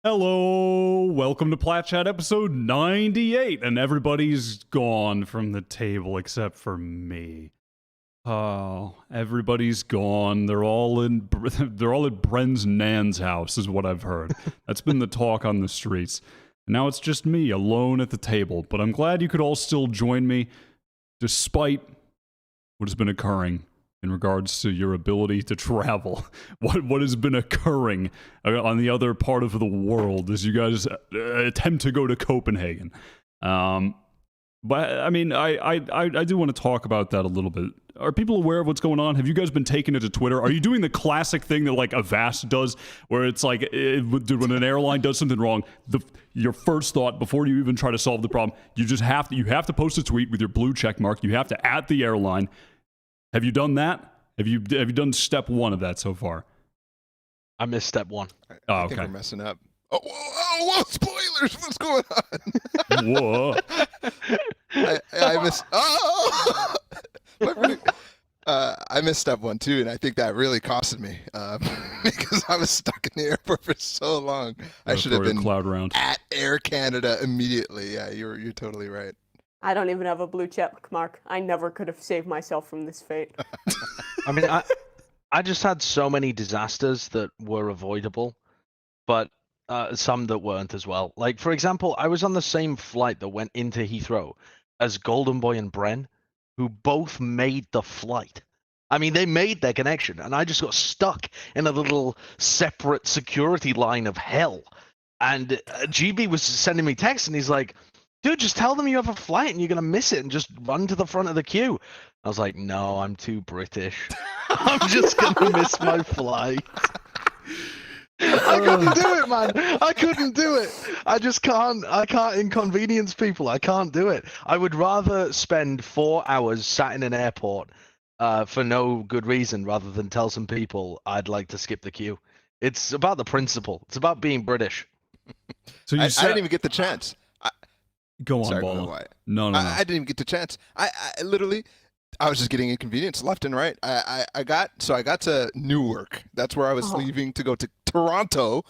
Hello, welcome to Plat Chat episode 98, and everybody's gone from the table except for me. Oh, everybody's gone. They're all at Bren's Nan's house, is what I've heard. That's been the talk on the streets. And now it's just me alone at the table, but I'm glad you could all still join me, despite what has been occurring in regards to your ability to travel. What has been occurring on the other part of the world as you guys attempt to go to Copenhagen. But I mean, I do want to talk about that a little bit. Are people aware of what's going on? Have you guys been taking it to Twitter? Are you doing the classic thing that like Avast does, where it's like when an airline does something wrong, your first thought before you even try to solve the problem, you have to post a tweet with your blue check mark. You have to @ the airline. Have you done that? Have you done step one of that so far? I missed step one. I think we're messing up. Oh, whoa, spoilers! What's going on? Whoa. I missed. Oh! I missed step one too, and I think that really costed me because I was stuck in the airport for so long. I should have been cloud round at Air Canada immediately. Yeah, you're totally right. I don't even have a blue check mark. I never could have saved myself from this fate. I mean, I just had so many disasters that were avoidable, but some that weren't as well. Like, for example, I was on the same flight that went into Heathrow as Golden Boy and Bren, who both made the flight. I mean, they made their connection, and I just got stuck in a little separate security line of hell. And GB was sending me texts, and he's like, dude, just tell them you have a flight and you're going to miss it and just run to the front of the queue. I was like, no, I'm too British. I'm just going to miss my flight. I couldn't do it, man. I couldn't do it. I just can't. I can't inconvenience people. I can't do it. I would rather spend 4 hours sat in an airport for no good reason rather than tell some people I'd like to skip the queue. It's about the principle. It's about being British. So I didn't even get the chance. Go on, Sorry, Balla. No. I didn't even get the chance. I literally, I was just getting inconvenience left and right. I got to Newark. That's where I was leaving to go to Toronto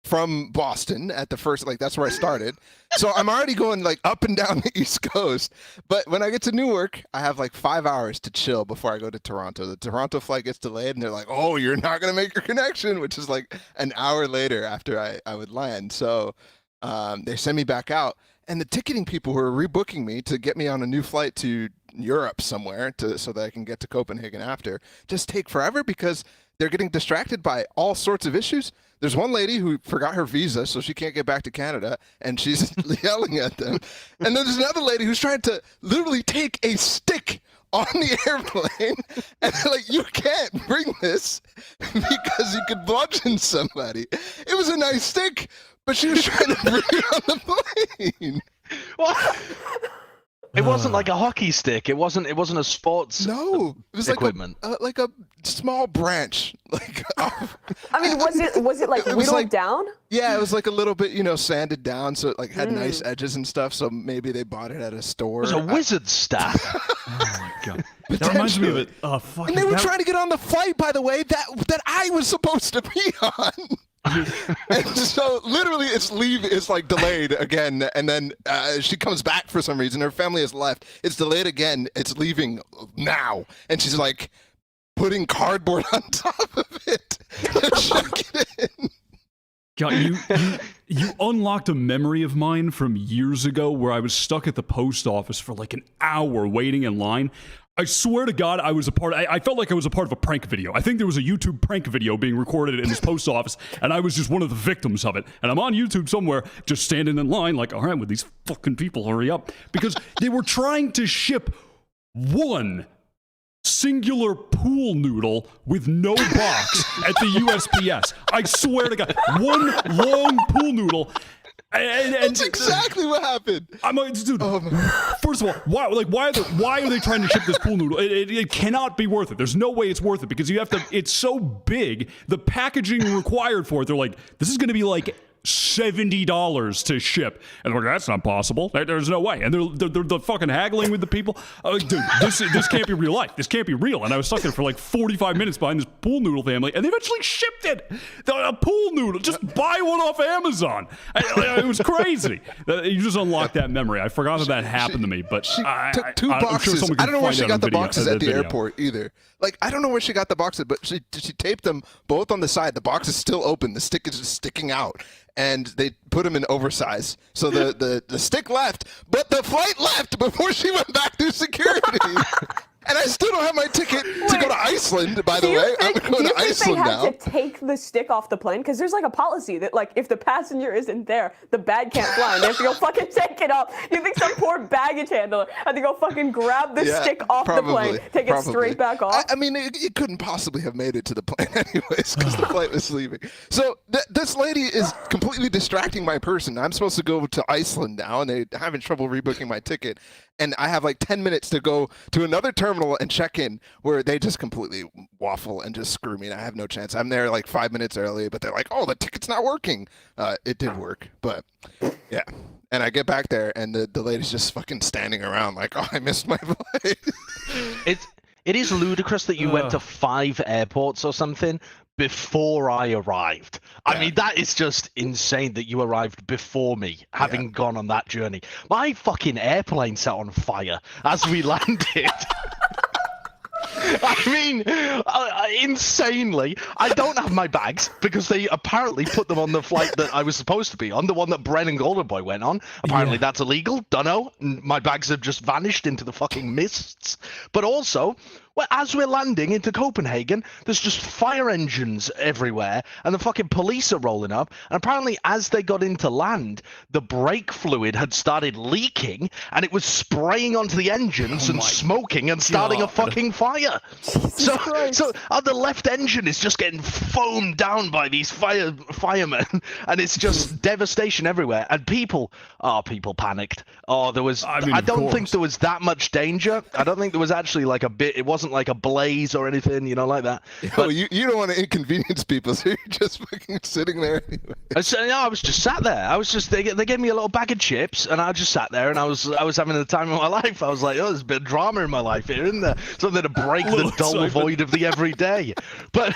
from Boston at the first, like, that's where I started. So I'm already going like up and down the East Coast. But when I get to Newark, I have like 5 hours to chill before I go to Toronto. The Toronto flight gets delayed and they're like, oh, you're not going to make your connection, which is like an hour later after I would land. So they send me back out. And the ticketing people who are rebooking me to get me on a new flight to Europe somewhere so that I can get to Copenhagen after just take forever because they're getting distracted by all sorts of issues. There's one lady who forgot her visa, so she can't get back to Canada, and she's yelling at them. And then there's another lady who's trying to literally take a stick on the airplane, and they're like, you can't bring this because you could bludgeon somebody. It was a nice stick, but she was trying to bring it on the plane. What? It wasn't like a hockey stick. It wasn't a sports. No, it was equipment. Like a small branch. Like I mean, was it like whittled down? Yeah, it was like a little bit, sanded down, so it like had nice edges and stuff. So maybe they bought it at a store. It was a wizard staff. Oh my god, that reminds me of it. Oh fuck! And they were trying to get on the flight, by the way, that I was supposed to be on. And so literally it's like delayed again, and then she comes back for some reason. Her family has left. It's delayed again. It's leaving now, and she's like putting cardboard on top of it to check it in. God, you unlocked a memory of mine from years ago where I was stuck at the post office for like an hour waiting in line. I swear to God, I felt like I was a part of a prank video. I think there was a YouTube prank video being recorded in this post office, and I was just one of the victims of it. And I'm on YouTube somewhere, just standing in line like, all right, with these fucking people, hurry up. Because they were trying to ship one singular pool noodle with no box at the USPS. I swear to God, one long pool noodle. And that's exactly what happened. I'm like, dude. First of all, why are they trying to ship this pool noodle? It cannot be worth it. There's no way it's worth it because it's so big. The packaging required for it, they're like, this is going to be like $70 to ship. And they're like, that's not possible. There's no way. And they're fucking haggling with the people. Dude, this can't be real life. This can't be real. And I was stuck there for like 45 minutes behind this pool noodle family, and they eventually shipped it. A pool noodle. Just buy one off Amazon. It was crazy. You just unlocked that memory. I forgot that happened to me, but she took 2 boxes. Sure I don't know where she got the boxes at the airport either. Like, I don't know where she got the boxes, but she taped them both on the side. The box is still open. The stick is just sticking out. And they put them in oversize. So the stick left, but the flight left before she went back through security. And I still don't have my ticket to go to Iceland, by the way. I'm going to Iceland now. Do you think they had to take the stick off the plane? Because there's like a policy that, like, if the passenger isn't there, the bag can't fly, and they have to go fucking take it off. You think some poor baggage handler had to go fucking grab the stick off the plane, take it straight back off? I mean, it couldn't possibly have made it to the plane anyways, because the flight was leaving. So this lady is completely distracting my person. I'm supposed to go to Iceland now, and they're having trouble rebooking my ticket. And I have like 10 minutes to go to another terminal and check in, where they just completely waffle and just screw me, and I have no chance. I'm there like 5 minutes early, but they're like, oh, the ticket's not working. It did work, but yeah. And I get back there, and the lady's just fucking standing around like, oh, I missed my flight. It is ludicrous that you went to 5 airports or something before I arrived. I mean, that is just insane that you arrived before me, having gone on that journey. My fucking airplane set on fire as we landed. I mean, insanely, I don't have my bags because they apparently put them on the flight that I was supposed to be on, the one that Bren and Golden Boy went on. Apparently that's illegal, dunno. My bags have just vanished into the fucking mists. But also, well, as we're landing into Copenhagen, there's just fire engines everywhere, and the fucking police are rolling up. And apparently, as they got into land, the brake fluid had started leaking, and it was spraying onto the engines and smoking and starting a fucking fire. So the left engine is just getting foamed down by these firemen, and it's just devastation everywhere. And people panicked. Oh, there was. I don't think there was that much danger. I don't think there was actually like a bit. It wasn't like a blaze or anything, you know, like that. But you don't want to inconvenience people, so you're just fucking sitting there anyway. I was just sat there. I was just they gave me a little bag of chips, and I just sat there, and I was having the time of my life. I was like, oh, there's a bit of drama in my life here, isn't there? Something to break the dull void of the everyday. But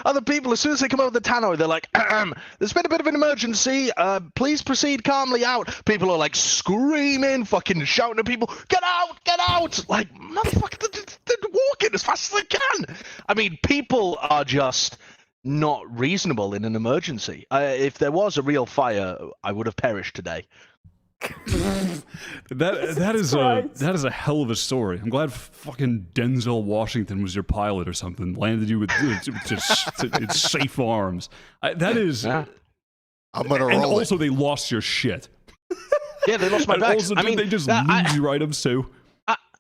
other people, as soon as they come over the tannoy, they're like, there's been a bit of an emergency. Please proceed calmly out. People are like screaming, fucking shouting at people, get out, get out! Like, motherfucker, they're walking as fast as they can. I mean, people are just not reasonable in an emergency. If there was a real fire, I would have perished today. that is a hell of a story. I'm glad fucking Denzel Washington was your pilot or something. Landed you with it's safe arms. That is. I'm gonna roll. And also, they lost your shit. Yeah, they lost my bags. Also, I mean, they just lose your items too.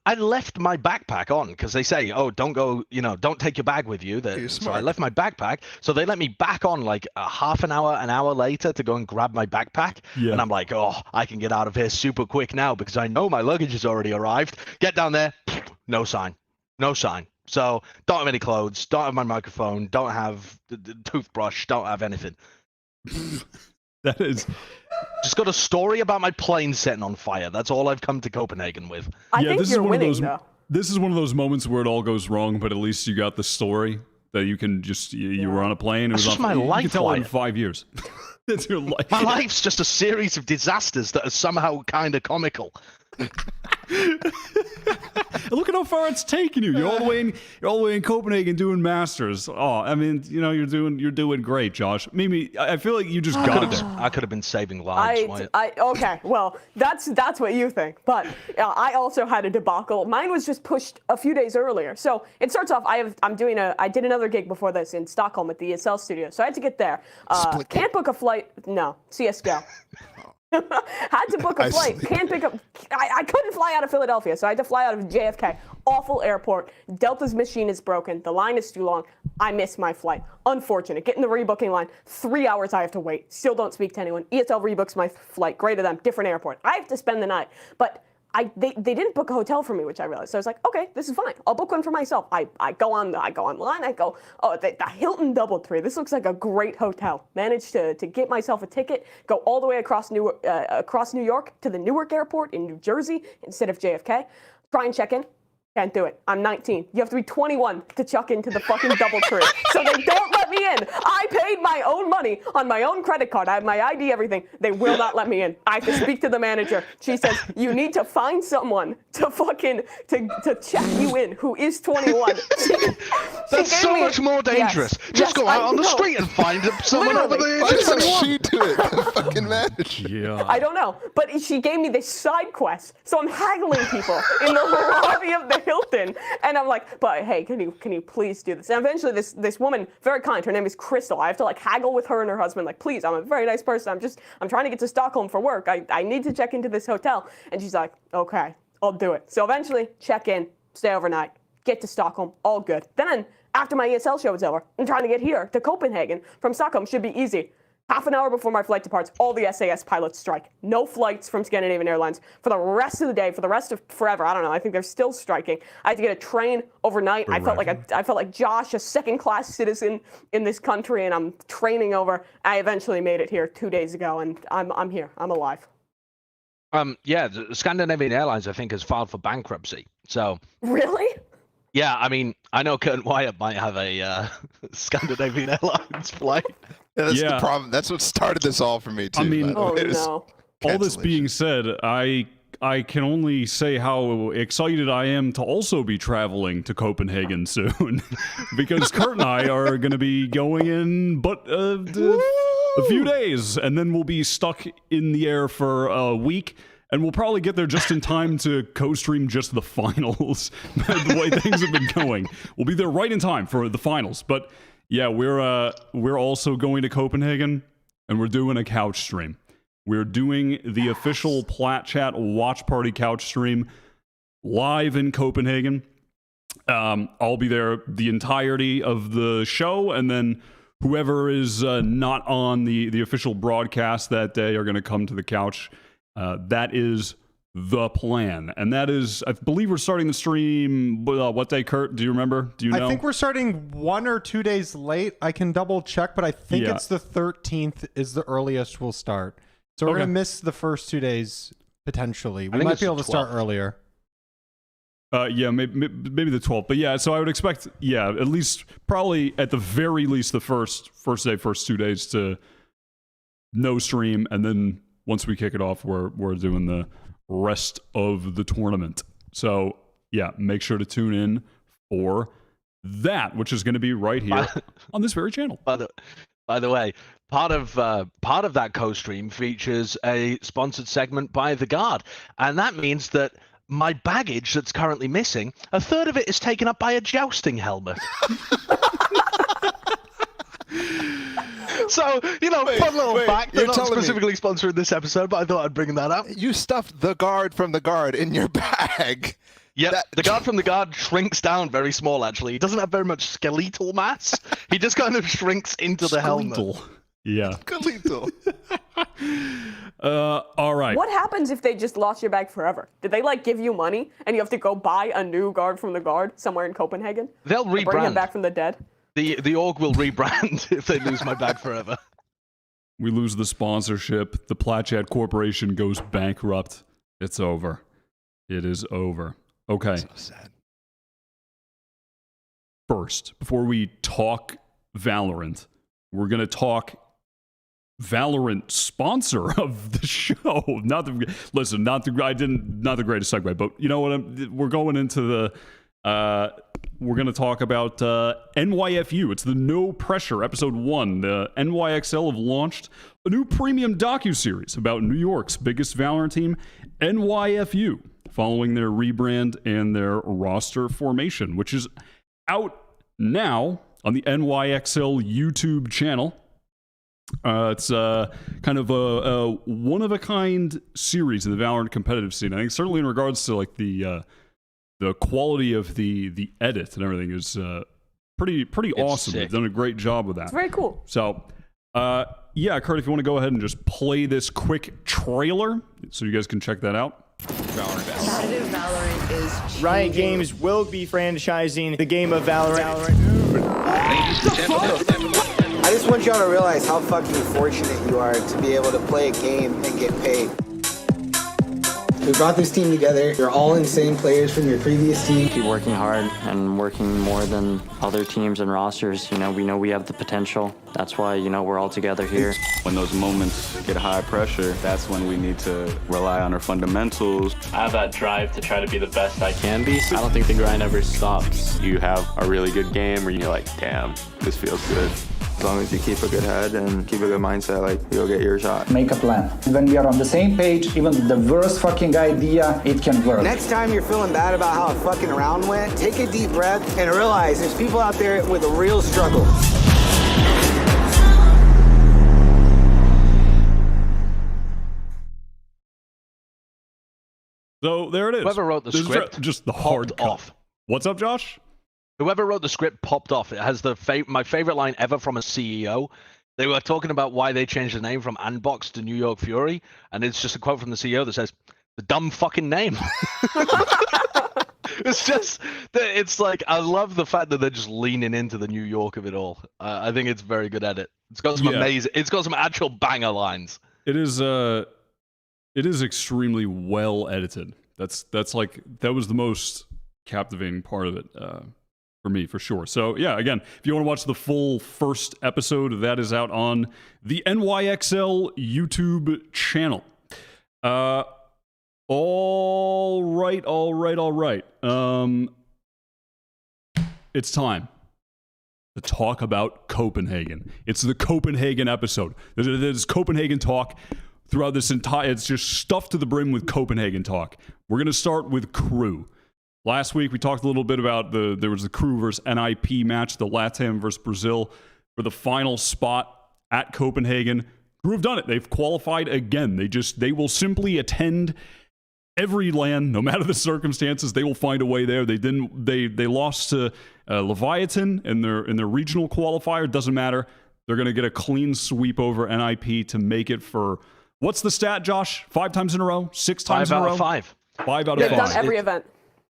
I left my backpack on because they say, oh, don't go, don't take your bag with you. So I left my backpack. So they let me back on like a half an hour later to go and grab my backpack. Yeah. And I'm like, oh, I can get out of here super quick now because I know my luggage has already arrived. Get down there. No sign. No sign. So don't have any clothes. Don't have my microphone. Don't have the toothbrush. Don't have anything. That is... Just got a story about my plane setting on fire. That's all I've come to Copenhagen with. I think you're winning, though. This is one of those moments where it all goes wrong, but at least you got the story that you can just... You were on a plane. That's just my life. You can tell in 5 years. That's your life. My life's just a series of disasters that are somehow kind of comical. Look at how far it's taken you. You're all the way in Copenhagen doing masters. Oh, I mean, you're doing great, Josh. Mimi, I feel like you just got there. I could have been saving lives. Okay, well, that's what you think. But I also had a debacle. Mine was just pushed a few days earlier. So it starts off. I did another gig before this in Stockholm at the ESL studio. So I had to get there. Can't book a flight. No, CSGO. Had to book a flight. Can't pick up. I couldn't fly out of Philadelphia, so I had to fly out of JFK. Awful airport. Delta's machine is broken. The line is too long. I missed my flight. Unfortunate. Get in the rebooking line. 3 hours I have to wait. Still don't speak to anyone. ESL rebooks my flight. Great of them. Different airport. I have to spend the night. But they didn't book a hotel for me, which I realized. So I was like, okay, this is fine. I'll book one for myself. I go online. I go, oh, the Hilton DoubleTree. This looks like a great hotel. Managed to get myself a ticket, go all the way across New York to the Newark Airport in New Jersey instead of JFK. Try and check in. Can't do it. I'm 19. You have to be 21 to check into the fucking DoubleTree. So they don't let me in. I paid my own money on my own credit card. I have my ID, everything. They will not let me in. I have to speak to the manager. She says, you need to find someone to fucking, to check you in who is 21. That's so much more dangerous. Yes, Just go out on the know. street and find someone over there. Why doesn't she do it? The fucking manager. Yeah. I don't know, but she gave me this side quest, so I'm haggling people in the lobby of the Hilton, and I'm like, but hey, can you please do this? And eventually, this woman, very kind, her name is Crystal. I have to like haggle with her and her husband, like, please, I'm a very nice person. I'm trying to get to Stockholm for work. I need to check into this hotel, and she's like, okay, I'll do it. So eventually, check in, stay overnight, get to Stockholm, all good. Then after my ESL show is over, I'm trying to get here to Copenhagen from Stockholm. Should be easy. Half an hour before my flight departs, all the SAS pilots strike. No flights from Scandinavian Airlines for the rest of the day, for the rest of forever. I don't know. I think they're still striking. I had to get a train overnight. I felt like Josh, a second-class citizen in this country, and I'm training over. I eventually made it here 2 days ago, and I'm here. I'm alive. Yeah, the Scandinavian Airlines, I think, has filed for bankruptcy. So. Really? Yeah, I mean, I know Kurt and Wyatt might have a Scandinavian Airlines flight. Yeah, that's the problem. That's what started this all for me too. I mean, Oh no. all this being said, I can only say how excited I am to also be traveling to Copenhagen soon, because Kurt and I are going to be going in a few days, and then we'll be stuck in the air for a week. And we'll probably get there just in time to co-stream just the finals, the way things have been going. We'll be there right in time for the finals. But yeah, we're also going to Copenhagen, and we're doing a couch stream. We're doing the official Plat Chat watch party couch stream live in Copenhagen. I'll be there the entirety of the show, and then whoever is not on the official broadcast that day are going to come to the couch. That is the plan. And that is, I believe we're starting the stream, what day, Kurt? Do you remember? Do you know? I think we're starting 1 or 2 days late. I can double check, but I think it's the 13th is the earliest we'll start. So we're going to miss the first 2 days, potentially. We might be able to start earlier. Yeah, maybe the 12th. But yeah, so I would expect, at least, probably at the very least, the first day, first 2 days to no stream, and then once we kick it off, we're doing the rest of the tournament. So yeah, make sure to tune in for that, which is going to be right here on this very channel. By the way, part of that co-stream features a sponsored segment by The Guard, and that means that my baggage that's currently missing, a third of it is taken up by a jousting helmet. So, fun little fact. They're not specifically sponsoring this episode, but I thought I'd bring that up. You stuffed the guard from the guard in your bag. Yep, the guard from the guard shrinks down very small, actually. He doesn't have very much skeletal mass. He just kind of shrinks into the helmet. Yeah. Skeletal. All right. What happens if they just lost your bag forever? Did they give you money and you have to go buy a new guard from the guard somewhere in Copenhagen? They'll rebrand. Bring him back from the dead? The org will rebrand if they lose my bag forever. We lose the sponsorship. The Plat Chat Corporation goes bankrupt. It's over. It is over. Okay. So sad. First, before we talk Valorant, we're going to talk Valorant sponsor of the show. Not the greatest segue, but you know what? We're going into the we're going to talk about NYFU. It's the No Pressure episode 1. The NYXL have launched a new premium docuseries about New York's biggest Valorant team, NYFU, following their rebrand and their roster formation, which is out now on the NYXL YouTube channel. It's kind of a one-of-a-kind series in the Valorant competitive scene. I think certainly in regards to the quality of the edit and everything is pretty awesome. They've done a great job with that. It's very cool. So, yeah, Kurt, if you want to go ahead and just play this quick trailer so you guys can check that out. Valorant best. Competitive Valorant is Riot Games will be franchising the game of Valorant. I just want y'all to realize how fucking fortunate you are to be able to play a game and get paid. We brought this team together. You're all insane players from your previous team. Keep working hard and working more than other teams and rosters. You know we have the potential. That's why, we're all together here. When those moments get high pressure, that's when we need to rely on our fundamentals. I have that drive to try to be the best I can be. I don't think the grind ever stops. You have a really good game where you're like, damn, this feels good. As long as you keep a good head and keep a good mindset, like, you'll get your shot. Make a plan. When we are on the same page, even the worst fucking idea, it can work. Next time you're feeling bad about how a fucking round went, take a deep breath and realize there's people out there with a real struggle. So there it is. Whoever wrote the script just the hard off. What's up, Josh? Whoever wrote the script popped off. It has my favorite line ever from a CEO. They were talking about why they changed the name from Andbox to New York Fury, and it's just a quote from the CEO that says, "The dumb fucking name." It's like, I love the fact that they're just leaning into the New York of it all. I think it's very good at it. It's got some amazing. It's got some actual banger lines. It is extremely well edited. That was the most captivating part of it. For me, for sure. So yeah, again, if you want to watch the full first episode, that is out on the NYXL YouTube channel. All right. It's time to talk about Copenhagen. It's the Copenhagen episode. There's Copenhagen talk throughout this entire. It's just stuffed to the brim with Copenhagen talk. We're gonna start with KRÜ. Last week, we talked a little bit about there was the KRÜ versus NIP match, the LATAM versus Brazil, for the final spot at Copenhagen. KRÜ have done it. They've qualified again. They will simply attend every LAN, no matter the circumstances. They will find a way there. They lost to Leviathan in their regional qualifier. Doesn't matter. They're going to get a clean sweep over NIP to make it for, what's the stat, Josh? 5 times in a row? 6 times in a row? 5 out of 5. 5 out of 5. They've done every event.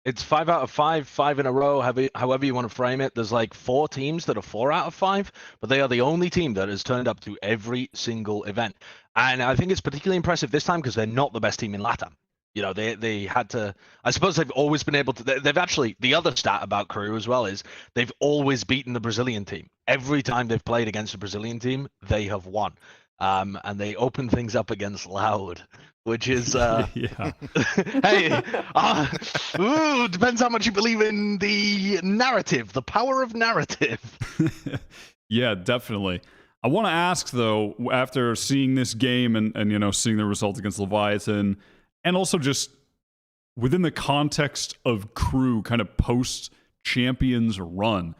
It's 5 out of 5, 5 in a row, however you want to frame it. There's like 4 teams that are 4 out of 5, but they are the only team that has turned up to every single event. And I think it's particularly impressive this time because they're not the best team in LATAM. They had to, I suppose they've always been able to, they've actually, the other stat about KRÜ as well is they've always beaten the Brazilian team. Every time they've played against a Brazilian team, they have won. And they open things up against Loud, which is yeah. Hey, depends how much you believe in the narrative, the power of narrative. Yeah, definitely. I want to ask though, after seeing this game and seeing the result against Leviathan, and also just within the context of KRÜ kind of post champions run, do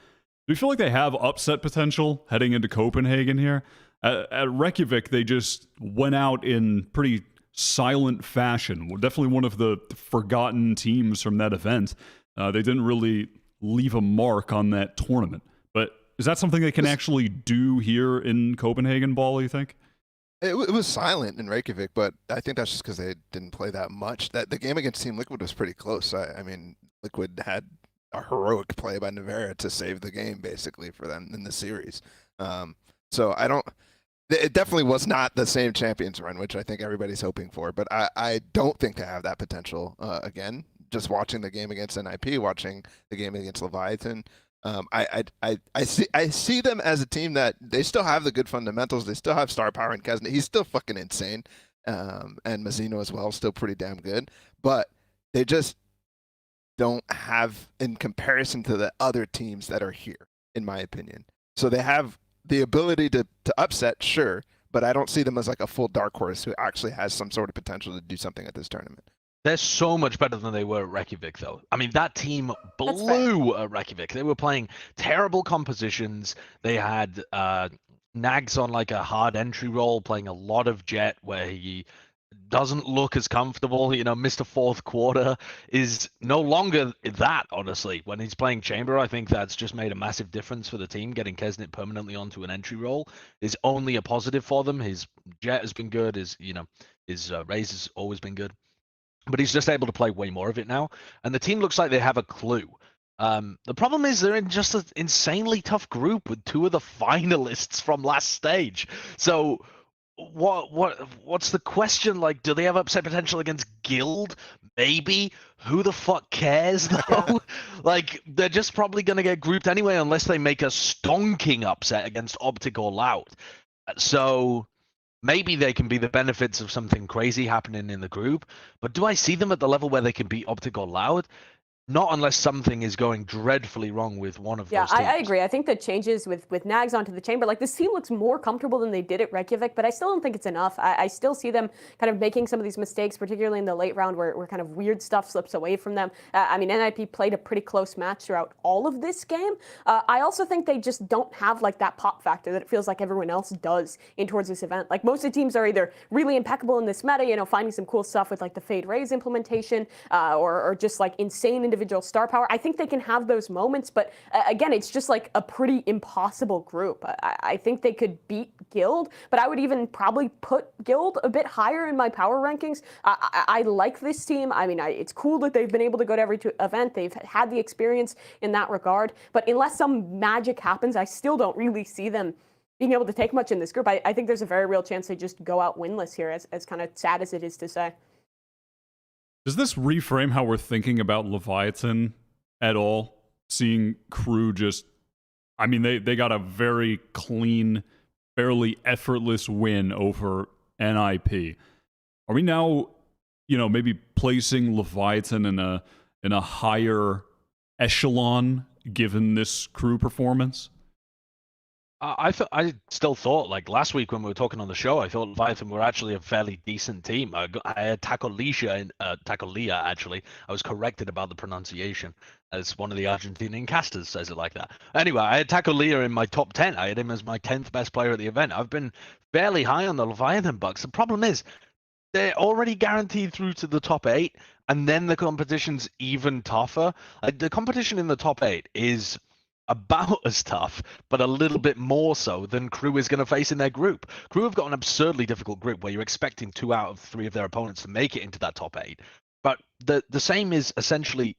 you feel like they have upset potential heading into Copenhagen here? At Reykjavik, they just went out in pretty silent fashion. Definitely one of the forgotten teams from that event. They didn't really leave a mark on that tournament. But is that something they can actually do here in Copenhagen, Balla, you think? It was silent in Reykjavik, but I think that's just because they didn't play that much. That the game against Team Liquid was pretty close. I mean, Liquid had a heroic play by Nevera to save the game, basically, for them in the series. So I don't... It definitely was not the same champions run, which I think everybody's hoping for. But I don't think they have that potential again. Just watching the game against NIP, watching the game against Leviathan, I see them as a team that they still have the good fundamentals. They still have star power in Kesnet. He's still fucking insane, and Mazzino as well, still pretty damn good. But they just don't have, in comparison to the other teams that are here, in my opinion. So they have the ability to upset, sure, but I don't see them as like a full dark horse who actually has some sort of potential to do something at this tournament. They're so much better than they were at Reykjavik, though. I mean, that team blew at Reykjavik. They were playing terrible compositions. They had Nags on like a hard entry role, playing a lot of Jett, where he doesn't look as comfortable. Mr. Fourth Quarter is no longer that, honestly. When he's playing Chamber, I think that's just made a massive difference for the team. Getting Kesnet permanently onto an entry role is only a positive for them. His Jett has been good. His Raze has always been good. but he's just able to play way more of it now. And the team looks like they have a clue. The problem is they're in just an insanely tough group with 2 of the finalists from last stage. So what's the question? Like, do they have upset potential against Guild? Maybe. Who the fuck cares though? Like, they're just probably gonna get grouped anyway unless they make a stonking upset against Optic or Loud. So maybe they can be the benefits of something crazy happening in the group, but do I see them at the level where they can beat Optic or Loud? Not unless something is going dreadfully wrong with one of those teams. I agree. I think the changes with Nags onto the chamber, like this team looks more comfortable than they did at Reykjavik, but I still don't think it's enough. I still see them kind of making some of these mistakes, particularly in the late round where kind of weird stuff slips away from them. I mean, NIP played a pretty close match throughout all of this game. I also think they just don't have like that pop factor that it feels like everyone else does in towards this event. Like most of the teams are either really impeccable in this meta, you know, finding some cool stuff with like the Fade Raise implementation, or just like insane individual star power. I think they can have those moments, but again, it's just like a pretty impossible group. I think they could beat Guild, but I would even probably put Guild a bit higher in my power rankings. I like this team. I mean, it's cool that they've been able to go to every event. They've had the experience in that regard, but unless some magic happens, I still don't really see them being able to take much in this group. I think there's a very real chance they just go out winless here, as kind of sad as it is to say. Does this reframe how we're thinking about Leviathan at all? Seeing KRÜ just, I mean, they got a very clean, fairly effortless win over NIP. Are we now, you know, maybe placing Leviathan in a higher echelon given this KRÜ performance? I still thought, like last week when we were talking on the show, I thought Leviathan were actually a fairly decent team. I had Tacolia actually. I was corrected about the pronunciation, as one of the Argentinian casters says it like that. Anyway, I had Tacolia in my top 10. I had him as my 10th best player at the event. I've been fairly high on the Leviathan Bucks. The problem is, they're already guaranteed through to the top 8, and then the competition's even tougher. Like, the competition in the top 8 is about as tough, but a little bit more so than KRÜ is going to face in their group. KRÜ have got an absurdly difficult group where you're expecting 2 out of 3 of their opponents to make it into that top 8. But the same is essentially,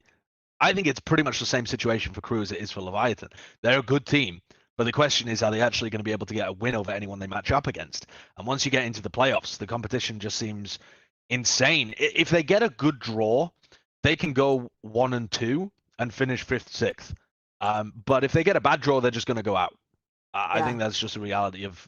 I think it's pretty much the same situation for KRÜ as it is for Leviathan. They're a good team, but the question is, are they actually going to be able to get a win over anyone they match up against? And once you get into the playoffs, the competition just seems insane. If they get a good draw, they can go 1-2 and finish 5th, 6th. But if they get a bad draw, they're just going to go out. I think that's just a reality of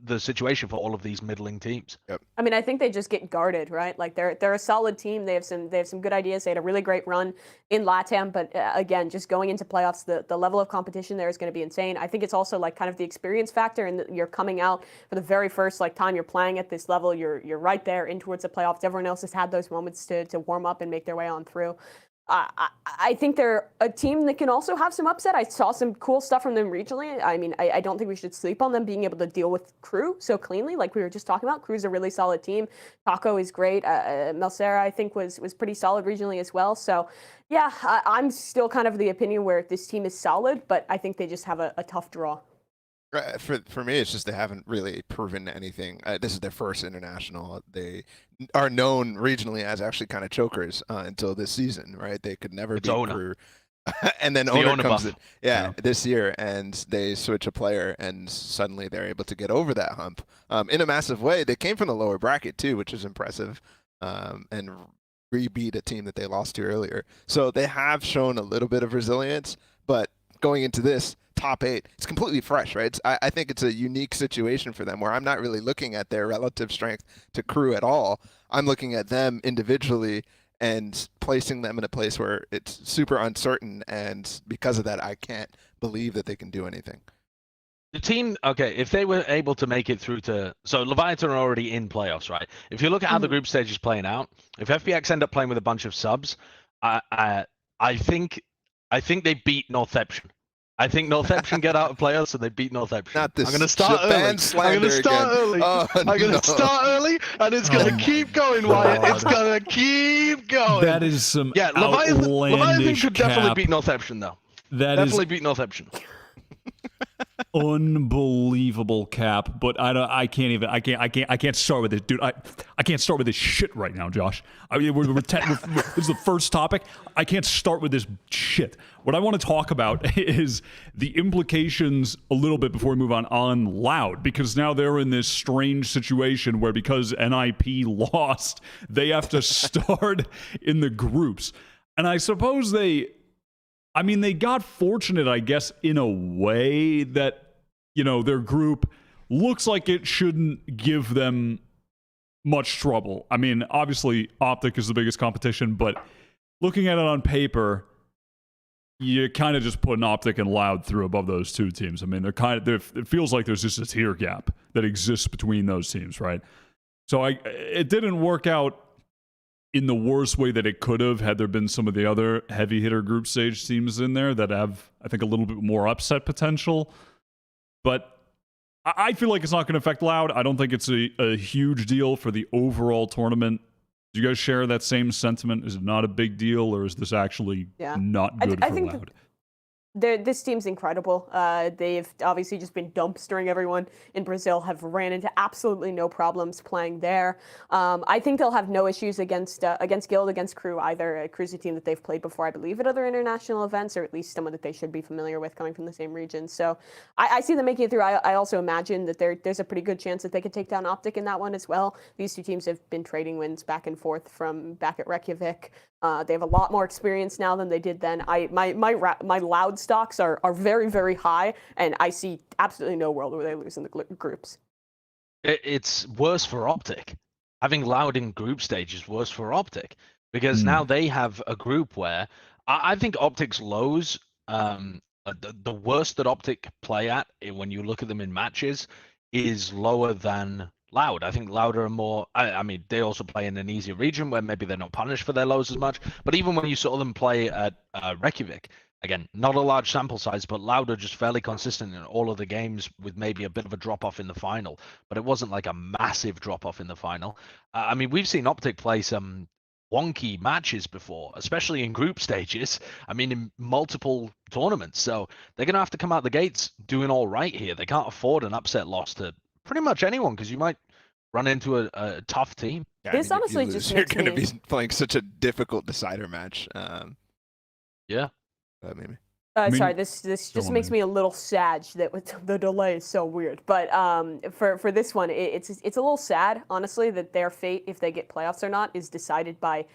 the situation for all of these middling teams. Yep. I mean, I think they just get guarded, right? Like they're a solid team. They have some good ideas. They had a really great run in LATAM, but again, just going into playoffs, the level of competition there is going to be insane. I think it's also like kind of the experience factor, and you're coming out for the very first like time you're playing at this level. You're right there in towards the playoffs. Everyone else has had those moments to warm up and make their way on through. I think they're a team that can also have some upset. I saw some cool stuff from them regionally. I mean, I don't think we should sleep on them being able to deal with KRÜ so cleanly, like we were just talking about. KRÜ's a really solid team. Taco is great. Melcera, I think, was pretty solid regionally as well. So, yeah, I'm still kind of the opinion where this team is solid, but I think they just have a tough draw. For me, it's just they haven't really proven anything. This is their first international. They are known regionally as actually kind of chokers until this season, right? They could never beat KRÜ. And then Owner comes in, this year, and they switch a player, and suddenly they're able to get over that hump in a massive way. They came from the lower bracket too, which is impressive, and re-beat a team that they lost to earlier. So they have shown a little bit of resilience, but going into this top 8, it's completely fresh, right? I think it's a unique situation for them where I'm not really looking at their relative strength to KRÜ at all. I'm looking at them individually and placing them in a place where it's super uncertain, and because of that, I can't believe that they can do anything. The team, okay, if they were able to make it through to, so Leviathan are already in playoffs, right? If you look at how the group stage is playing out, if FPX end up playing with a bunch of subs, I think they beat Northception. I think Northception get out of playoffs, so they beat Northception. Not this I'm going to start early. I'm going to start early, and it's going to keep going, Wyatt. It's going to keep going. That is some Leviathan could definitely beat Northception, though. That definitely beat Northception. unbelievable cap, but I can't start with this, dude. I can't start with this shit right now, Josh. I mean, this is the first topic. I can't start with this shit. What I want to talk about is the implications a little bit before we move on Loud, because now they're in this strange situation where because NIP lost, they have to start in the groups. And I suppose they got fortunate, I guess, in a way that, their group looks like it shouldn't give them much trouble. I mean, obviously, Optic is the biggest competition, but looking at it on paper, you kind of just put an Optic and Loud through above those two teams. I mean, it feels like there's just a tier gap that exists between those teams, right? So it didn't work out in the worst way that it could have had there been some of the other heavy hitter group stage teams in there that have, I think, a little bit more upset potential. But I feel like it's not going to affect Loud. I don't think it's a huge deal for the overall tournament. Do you guys share that same sentiment? Is it not a big deal, or is this actually not good for Loud? This team's incredible. They've obviously just been dumpstering everyone in Brazil, have ran into absolutely no problems playing there. I think they'll have no issues against Guild, against KRÜ either. KRÜ's a team that they've played before, I believe, at other international events, or at least someone that they should be familiar with coming from the same region. So I see them making it through. I also imagine that there's a pretty good chance that they could take down Optic in that one as well. These two teams have been trading wins back and forth from back at Reykjavik. They have a lot more experience now than they did then. My Loud stocks are very, very high, and I see absolutely no world where they lose in the groups. It's worse for Optic. Having Loud in group stage is worse for Optic, because now they have a group where I think Optic's lows, the worst that Optic play at when you look at them in matches is lower than Loud. I think Loud are more, I mean, they also play in an easier region where maybe they're not punished for their lows as much. But even when you saw them play at Reykjavik, again, not a large sample size, but Loud are just fairly consistent in all of the games with maybe a bit of a drop-off in the final. But it wasn't like a massive drop-off in the final. I mean, we've seen Optic play some wonky matches before, especially in group stages. I mean, in multiple tournaments. So they're going to have to come out the gates doing all right here. They can't afford an upset loss to pretty much anyone, because you might run into a tough team. Yeah, this honestly just you're makes going to me... be playing such a difficult decider match. Yeah. Maybe. Sorry, this just makes me a little sad that with the delay is so weird. But for this one, it's a little sad, honestly, that their fate, if they get playoffs or not, is decided by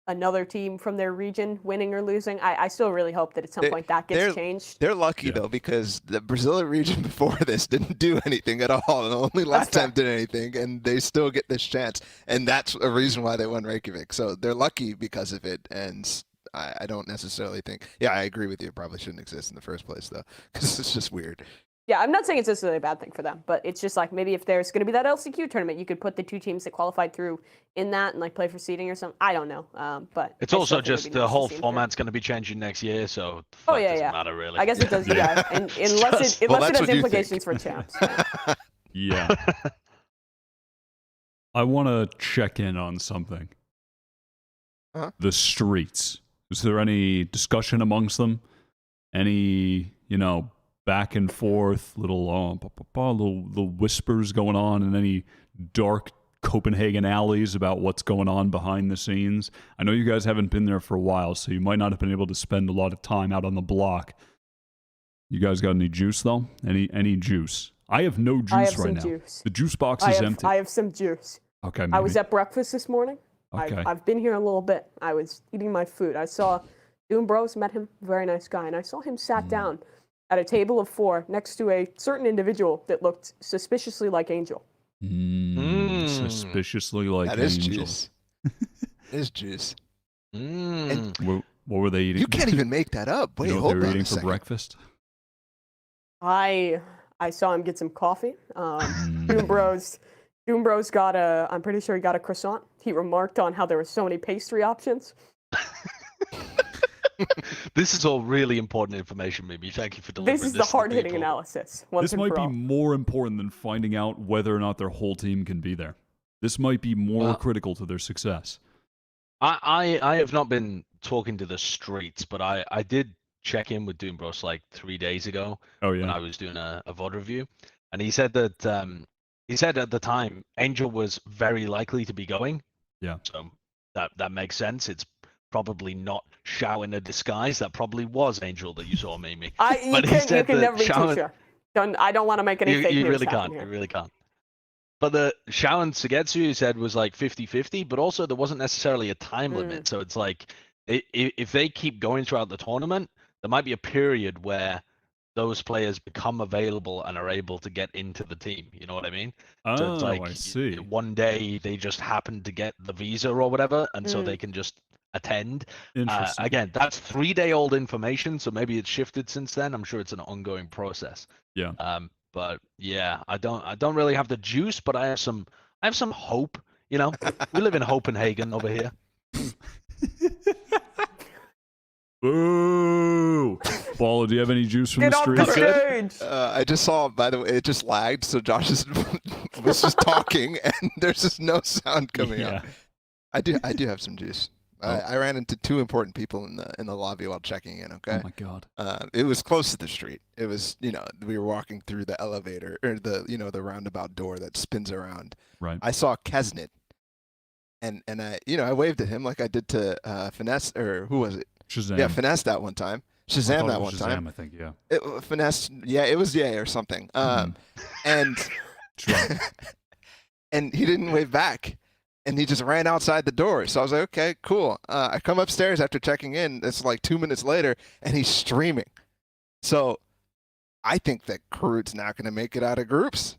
another team from their region winning or losing. I still really hope that at some point that gets changed. They're lucky, though, because the Brazilian region before this didn't do anything at all. And only last time did anything, and they still get this chance. And that's a reason why they won Reykjavik. So they're lucky because of it. And I don't necessarily think... Yeah, I agree with you. It probably shouldn't exist in the first place, though, because it's just weird. Yeah, I'm not saying it's necessarily a bad thing for them, but it's just like maybe if there's going to be that LCQ tournament, you could put the two teams that qualified through in that and like play for seeding or something. I don't know, but it's also just the whole format's going to be changing next year, so it doesn't matter really. I guess it does, yeah. And unless it has implications for champs. Yeah. I want to check in on something. The streets. Is there any discussion amongst them? Any, back and forth, little whispers going on in any dark Copenhagen alleys about what's going on behind the scenes? I know you guys haven't been there for a while, so you might not have been able to spend a lot of time out on the block. You guys got any juice, though? Any juice? I have no juice right now. Juice. The juice box is empty. I have some juice. Okay, I was at breakfast this morning. Okay. I've been here a little bit. I was eating my food. I saw Doom Bros, met him, very nice guy, and I saw him sat down at a table of 4 next to a certain individual that looked suspiciously like Angel. Suspiciously like Angel. That is juice. It is juice. And what were they eating? You can't even make that up. Wait, hold on a second. They were eating for breakfast? I saw him get some coffee. Doom Bros got I'm pretty sure he got a croissant. He remarked on how there were so many pastry options. This is all really important information, Mimi. Thank you for delivering this. This is the hard-hitting analysis. This might be more important than finding out whether or not their whole team can be there. This might be more critical to their success. I have not been talking to the streets, but I did check-in with Doombros like 3 days ago. Oh When yeah. I was doing a VOD review, and he said that he said at the time Angel was very likely to be going. Yeah. So that makes sense. It's probably not Shao in a disguise. That probably was Angel that you saw, Mimi. You can never be too sure. I don't want to make any fake You news really happen can't. here. You really can't. But the Shao and Sugetsu he said was like 50-50, but also there wasn't necessarily a time limit. So it's like if they keep going throughout the tournament, there might be a period where those players become available and are able to get into the team. You know what I mean? So it's Oh, like I see. one day they just happen to get the visa or whatever, and so they can just attend. Interesting. Again, that's 3-day-old information, so maybe it's shifted since then. I'm sure it's an ongoing process. Yeah. But yeah, I don't really have the juice, but I have some hope. You know, we live in Copenhagen over here. Boo! Balla, do you have any juice from Get the off street? the stage! I just saw, by the way, it just lagged, so Josh was just talking, and there's just no sound coming out. I do have some juice. I ran into 2 important people in the lobby while checking in. Okay. Oh my god. It was close to the street. It was, we were walking through the elevator or the roundabout door that spins around. Right. I saw Kesnit, and I waved at him like I did to Finesse, or who was it? Shazam. Yeah, Finesse that one time. Shazam that one time. I think, yeah. Finesse, yeah, it was Yay or something. And and he didn't wave back, and he just ran outside the door. So I was like, okay, cool. I come upstairs after checking in. It's like 2 minutes later, and he's streaming. So I think that KRÜ's not going to make it out of groups.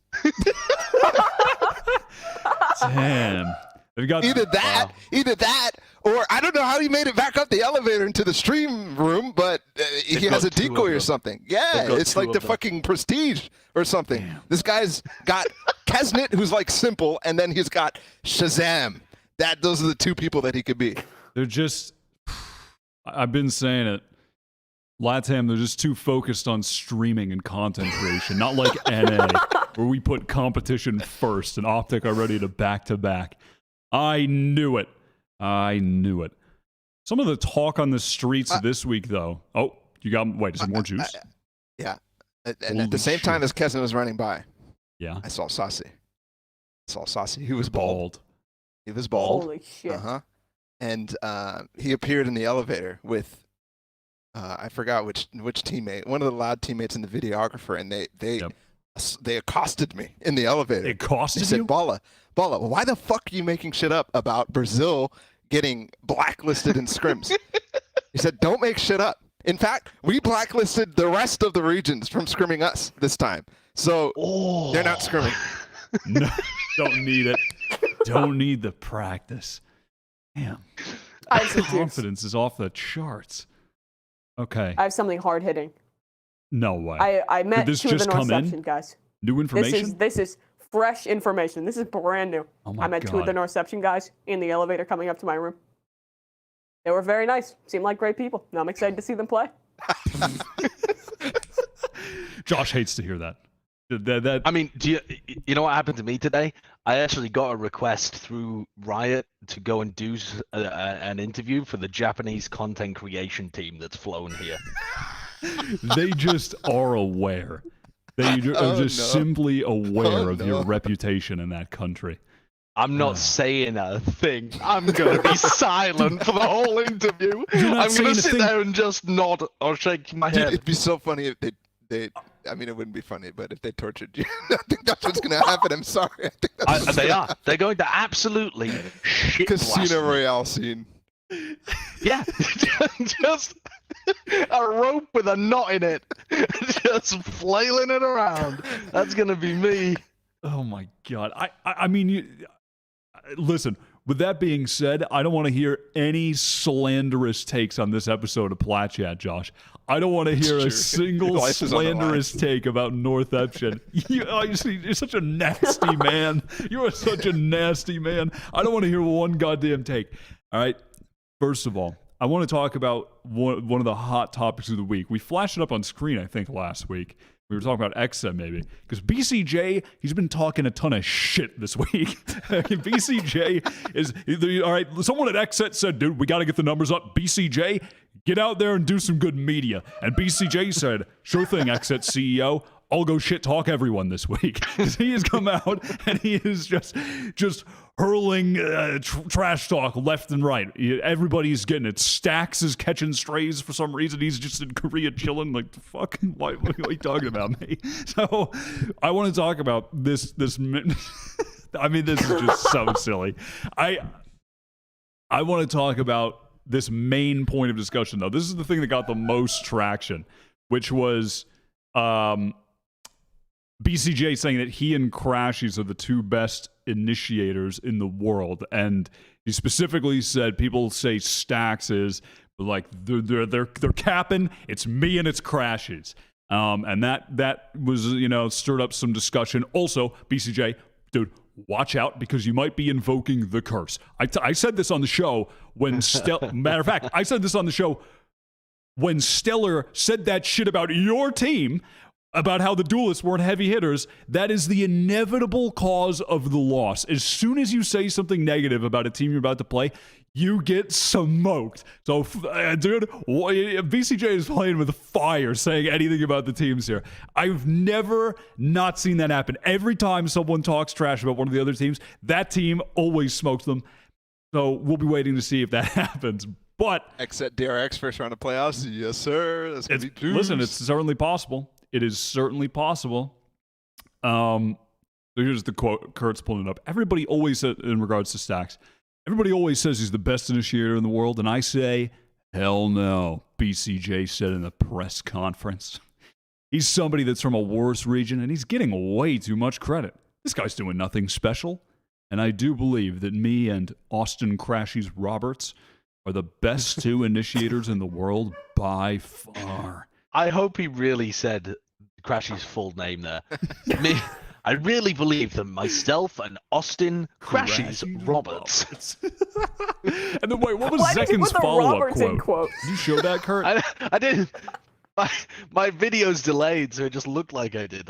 Damn. They've got either that, or I don't know how he made it back up the elevator into the stream room, but he has a decoy or something. Yeah, it's like the fucking Prestige or something. Damn. This guy's got Kesnit, who's like simple, and then he's got Shazam. Those are the 2 people that he could be. They're just, I've been saying it, LATAM, they're just too focused on streaming and content creation, not like NA, where we put competition first and Optic are ready to back-to-back. I knew it. Some of the talk on the streets this week, though. Oh, you got, wait, is there more juice? Yeah. And at the same time as Kesnit was running by, yeah, I saw Saucy. He was bald. He was bald. Holy shit. And he appeared in the elevator with, I forgot which teammate, one of the loud teammates and the videographer, and they accosted me in the elevator. They accosted you? They said, you? Balla, why the fuck are you making shit up about Brazil getting blacklisted in scrims? He said, don't make shit up. In fact, we blacklisted the rest of the regions from scrimming us this time. So they're not scrimming. No, don't need it. Don't need the practice. Damn. Confidence is off the charts. Okay. I have something hard hitting. No way. I met Did this 2 of the just come in? Norception guys. New information? This is fresh information. This is brand new. Oh my I met God. 2 of the Norception guys in the elevator coming up to my room. They were very nice. Seemed like great people. Now I'm excited to see them play. Josh hates to hear that. I mean, do you know what happened to me today? I actually got a request through Wyatt to go and do an interview for the Japanese content creation team that's flown here. They just are aware. They are just simply aware of your reputation in that country. I'm not saying a thing. I'm going to be silent for the whole interview. I'm going to sit there and just nod or shake my head. It'd be so funny if they I mean, it wouldn't be funny, but if they tortured you, I think that's what's going to happen. I'm sorry. I think that's they are. They're going to absolutely shit Casino Royale scene. Yeah, just a rope with a knot in it, just flailing it around. That's gonna be me. Oh my God! I mean, listen. With that being said, I don't want to hear any slanderous takes on this episode of Plat yet, Josh. I don't want to hear a single slanderous take about Northeption. You're such a nasty man. You are such a nasty man. I don't want to hear one goddamn take. All right. First of all, I want to talk about one of the hot topics of the week. We flashed it up on screen, I think, last week. We were talking about Exa, maybe. Because BcJ, he's been talking a ton of shit this week. BcJ is... All right, someone at Exa said, dude, we got to get the numbers up. BcJ, Get out there and do some good media. And BcJ said, sure thing, XZ CEO. I'll go shit talk everyone this week. He has come out and he is just hurling trash talk left and right. Everybody's getting it. Stacks is catching strays for some reason. He's just in Korea chilling. Like, what are you talking about, me? So I want to talk about this. I mean, this is just so silly. I want to talk about this main point of discussion, though. This is the thing that got the most traction, which was BcJ saying that he and Crashies are the two best initiators in the world. And he specifically said people say Stacks is, but like they're capping. It's me and it's Crashies. And that was, stirred up some discussion. Also, BcJ, dude, watch out because you might be invoking the curse. I said this on the show when matter of fact, I said this on the show when Stellar said that shit about your team, about how the duelists weren't heavy hitters. That is the inevitable cause of the loss. As soon as you say something negative about a team you're about to play, you get smoked. So, dude, BcJ is playing with fire saying anything about the teams here. I've never not seen that happen. Every time someone talks trash about one of the other teams, that team always smokes them. So we'll be waiting to see if that happens. But except DRX first round of playoffs, yes sir. That's gonna be juice. Listen, it's certainly possible. It is certainly possible. So here's the quote. Kurt's pulling it up. Everybody always said, in regards to Stacks, everybody always says he's the best initiator in the world, and I say, hell no, BcJ said in the press conference. He's somebody that's from a worse region, and he's getting way too much credit. This guy's doing nothing special, and I do believe that me and Austin Crashies Roberts are the best two initiators in the world by far. I hope he really said Crashies' full name there. I really believe that myself and Austin Crashies Roberts. And then wait, what was Zekken's follow-up quote? Did you show that, Kurt? I didn't. My video's delayed, so it just looked like I did.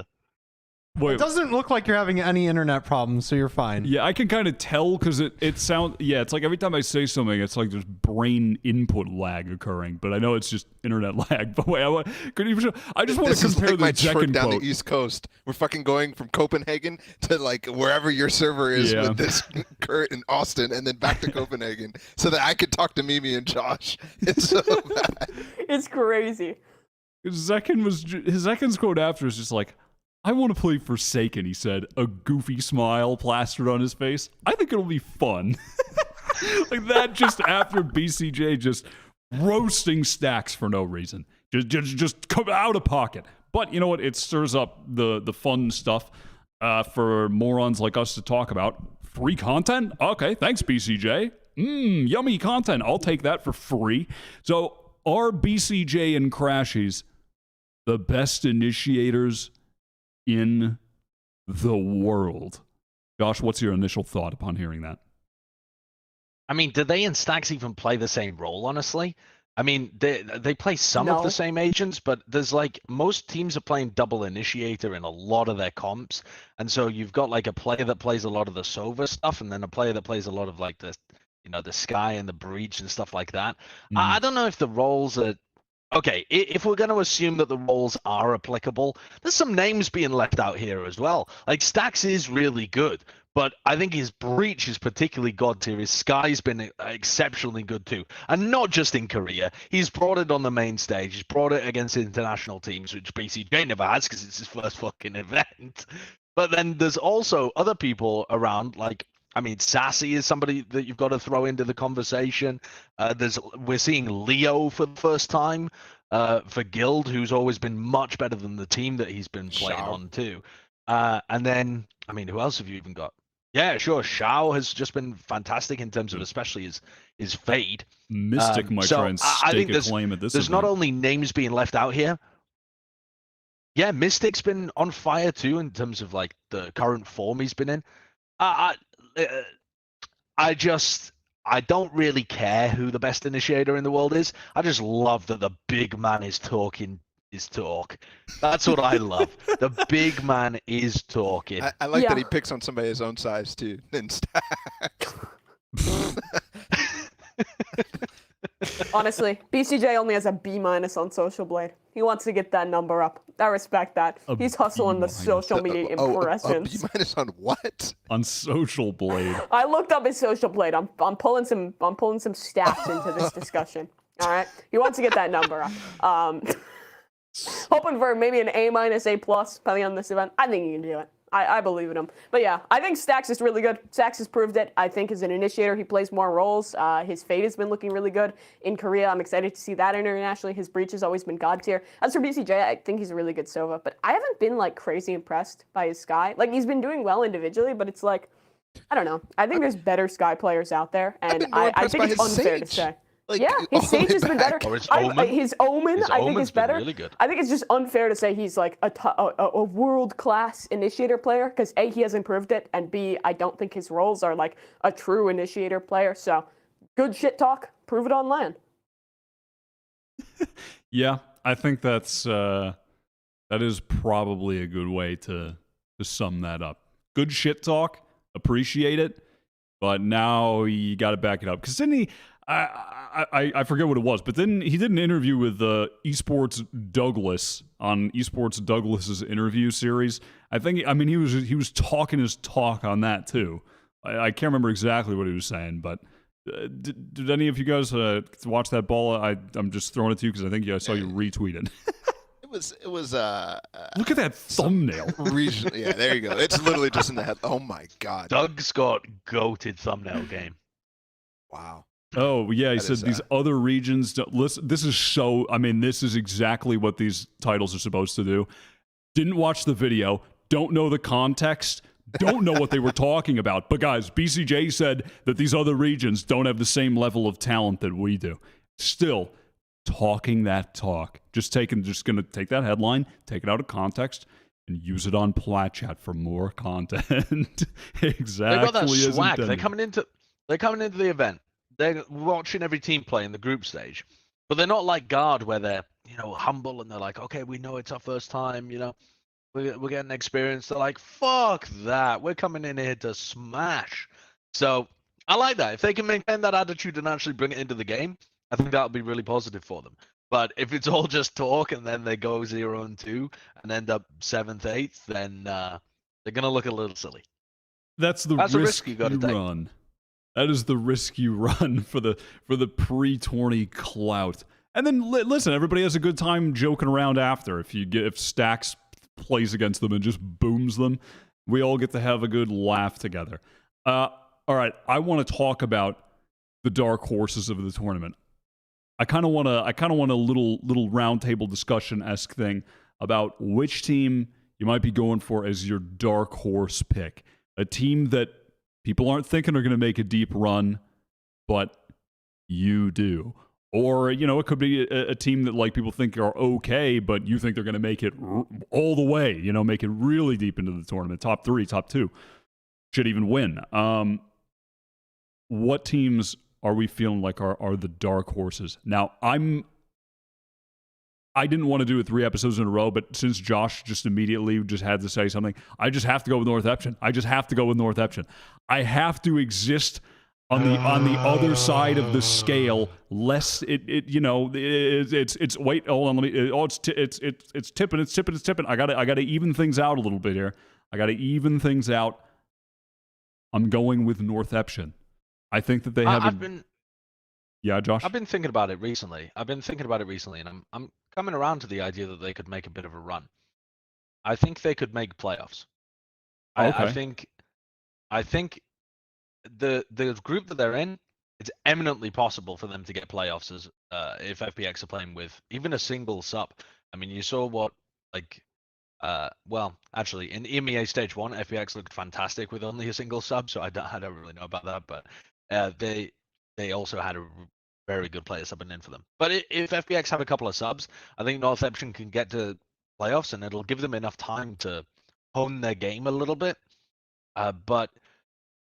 Wait. It doesn't look like you're having any internet problems, so you're fine. Yeah, I can kind of tell because it sounds. Yeah, it's like every time I say something, it's like there's brain input lag occurring. But I know it's just internet lag. But wait, I just want to compare like my the trip down quote. the East Coast. We're fucking going from Copenhagen to like wherever your server is with this Kurt in Austin, and then back to Copenhagen, so that I could talk to Mimi and Josh. It's so bad. It's crazy. Zekken's quote after is just like, I want to play Forsaken, he said, a goofy smile plastered on his face. I think it'll be fun. Like that just after BcJ just roasting Stacks for no reason. Just come out of pocket. But you know what? It stirs up the fun stuff for morons like us to talk about. Free content? Okay, thanks, BcJ. Yummy content. I'll take that for free. So are BcJ and Crashies the best initiators in the world? Josh, what's your initial thought upon hearing that? I mean, do they and Stacks even play the same role, honestly? I mean, they play some of the same agents, but there's like most teams are playing double initiator in a lot of their comps. And so you've got like a player that plays a lot of the Sova stuff, and then a player that plays a lot of like the Sky and the Breach and stuff like that. I don't know if the roles are okay. If we're going to assume that the roles are applicable, there's some names being left out here as well. Like Stacks is really good, but I think his Breach is particularly god tier. His Sky's been exceptionally good too, and not just in Korea. He's brought it on the main stage. He's brought it against international teams, which BcJ never has because it's his first fucking event. But then there's also other people around, like, I mean, Sassy is somebody that you've got to throw into the conversation. We're seeing Leo for the first time for Guild, who's always been much better than the team that he's been playing on too. And then, I mean, who else have you even got? Yeah, sure. Shao has just been fantastic in terms of especially his Fade. Mystic might try and stake a claim at this. There's not only names being left out here. Yeah, Mystic's been on fire too in terms of like the current form he's been in. I don't really care who the best initiator in the world is. I just love that the big man is talking his talk. That's what I love. The big man is talking. I like that he picks on somebody his own size too. Then Stacks. Honestly, BcJ only has a B- on Social Blade. He wants to get that number up. I respect that. He's hustling the social media impressions. A B- on what? On Social Blade. I looked up his Social Blade. I'm pulling some stats into this discussion. All right, he wants to get that number up. Hoping for maybe an A-, A+, depending on this event. I think he can do it. I believe in him. But yeah, I think Stax is really good. Stax has proved it. I think as an initiator, he plays more roles. His Fate has been looking really good in Korea. I'm excited to see that internationally. His Breach has always been god tier. As for BcJ, I think he's a really good Sova, but I haven't been like crazy impressed by his Sky. Like he's been doing well individually, but it's like, I don't know. I think there's better Sky players out there, and I think it's unfair to say. Like, yeah, his Sage has been better. Or his Omen. His Omen, I think, is better. Really good. I think it's just unfair to say he's like a world-class initiator player, because A, he hasn't proved it, and B, I don't think his roles are like a true initiator player. So, good shit talk. Prove it on LAN. Yeah, I think that is probably a good way to sum that up. Good shit talk. Appreciate it. But now you got to back it up. Because then I forget what it was, but then he did an interview with Esports Douglas on Esports Douglas's interview series. I mean, he was talking his talk on that too. I can't remember exactly what he was saying, but did any of you guys watch that, Balla? I'm just throwing it to you because I think I saw you retweet it. It was Look at that thumbnail. Yeah, there you go. It's literally just in the head. Oh my god. Doug's got goated thumbnail game. Wow. Oh, yeah, he said these other regions, listen, this is exactly what these titles are supposed to do. Didn't watch the video, don't know the context, don't know what they were talking about. But guys, BcJ said that these other regions don't have the same level of talent that we do. Still, talking that talk. Just going to take that headline, take it out of context, and use it on Plat chat for more content. Exactly. They got that swag. Intended. They're coming into the event. They're watching every team play in the group stage, but they're not like Guard where they're, humble and they're like, okay, we know it's our first time, we're getting experience. They're like, fuck that. We're coming in here to smash. So I like that. If they can maintain that attitude and actually bring it into the game, I think that'll be really positive for them. But if it's all just talk and then they go 0-2 and end up 7th, 8th, then they're going to look a little silly. That's a risk you got to run. That is the risk you run for the pre-tourney clout. And then listen, everybody has a good time joking around after. If Stax plays against them and just booms them, we all get to have a good laugh together. All right, I want to talk about the dark horses of the tournament. I kind of want a little roundtable discussion-esque thing about which team you might be going for as your dark horse pick. A team that people aren't thinking are going to make a deep run, but you do. Or, it could be a team that like people think are okay, but you think they're going to make it all the way, make it really deep into the tournament. Top 3, top 2. Should even win. What teams are we feeling like are the dark horses? Now, I didn't want to do it 3 episodes in a row, but since Josh just immediately just had to say something, I just have to go with North Eption. I have to exist on the other side of the scale, lest it's wait, hold on, let me. It's tipping. I gotta even things out a little bit here. I'm going with North Eption. I think that they have. Yeah, Josh. I've been thinking about it recently. And I'm coming around to the idea that they could make a bit of a run. I think they could make playoffs. Okay. I think the group that they're in, it's eminently possible for them to get playoffs as if FPX are playing with even a single sub. I mean, you saw what actually in EMEA Stage 1, FPX looked fantastic with only a single sub, so I don't really know about that, but they also had a very good player subbing in for them. But if FPX have a couple of subs, I think North Eption can get to playoffs, and it'll give them enough time to hone their game a little bit. But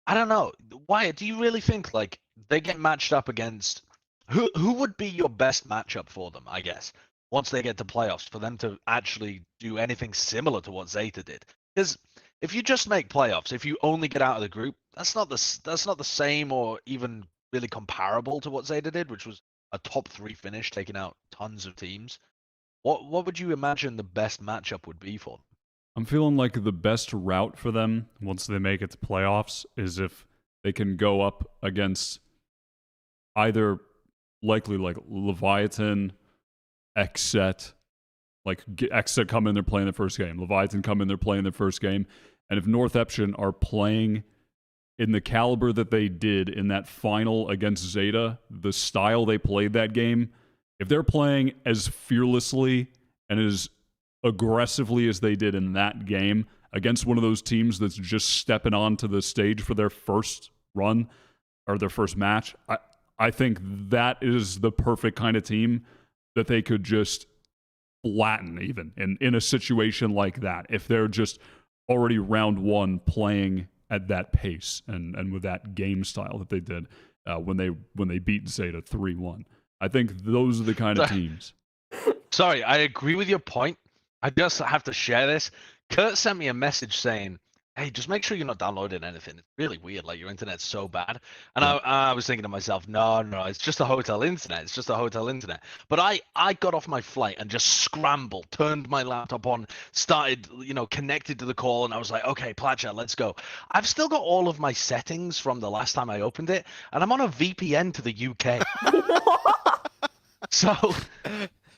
I don't know. Wyatt, do you really think like they get matched up against who would be your best matchup for them, I guess, once they get to playoffs, for them to actually do anything similar to what Zeta did? Because if you just make playoffs, if you only get out of the group, that's not the same or even really comparable to what Zeta did, which was a top 3 finish, taking out tons of teams. What would you imagine the best matchup would be for them? I'm feeling like the best route for them once they make it to playoffs is if they can go up against either likely like Leviathan, Xset, like Xset come in, they're playing their first game. Leviathan come in, they're playing their first game. And if North Epsion are playing in the caliber that they did in that final against Zeta, the style they played that game, if they're playing as fearlessly and as aggressively as they did in that game against one of those teams that's just stepping onto the stage for their first run or their first match, I think that is the perfect kind of team that they could just flatten even in a situation like that. If they're just already round one playing at that pace and with that game style that they did when they beat Zeta 3-1. I think those are the kind of teams. Sorry, I agree with your point. I just have to share this. Kurt sent me a message saying, hey, just make sure you're not downloading anything. It's really weird. Like, your internet's so bad. And I was thinking to myself, no, it's just a hotel internet. It's just a hotel internet. But I got off my flight and just scrambled, turned my laptop on, started, connected to the call. And I was like, okay, Plat, let's go. I've still got all of my settings from the last time I opened it. And I'm on a VPN to the UK. So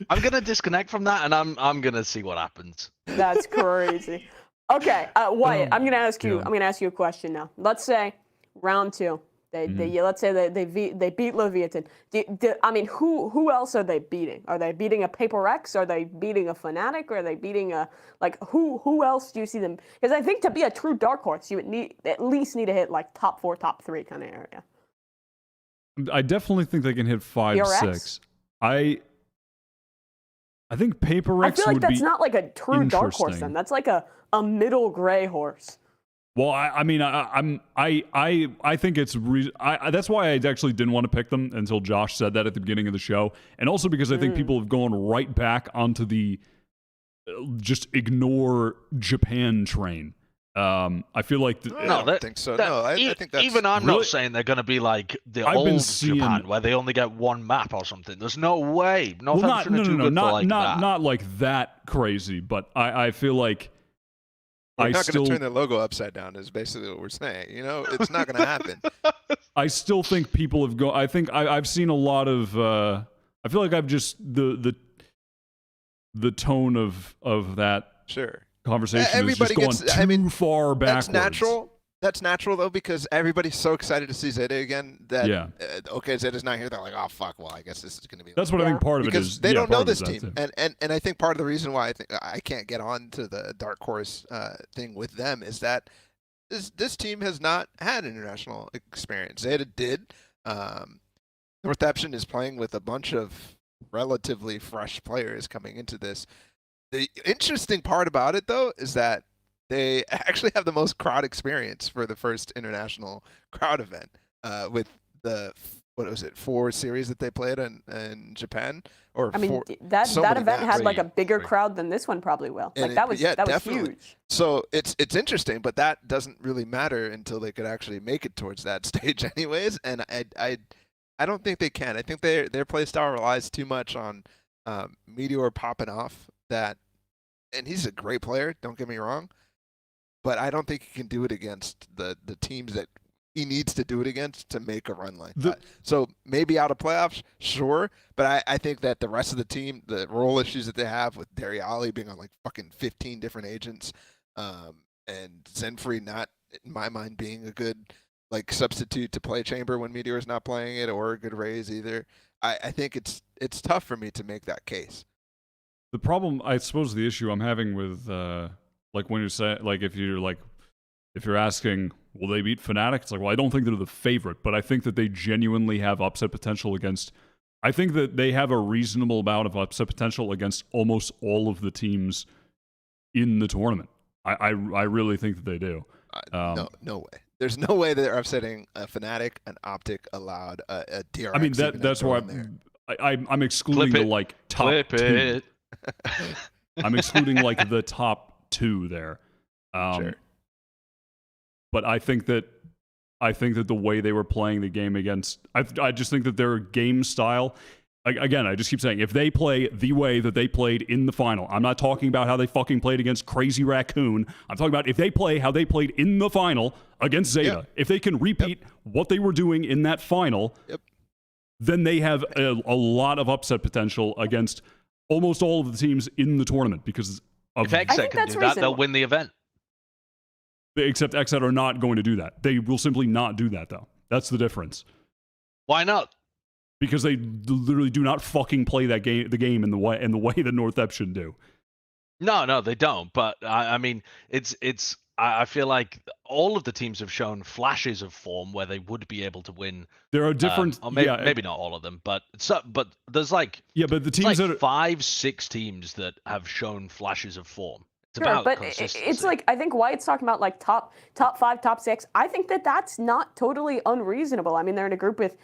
I'm going to disconnect from that and I'm going to see what happens. That's crazy. Okay, Wyatt, I'm gonna ask you. I'm gonna ask you a question now. Let's say round 2. Let's say they beat Leviathan. I mean, who else are they beating? Are they beating a Paper X? Are they beating a Fnatic? Or are they beating a who else do you see them? Because I think to be a true dark horse, you would at least need to hit like top 4, top 3 kind of area. I definitely think they can hit 5, PRX? 6. I think Paper X I feel like would that's be not like a true dark horse then. That's like a middle gray horse. Well, I think it's that's why I actually didn't want to pick them until Josh said that at the beginning of the show, and also because I think people have gone right back onto the just ignore Japan train. I feel like I don't think so. I think that's even I'm really, not saying they're going to be like the I've old Japan where they only get one map or something. There's no way. Not like that crazy. But I feel like we're not going to turn their logo upside down. Is basically what we're saying. It's not going to happen. I still think people have gone. I think I've seen a lot of. I feel like I've just the tone of that. Sure. Conversation everybody is just gone too far backwards. That's natural though, because everybody's so excited to see Zeta again that okay, Zeta's not here. They're like, oh fuck, well I guess this is going to be. That's what I think part of it is. Because they don't know this team, and I think part of the reason why I think I can't get on to the dark horse thing with them is that this team has not had international experience. Zeta did. North Epsion is playing with a bunch of relatively fresh players coming into this. The interesting part about it, though, is that they actually have the most crowd experience for the first international crowd event with the, 4 series that they played in Japan. That event had like a bigger crowd than this one probably will. Like that was huge. So it's interesting, but that doesn't really matter until they could actually make it towards that stage, anyways. And I don't think they can. I think their play style relies too much on Meteor popping off. And he's a great player, don't get me wrong, but I don't think he can do it against the teams that he needs to do it against to make a run like that. So maybe out of playoffs, sure, but I think that the rest of the team, the role issues that they have with Dariali being on like fucking 15 different agents, and Zenfree not, in my mind, being a good like substitute to play Chamber when Meteor's not playing it, or a good Raze either. I think it's tough for me to make that case. The problem, I suppose, the issue I'm having with, like when you say, like if you're asking, will they beat Fnatic? It's like, well, I don't think they're the favorite, but I think that they genuinely have upset potential against. I think that they have a reasonable amount of upset potential against almost all of the teams in the tournament. I really think that they do. No way. There's no way that they're upsetting a Fnatic, an Optic, a Loud, a DRX. I mean, that's why I'm excluding the like top 2. I'm excluding like the top 2 there. Sure. But I think that the way they were playing the game against, I just think that their game style, Again, I just keep saying, if they play the way that they played in the final, I'm not talking about how they fucking played against Crazy Raccoon. I'm talking about if they play how they played in the final against Zeta. If they can repeat what they were doing in that final, then they have a lot of upset potential against almost all of the teams in the tournament because of... If Exet can do that, they'll win the event. Except Exet are not going to do that. They will simply not do that, though. That's the difference. Why not? Because they literally do not fucking play that game, the game in the way that NorthEp should do. No, they don't. But I mean, I feel like all of the teams have shown flashes of form where they would be able to win. There are different, maybe not all of them, but there's like but the teams like that 5-6 teams that have shown flashes of form. It's Sure, about but consistency. it's like I think Wyatt's talking about like top 5, top 6. I think that's not totally unreasonable. I mean, they're in a group with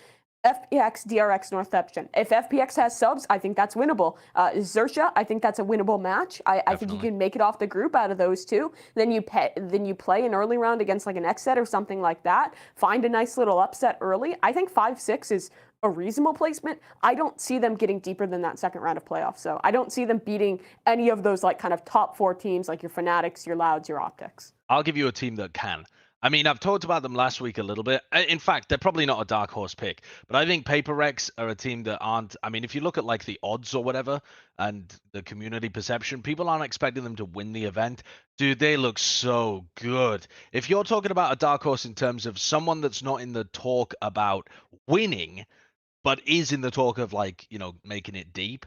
FPX, DRX, NorthEp. If FPX has subs, I think that's winnable. Xerxia, I think that's a winnable match. I think you can make it off the group out of those two. Then you play an early round against like an Xset or something like that. Find a nice little upset early. I think 5-6 is a reasonable placement. I don't see them getting deeper than that second round of playoffs. So I don't see them beating any of those like kind of top 4 teams like your Fnatics, your Louds, your Optics. I'll give you a team that can. I mean, I've talked about them last week a little bit. In fact, they're probably not a dark horse pick, but I think Paper Rex are a team that aren't. I mean, if you look at like the odds or whatever and the community perception, people aren't expecting them to win the event. Dude, they look so good. If you're talking about a dark horse in terms of someone that's not in the talk about winning, but is in the talk of like, you know, making it deep,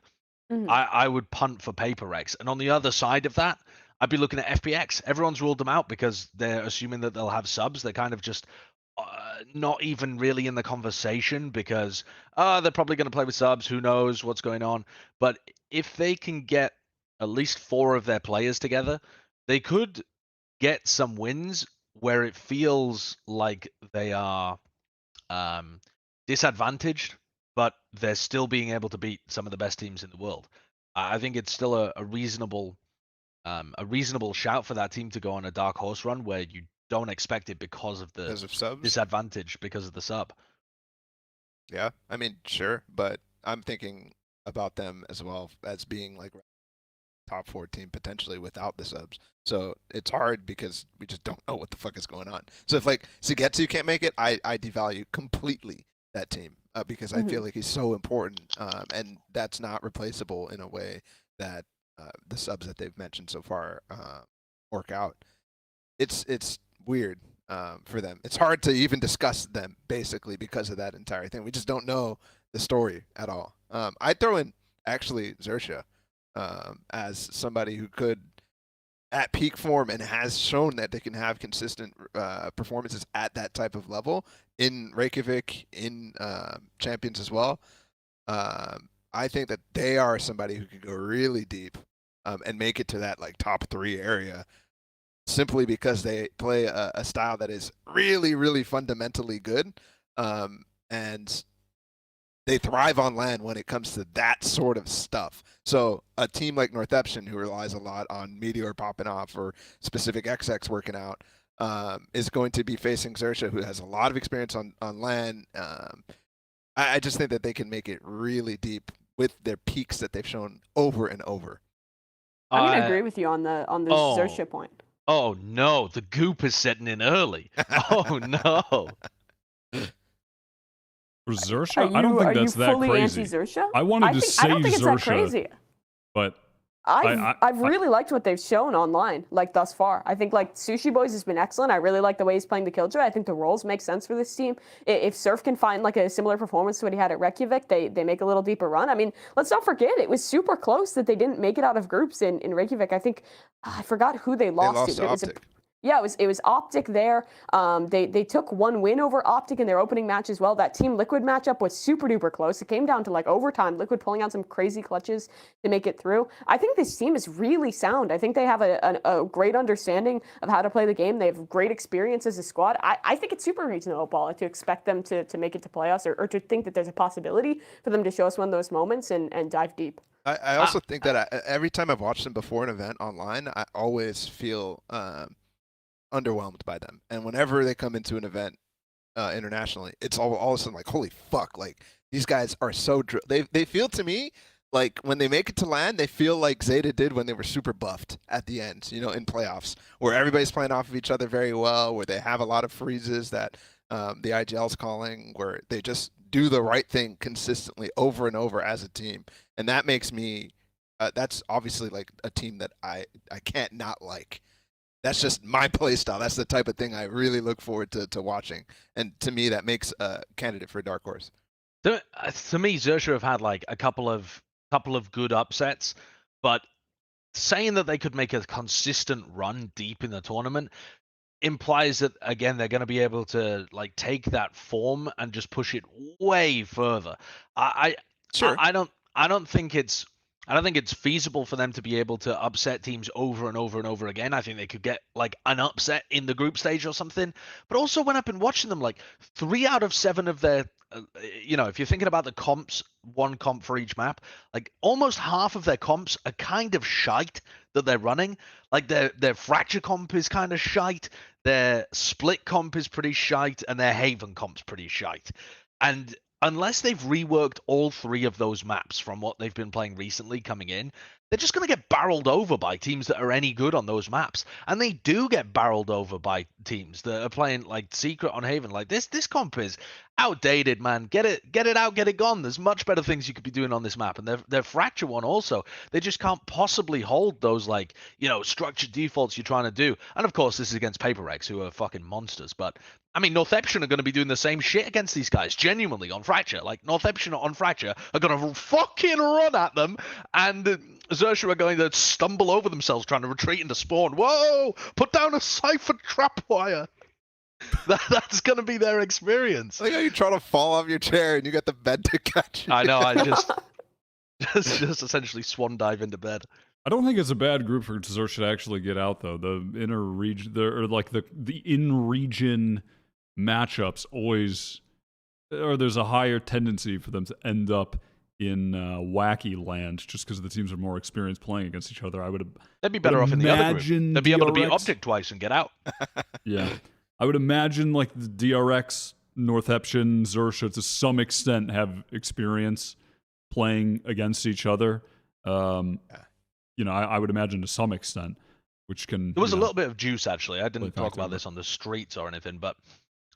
I would punt for Paper Rex. And on the other side of that, I'd be looking at FPX. Everyone's ruled them out because they're assuming that they'll have subs. They're kind of just not even really in the conversation because they're probably going to play with subs. Who knows what's going on? But if they can get at least 4 of their players together, they could get some wins where it feels like they are disadvantaged, but they're still being able to beat some of the best teams in the world. I think it's still a reasonable shout for that team to go on a dark horse run where you don't expect it because of the disadvantage because of the sub. Yeah, I mean, sure, but I'm thinking about them as well as being like top 4 team potentially without the subs. So it's hard because we just don't know what the fuck is going on. So if like Sugetsu can't make it, I devalue completely that team because I feel like he's so important, and that's not replaceable in a way that the subs that they've mentioned so far work out. It's weird for them. It's hard to even discuss them basically because of that entire thing. We just don't know the story at all. I'd throw in actually Xerxia as somebody who could, at peak form, and has shown that they can have consistent performances at that type of level in Reykjavik, in Champions as well. I think that they are somebody who could go really deep and make it to that like top 3 area simply because they play a style that is really, really fundamentally good. And they thrive on LAN when it comes to that sort of stuff. So a team like NorthEp, who relies a lot on Meteor popping off or specific XX working out, is going to be facing Xerxia, who has a lot of experience on LAN. I just think that they can make it really deep with their peaks that they've shown over and over. I'm gonna agree with you on the Xerxia point. Oh no, the goop is setting in early. Oh no. For Xerxia, I don't think that's that crazy. Are you fully anti-Xerxia? I wanted to say I don't think it's that Xerxia, crazy. but I've really liked what they've shown online, like thus far. I think like Sushi Boys has been excellent. I really like the way he's playing the Killjoy. I think the roles make sense for this team. If Surf can find like a similar performance to what he had at Reykjavik, they make a little deeper run. I mean, let's not forget it was super close that they didn't make it out of groups in Reykjavik. I think I forgot who they lost to. To Optic. It was Optic there. They took 1 win over Optic in their opening match as well. That Team Liquid matchup was super duper close. It came down to like overtime. Liquid pulling out some crazy clutches to make it through. I think this team is really sound. I think they have a great understanding of how to play the game. They have great experience as a squad. I think it's super reasonable, Balla, to expect them to make it to playoffs or to think that there's a possibility for them to show us one of those moments and dive deep. I also think that every time I've watched them before an event online, I always feel underwhelmed by them. And whenever they come into an event internationally, it's all of a sudden like, holy fuck, like These guys are so they feel to me like when they make it to LAN, they feel like Zeta did when they were super buffed at the end, you know, in playoffs, where everybody's playing off of each other very well, where they have a lot of freezes that the IGL's calling, where they just do the right thing consistently over and over as a team. And that makes me, that's obviously like a team that I can't not like. That's just my play style. That's the type of thing I really look forward to watching. And to me, that makes a candidate for a dark horse. To me, Xerxia have had like a couple of good upsets, but saying that they could make a consistent run deep in the tournament implies that, again, they're going to be able to like take that form and just push it way further. I don't think it's feasible for them to be able to upset teams over and over and over again. I think they could get like an upset in the group stage or something. But also when I've been watching them, like 3 out of 7 of their, you know, if you're thinking about the comps, 1 comp for each map, like almost half of their comps are kind of shite that they're running. Like their fracture comp is kind of shite, their split comp is pretty shite, and their Haven comp's pretty shite. And unless they've reworked all 3 of those maps from what they've been playing recently coming in, they're just going to get barreled over by teams that are any good on those maps. And they do get barreled over by teams that are playing like Secret on Haven. Like this comp is outdated, man. Get it out, get it gone. There's much better things you could be doing on this map. And their Fracture one also, they just can't possibly hold those, like, you know, structured defaults you're trying to do. And of course, this is against Paper Rex, who are fucking monsters. But I mean, Northeption are going to be doing the same shit against these guys, genuinely, on Fracture. Like, Northeption on Fracture are going to fucking run at them, and Xerxia are going to stumble over themselves trying to retreat into spawn. Whoa! Put down a Cypher trap wire! That's going to be their experience. Like how you try to fall off your chair and you got the bed to catch you. I know, I just essentially swan dive into bed. I don't think it's a bad group for Xerxia to actually get out, though. The inner region, or like the in-region matchups always, or there's a higher tendency for them to end up in wacky land just because the teams are more experienced playing against each other. They'd be better off in the other group. They'd be able to beat Object twice and get out. Yeah. I would imagine like the DRX, Northeption, Xerxia to some extent have experience playing against each other. You know, I would imagine to some extent, which can... There was a little bit of juice, actually. I didn't talk about this on the streets or anything, but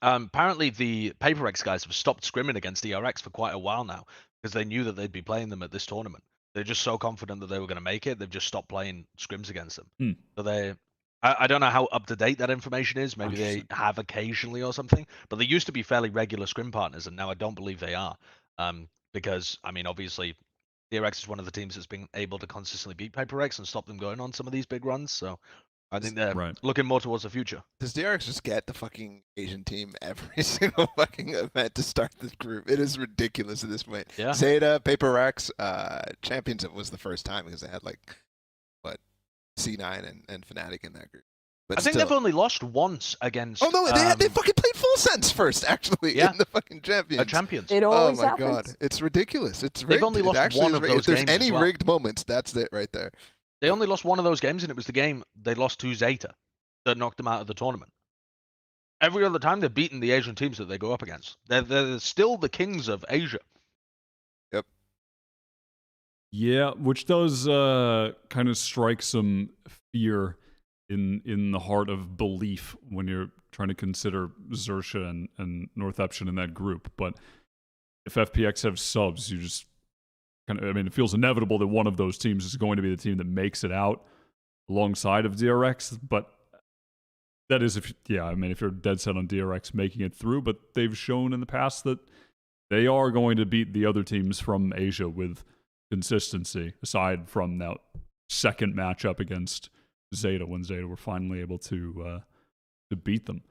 apparently the Paper X guys have stopped scrimming against DRX for quite a while now because they knew that they'd be playing them at this tournament. They're just so confident that they were going to make it, they've just stopped playing scrims against them. So I don't know how up-to-date that information is. Maybe they have occasionally or something, but they used to be fairly regular scrim partners, and now I don't believe they are. Because, I mean, obviously... DRX is one of the teams that's been able to consistently beat Paper X and stop them going on some of these big runs. So I think they're looking more towards the future. Does DRX just get the fucking Asian team every single fucking event to start this group? It is ridiculous at this point. Yeah. Zeta, Paper X, Champions, it was the first time because they had like, what, C9 and Fnatic in that group. But I think they've only lost once against... Oh, no, they fucking played Full Sense first, actually, in the fucking Champions. Champions. It always my happens. God. It's ridiculous. It's rigged. They've only lost one of those If there's games any as well. rigged moments, that's it right there. They only lost one of those games, and it was the game they lost to Zeta that knocked them out of the tournament. Every other time, they've beaten the Asian teams that they go up against. They're still the kings of Asia. Yep. Yeah, which does kind of strike some fear in the heart of belief when you're trying to consider Xerxia and Northeption in that group. But if FPX have subs, you just kind of, I mean, it feels inevitable that one of those teams is going to be the team that makes it out alongside of DRX. But that is if you're dead set on DRX making it through, but they've shown in the past that they are going to beat the other teams from Asia with consistency, aside from that second matchup against Zeta, when Zeta were finally able to beat them.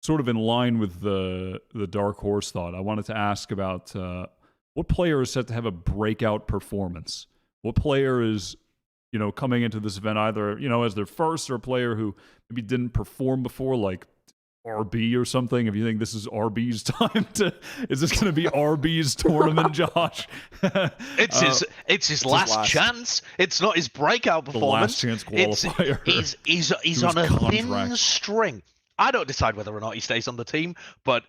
Sort of in line with the dark horse thought, I wanted to ask about what player is set to have a breakout performance? What player is, you know, coming into this event either, you know, as their first, or a player who maybe didn't perform before, like RB or something? If you think this is RB's time to, is this going to be RB's tournament, Josh? It's his last chance. It's not his breakout performance. The last chance qualifier. He's on a thin string. I don't decide whether or not he stays on the team, but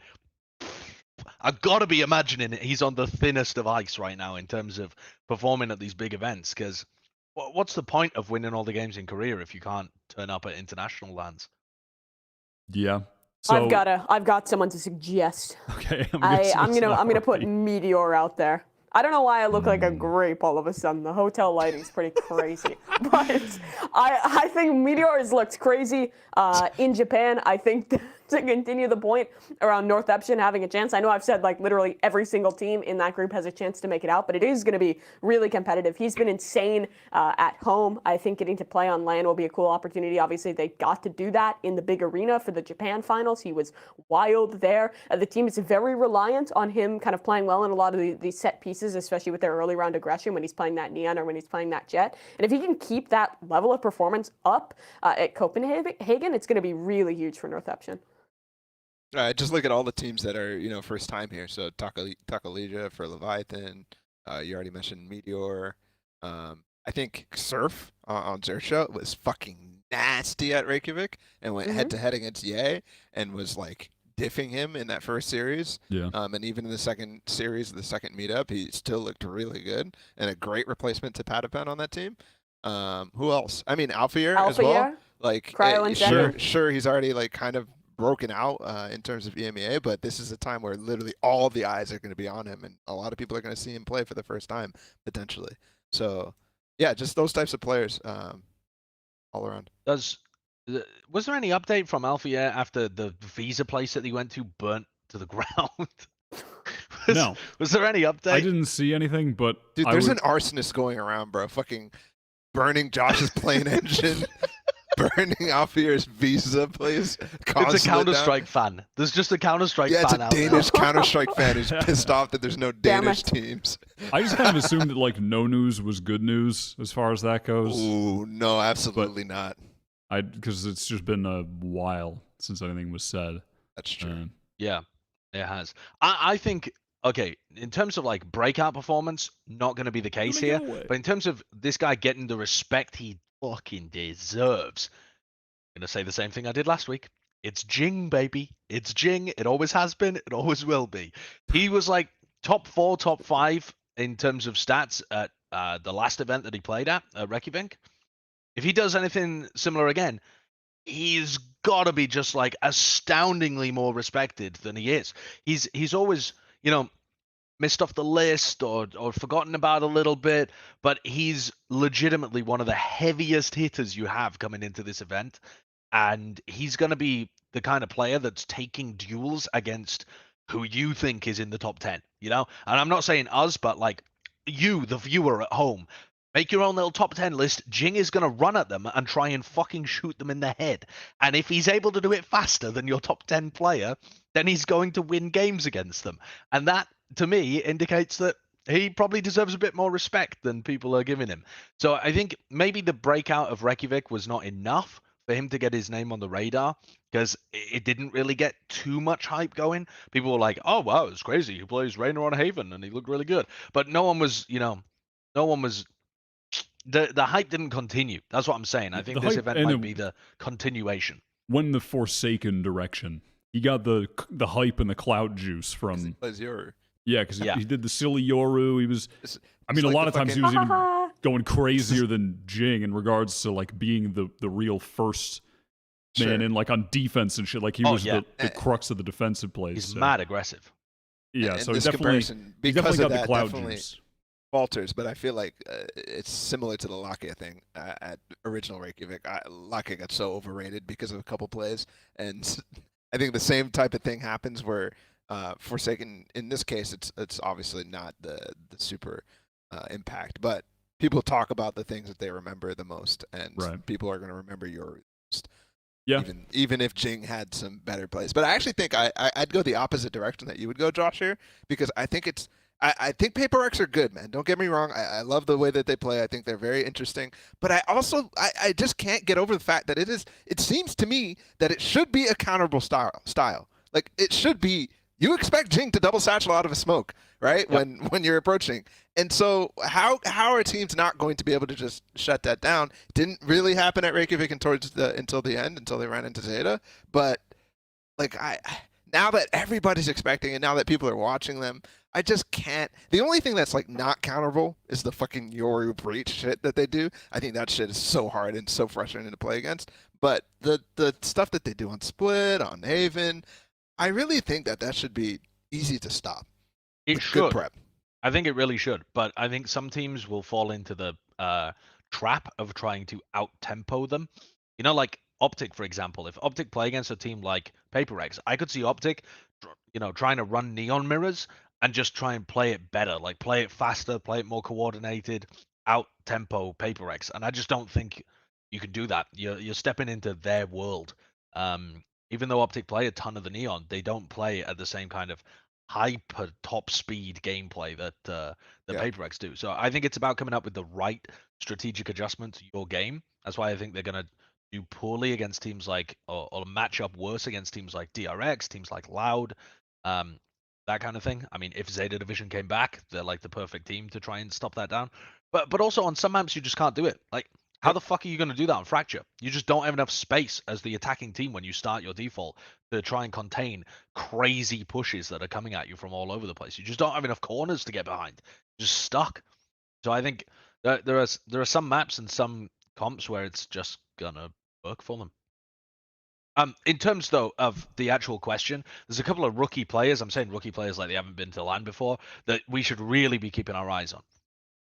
I've got to be imagining he's on the thinnest of ice right now in terms of performing at these big events. Because what's the point of winning all the games in Korea if you can't turn up at international lands? Yeah. So, I've got someone to suggest. Okay, I'm gonna put Meteor out there. I don't know why I look like a grape all of a sudden. The hotel lighting's pretty crazy. But I think Meteor has looked crazy in Japan. I think to continue the point around Northeption having a chance. I know I've said like literally every single team in that group has a chance to make it out, but it is going to be really competitive. He's been insane at home. I think getting to play on LAN will be a cool opportunity. Obviously, they got to do that in the big arena for the Japan finals. He was wild there. The team is very reliant on him kind of playing well in a lot of these set pieces, especially with their early round aggression when he's playing that Neon or when he's playing that Jett. And if he can keep that level of performance up at Copenhagen, it's going to be really huge for Northeption. Just look at all the teams that are, first time here. So Takalija for Leviathan. You already mentioned Meteor. I think Surf on Zersha was fucking nasty at Reykjavik and went head to head against Ye and was like diffing him in that first series. Yeah. And even in the second series, the second meetup, he still looked really good and a great replacement to Patapen on that team. Who else? I mean, Alfier as well. Like, sure, he's already like kind of broken out in terms of EMEA, but this is a time where literally all the eyes are going to be on him, and a lot of people are going to see him play for the first time potentially. So, yeah, just those types of players all around. Was there any update from Alfier after the visa place that he went to burnt to the ground? No. Was there any update? I didn't see anything, but dude, there's an arsonist going around, bro. Fucking burning Josh's plane engine. Burning Alfier's visa place. It's a Counter-Strike fan. There's just a Counter-Strike fan out there. Yeah, it's a Danish Counter-Strike fan who's pissed off that there's no Danish teams. I just kind of assumed that like no news was good news as far as that goes. Ooh, no, absolutely not. Because it's just been a while since anything was said. That's true. Yeah, it has. I think, okay, in terms of like breakout performance, not going to be the case here. But in terms of this guy getting the respect he fucking deserves, I'm gonna say the same thing I did last week. It's Jing, baby. It's Jing. It always has been. It always will be. He was like top 4, top 5 in terms of stats at the last event that he played at Reykjavik. If he does anything similar again, he's got to be just like astoundingly more respected than he is. He's always, missed off the list or forgotten about a little bit, but he's legitimately one of the heaviest hitters you have coming into this event, and he's going to be the kind of player that's taking duels against who you think is in the top 10, And I'm not saying us, but like you, the viewer at home, make your own little top 10 list. Jing is going to run at them and try and fucking shoot them in the head, and if he's able to do it faster than your top 10 player, then he's going to win games against them, and that to me indicates that he probably deserves a bit more respect than people are giving him. So I think maybe the breakout of Reykjavik was not enough for him to get his name on the radar, because it didn't really get too much hype going. People were like, oh wow, it's crazy, he plays Rainer on Haven and he looked really good, but no one was the hype didn't continue. That's what I'm saying. I think this event might be the continuation. Went in the Forsaken direction. He got the hype and the clout juice from. Yeah, because he did the silly Yoru. He was. I mean, a lot of times he was even going crazier than Jing in regards to like being the real first man in like on defense and shit. Like he was the crux of the defensive plays. He's mad aggressive. Yeah, and so this he definitely because got of the clout juice. Falters, but I feel like it's similar to the Lakia thing at original Reykjavik. Lakia got so overrated because of a couple plays, and I think the same type of thing happens where Forsaken, in this case, it's obviously not the super impact, but people talk about the things that they remember the most, and people are going to remember your most. Yeah. Even if Jing had some better plays, but I actually think I'd go the opposite direction that you would go, Josh, here, because I think I think Paper X are good, man. Don't get me wrong. I love the way that they play. I think they're very interesting. But I also I just can't get over the fact that it seems to me that it should be a counterable style. Like it should be, you expect Jing to double satchel out of a smoke, right? Yep. When you're approaching. And so how are teams not going to be able to just shut that down? Didn't really happen at Reykjavik until the end, until they ran into Zeta. But like now that everybody's expecting it, now that people are watching them, I just can't. The only thing that's like not counterable is the fucking Yoru breach shit that they do. I think that shit is so hard and so frustrating to play against. But the stuff that they do on Split, on Haven, I really think that should be easy to stop. It should. Good prep. I think it really should. But I think some teams will fall into the trap of trying to out-tempo them. You know, like Optic, for example. If Optic play against a team like PaperX, I could see Optic, trying to run Neon Mirrors and just try and play it better, like play it faster, play it more coordinated, out-tempo PaperX. And I just don't think you can do that. You're stepping into their world. Even though Optic play a ton of the Neon, they don't play at the same kind of hyper top speed gameplay that PaperX do. So I think it's about coming up with the right strategic adjustment to your game. That's why I think they're going to do poorly against teams like, or match up worse against teams like DRX, teams like Loud, that kind of thing. I mean, if Zeta Division came back, they're like the perfect team to try and stop that down. But also on some maps, you just can't do it. Like, how the fuck are you going to do that on Fracture? You just don't have enough space as the attacking team when you start your default to try and contain crazy pushes that are coming at you from all over the place. You just don't have enough corners to get behind. You're just stuck. So I think there are some maps and some comps where it's just gonna work for them. In terms though of the actual question, there's a couple of rookie players. I'm saying rookie players like they haven't been to LAN before that we should really be keeping our eyes on.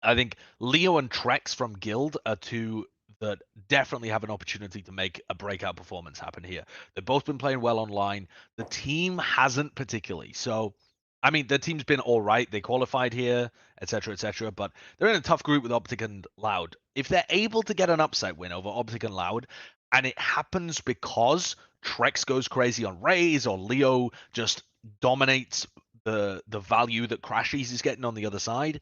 I think Leo and Trex from Guild are two that definitely have an opportunity to make a breakout performance happen here. They've both been playing well online. The team hasn't particularly. So, I mean, the team's been all right. They qualified here, etc., etc. But they're in a tough group with Optic and Loud. If they're able to get an upset win over Optic and Loud, and it happens because Trex goes crazy on Raze or Leo just dominates the value that Crashies is getting on the other side,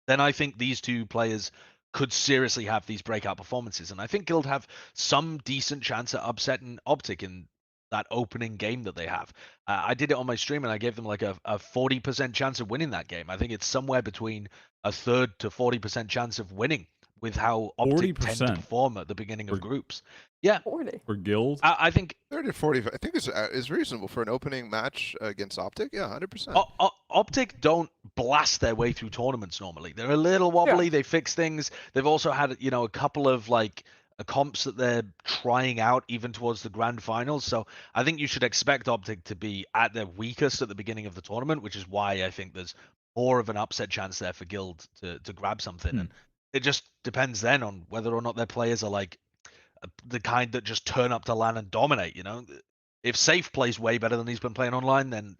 then I think these two players could seriously have these breakout performances. And I think Guild have some decent chance at upsetting Optic in that opening game that they have. I did it on my stream and I gave them like a 40% chance of winning that game. I think it's somewhere between a 1/3 to 40% chance of winning with how Optic tend to perform at the beginning of groups. Yeah. 40. For Guild? I think 30 to 40, I think is reasonable for an opening match against Optic. Yeah, 100%. Optic don't blast their way through tournaments normally. They're a little wobbly. Yeah. They fix things. They've also had, a couple of like comps that they're trying out even towards the grand finals. So I think you should expect Optic to be at their weakest at the beginning of the tournament, which is why I think there's more of an upset chance there for Guild to grab something. And it just depends then on whether or not their players are like the kind that just turn up to LAN and dominate. If Safe plays way better than he's been playing online, then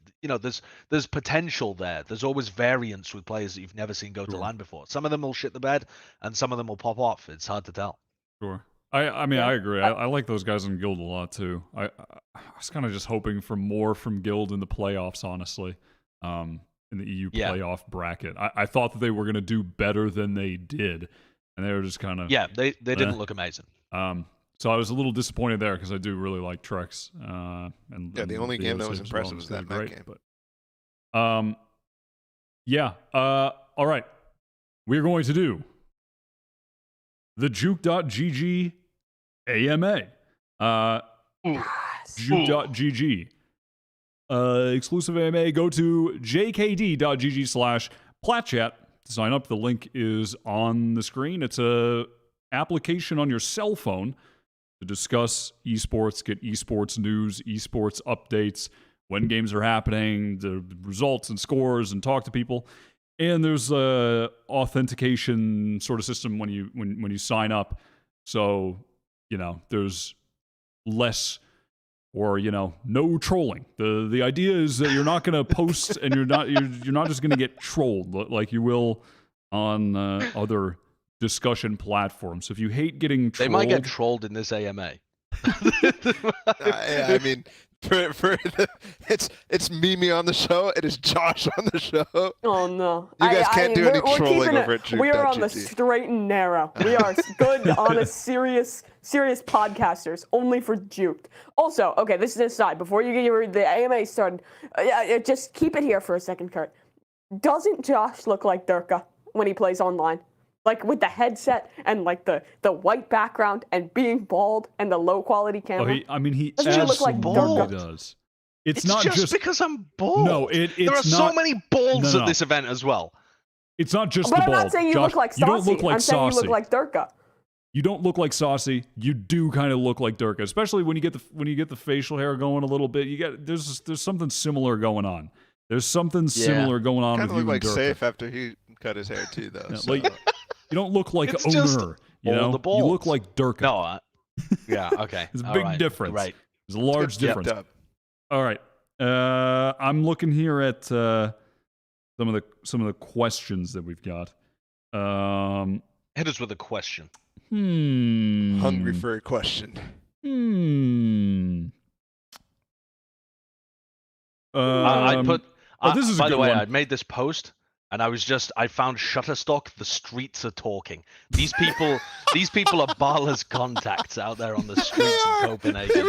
there's potential there. There's always variance with players that you've never seen go to LAN before. Some of them will shit the bed and some of them will pop off. It's hard to tell. Sure. I mean, I agree. I like those guys in Guild a lot too. I was kind of just hoping for more from Guild in the playoffs, honestly. In the EU playoff bracket. I thought that they were going to do better than they did. And they were just kind of... Yeah, they didn't look amazing. So I was a little disappointed there because I do really like Trex. The only game that was impressive was that Met game. But, all right. We're going to do the Juke.gg AMA. Juke.gg. Exclusive AMA. Go to jkd.gg/platchat to sign up. The link is on the screen. It's a application on your cell phone to discuss esports, get esports news, esports updates, when games are happening, the results and scores, and talk to people. And there's a authentication sort of system when you sign up. So, there's less or no trolling. The idea is that you're not going to post and you're not just going to get trolled like you will on other discussion platforms. So if you hate getting trolled, they might get trolled in this AMA. I mean, it's Mimi on the show. It is Josh on the show. Oh no! You guys can't do any trolling over at Juke. We are on the straight and narrow. We are good, honest, serious podcasters. Only for Juke. Also, okay, this is an aside. Before you get the AMA started, just keep it here for a second, Kurt. Doesn't Josh look like Durka when he plays online? Like with the headset and like the white background and being bald and the low quality camera. He absolutely does. It's not just because I'm bald. No, it's there are not, so many balds no. at this event as well. It's not just But the I'm bald. not saying you Josh, look like Saucy. You don't look like I'm saying Saucy. you look like Durka. You don't look like Saucy. You do kind of look like Durka, especially when you get the facial hair going a little bit. You get there's something similar going on. There's something similar going on with you look like and Durka. Safe after he cut his hair too, though. Yeah, so. like, you don't look like It's just Owner. You know, all the you balls. look like Durka. No, yeah, okay. It's a All big right, difference. Right. There's a large difference. Yep. All right. I'm looking here at some of the questions that we've got. Hit us with a question. Hungry for a question. I put. this is a by the good way, one. I made this post, and I found Shutterstock. The streets are talking. These people are Balla's contacts out there on the streets of Copenhagen.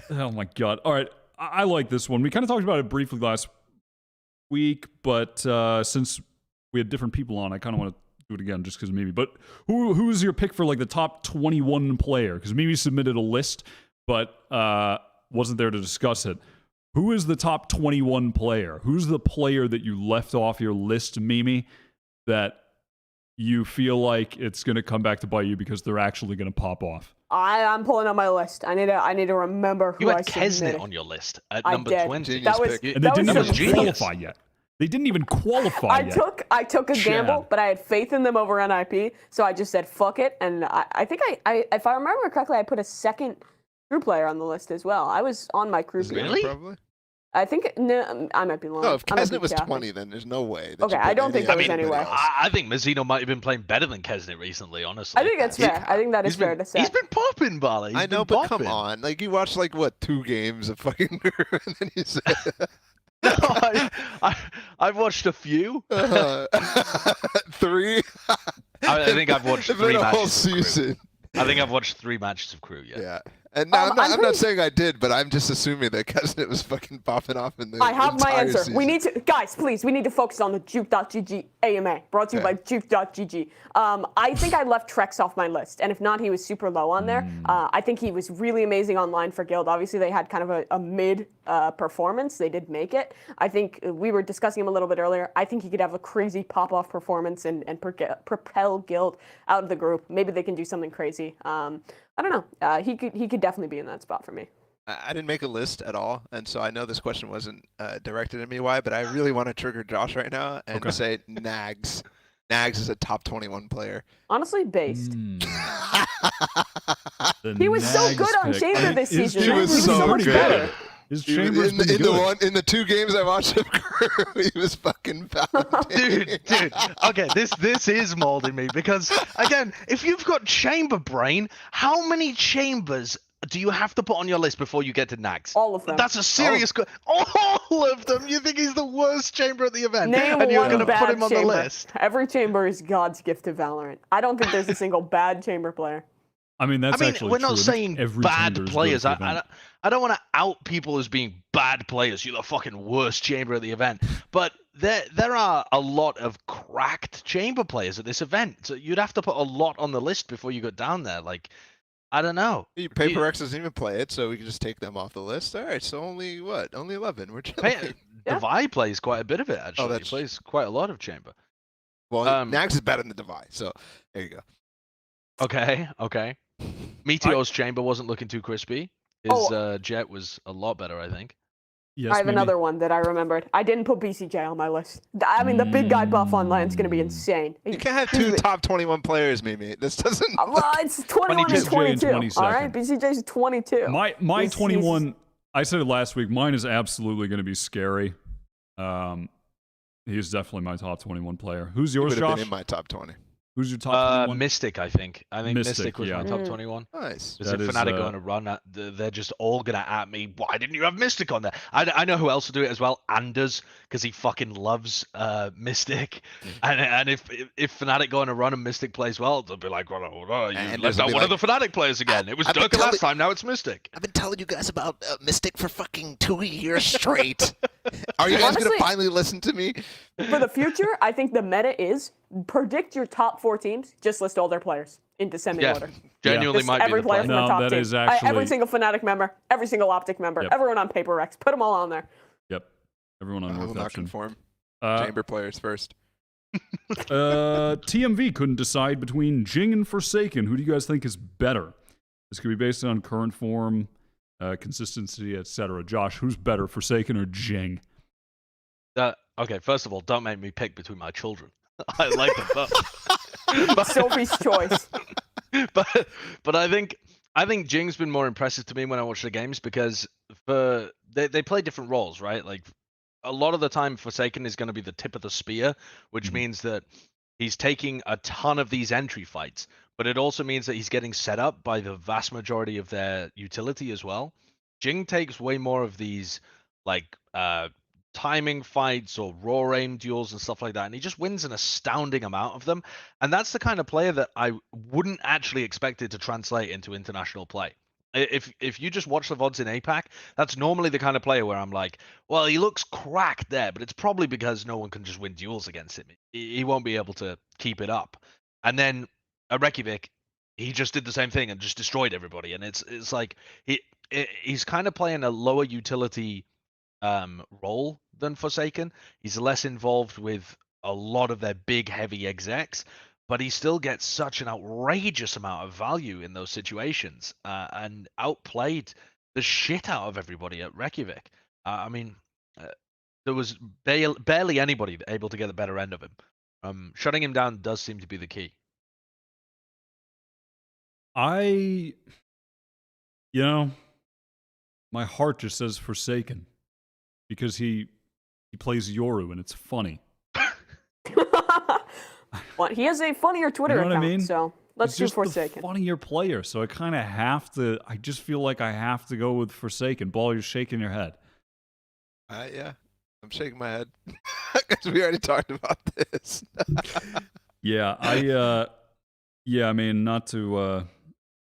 Oh my god! All right, I like this one. We kind of talked about it briefly last week, but since we had different people on, I kind of want to do it again just because Mimi. But who's your pick for like the top 21 player? Because Mimi submitted a list, but wasn't there to discuss it. Who is the top 21 player? Who's the player that you left off your list, Mimi, that you feel like it's going to come back to bite you because they're actually going to pop off? I'm pulling up my list. I need to remember who You I had submitted. Kesnet on your list at I number did. 20. That was And they didn't that was even genius. qualify yet. They didn't even qualify yet. I took a gamble, Chad. but I had faith in them over NIP, so I just said fuck it. And I think I if I remember correctly, I put a second KRÜ player on the list as well. I was on my KRÜ player. Really? Probably. I think no, I might be lying. No, if I might be Kesnet was capping. 20, then there's no way. That Okay, you I put don't think any there was other any way. else. I think Mazzino might have been playing better than Kesnet recently, honestly. I think that's fair. I think that is fair to say. He's been popping, Balla. He's I know, been but come popping. on. Like, you watched, like, what, 2 games of fucking KRÜ, and then you said... No, I've watched a few. 3? I think I've watched It's 3 been a whole matches. Of KRÜ. season. I think I've watched 3 matches of KRÜ. Yeah. And no, I'm I'm not saying I did, but I'm just assuming that Kesnet was fucking popping off in the I have my entire answer. season. We need to, guys, please, we need to focus on the Juke.gg AMA, brought to you by Juke.gg. I think I left Trex off my list, and if not, he was super low on there. I think he was really amazing online for Guild. Obviously, they had kind of a mid performance. They did make it. I think we were discussing him a little bit earlier. I think he could have a crazy pop-off performance and propel Guild out of the group. Maybe they can do something crazy. I don't know. He could definitely be in that spot for me. I didn't make a list at all, and so I know this question wasn't directed at me, why, but I really want to trigger Josh right now and say Nags. Nags is a top 21 player. Honestly, based. He was so good on Chamber this season. He was so much good. better. His In Chamber's been good. the 2 games I watched of KRÜ, he was fucking validating. Dude. Okay, this is molding me because again, if you've got chamber brain, how many chambers do you have to put on your list before you get to Nags? All of them. That's a serious all of them. You think he's the worst chamber at the event, Name and you're one gonna bad put him on chamber. the list? Every chamber is God's gift to Valorant. I don't think there's a single bad chamber player. I mean, that's actually we're true. not I think saying every bad chamber is good players. at the event. I don't want to out people as being bad players. You're the fucking worst chamber at the event. But there are a lot of cracked chamber players at this event. So you'd have to put a lot on the list before you got down there. Like, I don't know. Paper X doesn't even play it, so we can just take them off the list. All right, so only what? Only 11. We're chilling. Devi plays quite a bit of it, actually. that's- He plays quite a lot of chamber. Well, Nags is better than the Devi, so there you go. Okay. Meteor's chamber wasn't looking too crispy. His Jett was a lot better, I think. Yes, I have another one that I remembered. I didn't put BcJ on my list. I mean, the big guy buff online is going to be insane. You can't have 2 top 21 players, Mimi. This doesn't. Well, it's 21 and 22. 22. All right, BcJ's 22. My 21. I said it last week. Mine is absolutely going to be scary. He's definitely my top 21 player. Who's yours, He would have Josh? been in my top 20. Who's your top 21? Mystic, I think. I think Mystic was my top Mm. 21. Nice. Is it Fnatic going to run? They're just all going to at me. Why didn't you have Mystic on there? I know who else will do it as well. Anders, because he fucking loves Mystic. And if Fnatic going to run and Mystic plays well, they'll be like, well, you left out one of the Fnatic players again. It was Durka last time, now it's Mystic. I've been telling you guys about Mystic for fucking 2 years straight. Are you guys going to finally listen to me? For the future, I think the meta is predict your top 4 teams, just list all their players. into semi-order. Genuinely Just might be every the player play. from the No, top that team. is actually- Every single Fnatic member, every single Optic member, Yep. everyone on Paper Rex. Put them all on there. Yep. Everyone on I will North not Option. conform. Uh, Chamber players first. TMV couldn't decide between Jing and Forsaken. Who do you guys think is better? This could be based on current form, consistency, etc. Josh, who's better, Forsaken or Jing? Okay, first of all, don't make me pick between my children. I like them both. Sophie's choice. But I think Jing's been more impressive to me when I watch the games because they play different roles, right? Like a lot of the time, Forsaken is going to be the tip of the spear, which means that he's taking a ton of these entry fights, but it also means that he's getting set up by the vast majority of their utility as well. Jing takes way more of these like timing fights or raw aim duels and stuff like that, and he just wins an astounding amount of them. And that's the kind of player that I wouldn't actually expect it to translate into international play. If you just watch the VODs in APAC, that's normally the kind of player where I'm like, well, he looks cracked there, but it's probably because no one can just win duels against him. He won't be able to keep it up. And then at Reykjavik, he just did the same thing and just destroyed everybody. And it's like he's kind of playing a lower utility role than Forsaken. He's less involved with a lot of their big heavy execs, but he still gets such an outrageous amount of value in those situations and outplayed the shit out of everybody at Reykjavik. There was barely anybody able to get the better end of him. Shutting him down does seem to be the key. My heart just says Forsaken because he plays Yoru and it's funny. Well, he has a funnier Twitter You know what account, I mean? so let's He's do just Forsaken. the funnier player, so I kind of have to. I just feel like I have to go with Forsaken. Ball, you're shaking your head. Yeah, I'm shaking my head because we already talked about this. Yeah, I mean, not to.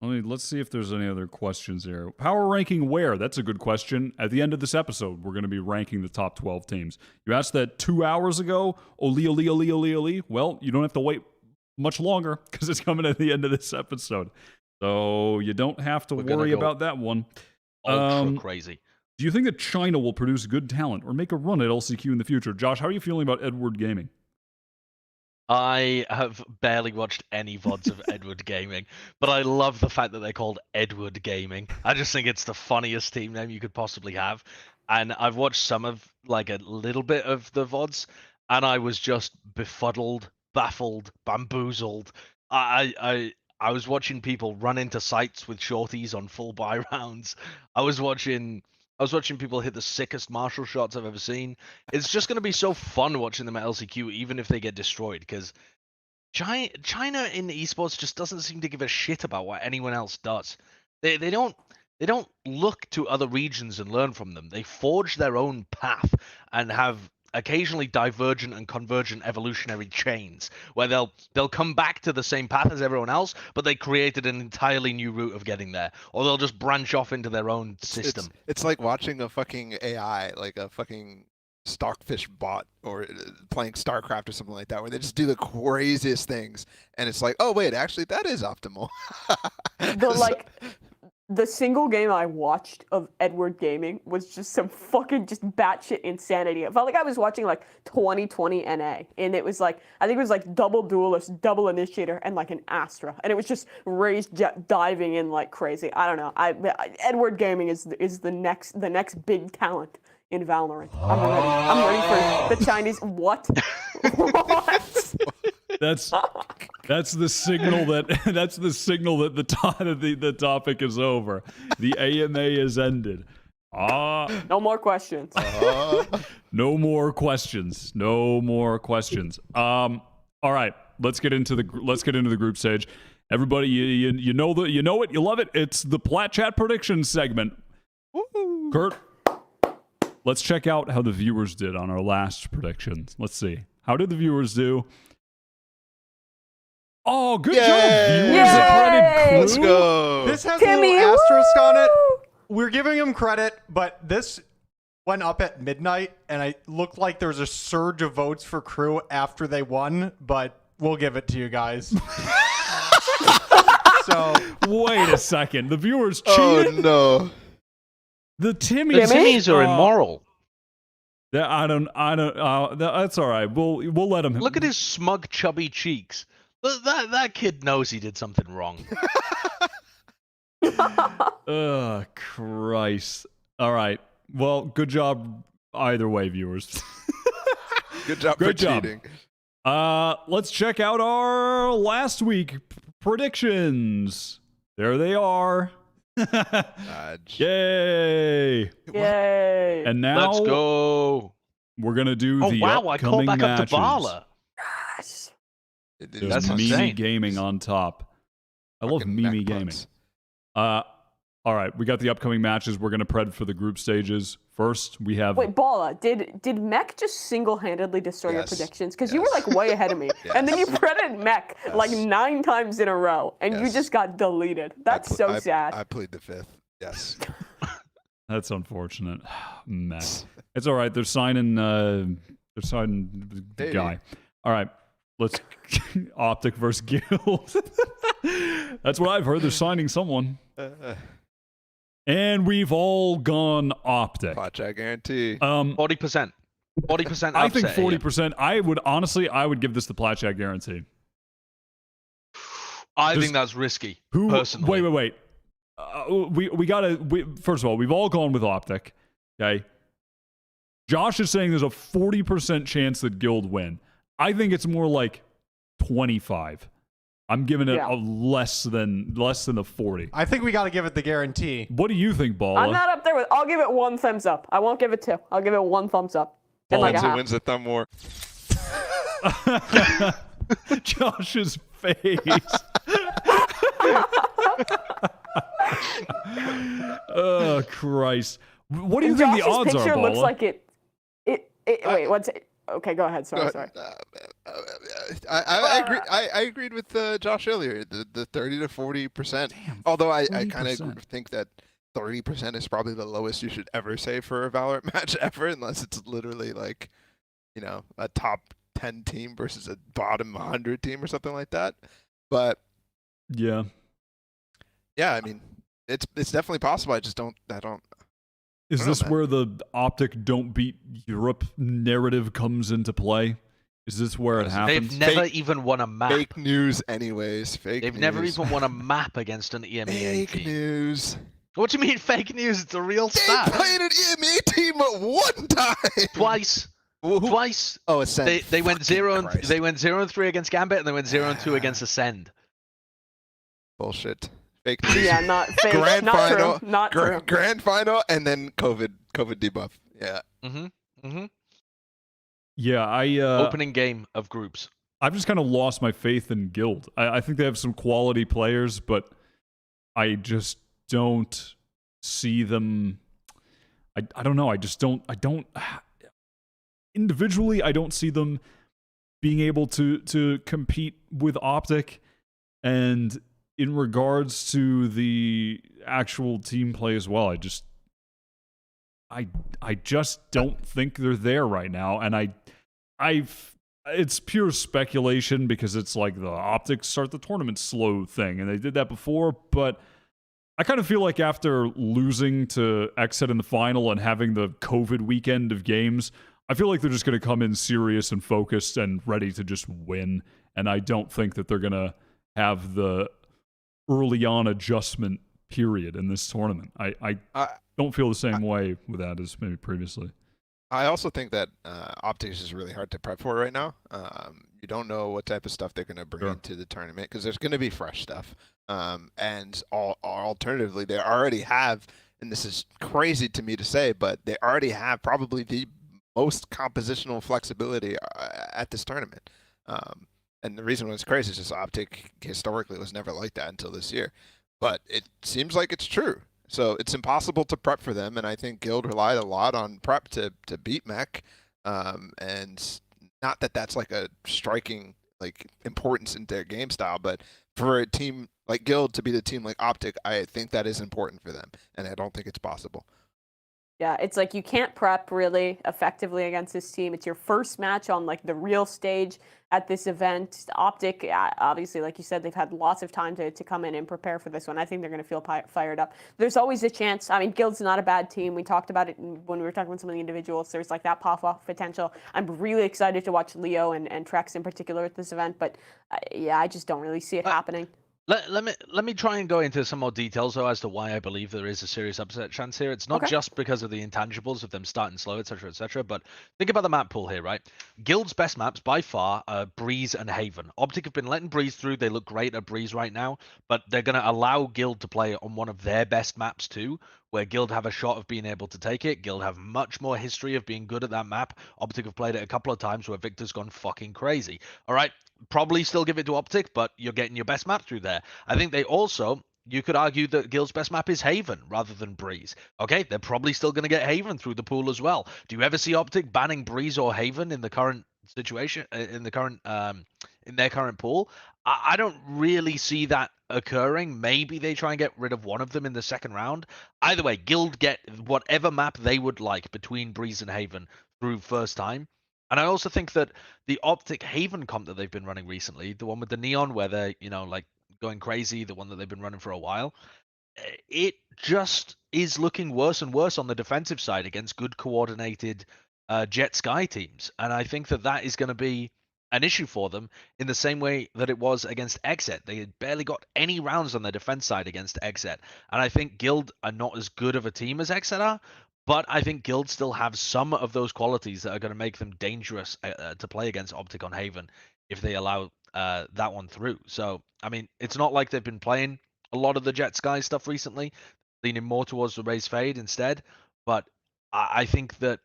Let's see if there's any other questions here. Power ranking where? That's a good question. At the end of this episode, we're going to be ranking the top 12 teams. You asked that 2 hours ago. Oli. Well, you don't have to wait much longer because it's coming at the end of this episode. So you don't have to worry about that one. Ultra crazy. Do you think that China will produce good talent or make a run at LCQ in the future? Josh, how are you feeling about Edward Gaming? I have barely watched any VODs of Edward Gaming, but I love the fact that they're called Edward Gaming. I just think it's the funniest team name you could possibly have. And I've watched some of, like, a little bit of the VODs, and I was just befuddled, baffled, bamboozled. I was watching people run into sites with shorties on full buy rounds. I was watching people hit the sickest martial shots I've ever seen. It's just going to be so fun watching them at LCQ, even if they get destroyed, because China in esports just doesn't seem to give a shit about what anyone else does. They don't look to other regions and learn from them. They forge their own path and have occasionally divergent and convergent evolutionary chains where they'll come back to the same path as everyone else, but they created an entirely new route of getting there, or they'll just branch off into their own system. It's like watching a fucking AI, like a fucking Stockfish bot, or playing StarCraft or something like that, where they just do the craziest things, and it's like, oh wait, actually that is optimal. The single game I watched of Edward Gaming was just some fucking just batshit insanity. It felt like I was watching like 2020 NA, and it was like, I think it was like double duelist, double initiator, and like an Astra, and it was just raised jet diving in like crazy. I don't know. Edward Gaming is the next big talent in Valorant. I'm ready for the Chinese. What? What? That's the signal that the topic is over. The AMA is ended. No more questions. No more questions. No more questions. All right, let's get into the group stage. Everybody, you know it, you love it. It's the Plat Chat prediction segment. Woo-hoo. Kurt, let's check out how the viewers did on our last predictions. Let's see. How did the viewers do? Oh, good job, viewers of KRÜ. Let's go. This has a little asterisk on it. We're giving him credit, but this went up at midnight, and it looked like there was a surge of votes for KRÜ after they won, but we'll give it to you guys. So wait a second. The viewers Oh cheated. no. The Timmies. The Timmies are immoral. I don't. That's all right. We'll let him. Look at his smug, chubby cheeks. That kid knows he did something wrong. Ugh, Christ. All right. Well, good job either way, viewers. Good job Great for job. cheating. Let's check out our last week predictions. There they are. Yay! Yay! And now Let's go. we're gonna do Oh the wow! I called upcoming back up to matches. Balla. Yes. There's That's Mimi insane. Gaming on top. I love Fucking Mimi neck Gaming. butts. All right, we got the upcoming matches. We're gonna pred for the group stages. First, we have. Wait, Balla, did Mech just single-handedly destroy your Yes. predictions? Because you were like way ahead of me, and then you predicted Mech like 9 times in a row, and you Yes. just got deleted. That's so sad. I plead the fifth. Yes. That's unfortunate. Mess. It's all right. They're signing. The Hey. guy. All right. Let's Optic versus Guild. That's what I've heard. They're signing someone. And we've all gone Optic. Blackjack guarantee. 40%. 40%. I think upset here. 40%. I would give this the Platjack guarantee. I Does- think that's risky. Who? Personally. Wait. We gotta. First of all, we've all gone with Optic. Okay. Josh is saying there's a 40% chance that Guild win. I think it's more like 25. I'm giving it a less than the 40. I think we got to give it the guarantee. What do you think, Balla? I'm not up there with. I'll give it 1 thumbs up. I won't give it 2. I'll give it 1 thumbs up. And like a Who half. wins the thumb war? Josh's face. Oh Christ! What do you think the Josh's odds are, picture looks Balla? like it. Wait, what's it? Okay, go ahead. Sorry. I agree. I agreed with Josh earlier. The 30 to 40%. Although I kind of think that 30% is probably the lowest you should ever say for a Valorant match ever, unless it's literally like, a top 10 team versus a bottom 100 team or something like that. But yeah, I mean, it's definitely possible. I don't. Is this where the Optic don't beat Europe narrative comes into play? Is this where it happens? They've never even won a map. Fake news, anyways. They've never even won a map against an EMEA Fake team. news. What do you mean fake news? It's a real stat. They played an EMEA team at one time. Twice. Twice. Oh, Ascend. They went 0 Christ. they went 0-3 against Gambit, and they went 0-2 against Ascend. Bullshit. Fake news. Yeah, not fake. Grand not final. true. Not true. Grand final, and then COVID debuff. Yeah. Yeah, Opening game of groups. I've just kind of lost my faith in Guild. I think they have some quality players, but I just don't see them. I don't know. I don't. Individually, I don't see them being able to compete with Optic, and in regards to the actual team play as well, I just don't think they're there right now, and it's pure speculation because it's like the Optics start the tournament slow thing, and they did that before, but I kind of feel like after losing to Exit in the final and having the COVID weekend of games, I feel like they're just going to come in serious and focused and ready to just win, and I don't think that they're going to have the early on adjustment period in this tournament. I don't feel the same way with that as maybe previously. I also think that Optics is really hard to prep for right now. You don't know what type of stuff they're going to bring into the tournament because there's going to be fresh stuff. And alternatively, they already have, and this is crazy to me to say, but they already have probably the most compositional flexibility at this tournament. And the reason why it's crazy is just Optic historically was never like that until this year. But it seems like it's true. So it's impossible to prep for them, and I think Guild relied a lot on prep to beat Mech. And not that that's like a striking importance in their game style, but for a team like Guild to be the team like Optic, I think that is important for them, and I don't think it's possible. Yeah, it's like you can't prep really effectively against this team. It's your first match on like the real stage at this event. Optic, obviously, like you said, they've had lots of time to come in and prepare for this one. I think they're going to feel fired up. There's always a chance. I mean, Guild's not a bad team. We talked about it when we were talking about some of the individuals. There's like that pop-off potential. I'm really excited to watch Leo and Trex in particular at this event, but yeah, I just don't really see it happening. Let me try and go into some more details though as to why I believe there is a serious upset chance here. It's not just because of the intangibles of them starting slow, etc., but think about the map pool here, right? Guild's best maps by far are Breeze and Haven. Optic have been letting Breeze through. They look great at Breeze right now, but they're going to allow Guild to play on one of their best maps too, where Guild have a shot of being able to take it. Guild have much more history of being good at that map. Optic have played it a couple of times where Victor's gone fucking crazy. All right, probably still give it to Optic, but you're getting your best map through there. I think they also, you could argue that Guild's best map is Haven rather than Breeze. Okay, they're probably still going to get Haven through the pool as well. Do you ever see Optic banning Breeze or Haven in the current situation, in the current, in their current pool? I don't really see that occurring. Maybe they try and get rid of one of them in the second round. Either way, Guild get whatever map they would like between Breeze and Haven through first time. And I also think that the Optic Haven comp that they've been running recently, the one with the neon where they're, you know, like going crazy, the one that they've been running for a while, it just is looking worse and worse on the defensive side against good coordinated Jet Sky teams. And I think that that is going to be an issue for them in the same way that it was against Exet. They had barely got any rounds on their defense side against Exet. And I think Guild are not as good of a team as Exet are, but I think Guild still have some of those qualities that are going to make them dangerous to play against Optic on Haven if they allow that one through. So, I mean, it's not like they've been playing a lot of the Jet Sky stuff recently, leaning more towards the Raise Fade instead. But I think that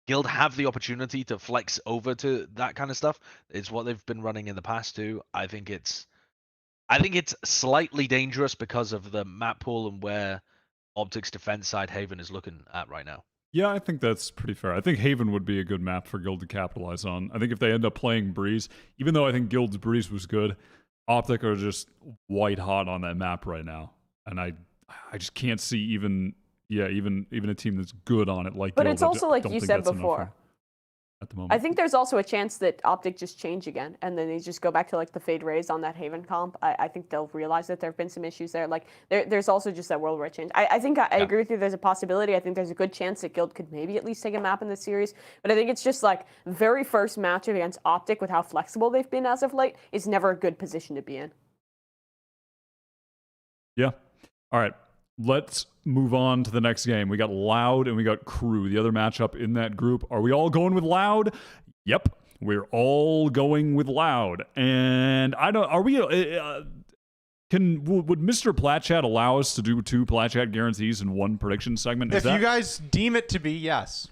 Guild have the opportunity to flex over to that kind of stuff. It's what they've been running in the past too. I think it's slightly dangerous because of the map pool and where Optic's defense side Haven is looking at right now. Yeah, I think that's pretty fair. I think Haven would be a good map for Guild to capitalize on. I think if they end up playing Breeze, even though I think Guild's Breeze was good, Optic are just white hot on that map right now. And I just can't see even a team that's good on it like But Guild. it's also like you said before. At the moment. I think there's also a chance that Optic just change again, and then they just go back to like the Fade Raise on that Haven comp. I think they'll realize that there have been some issues there. Like there's also just that world where it changed. I think I agree with you. There's a possibility. I think there's a good chance that Guild could maybe at least take a map in this series. But I think it's just like very first match against Optic with how flexible they've been as of late is never a good position to be in. Yeah. All right. Let's move on to the next game. We got Loud and we got KRÜ, the other matchup in that group. Are we all going with Loud? Yep, we're all going with Loud. And I don't. Are we? Would Mr. Plat Chat allow us to do 2 Plat Chat guarantees in one prediction segment? If you guys deem it to be, yes.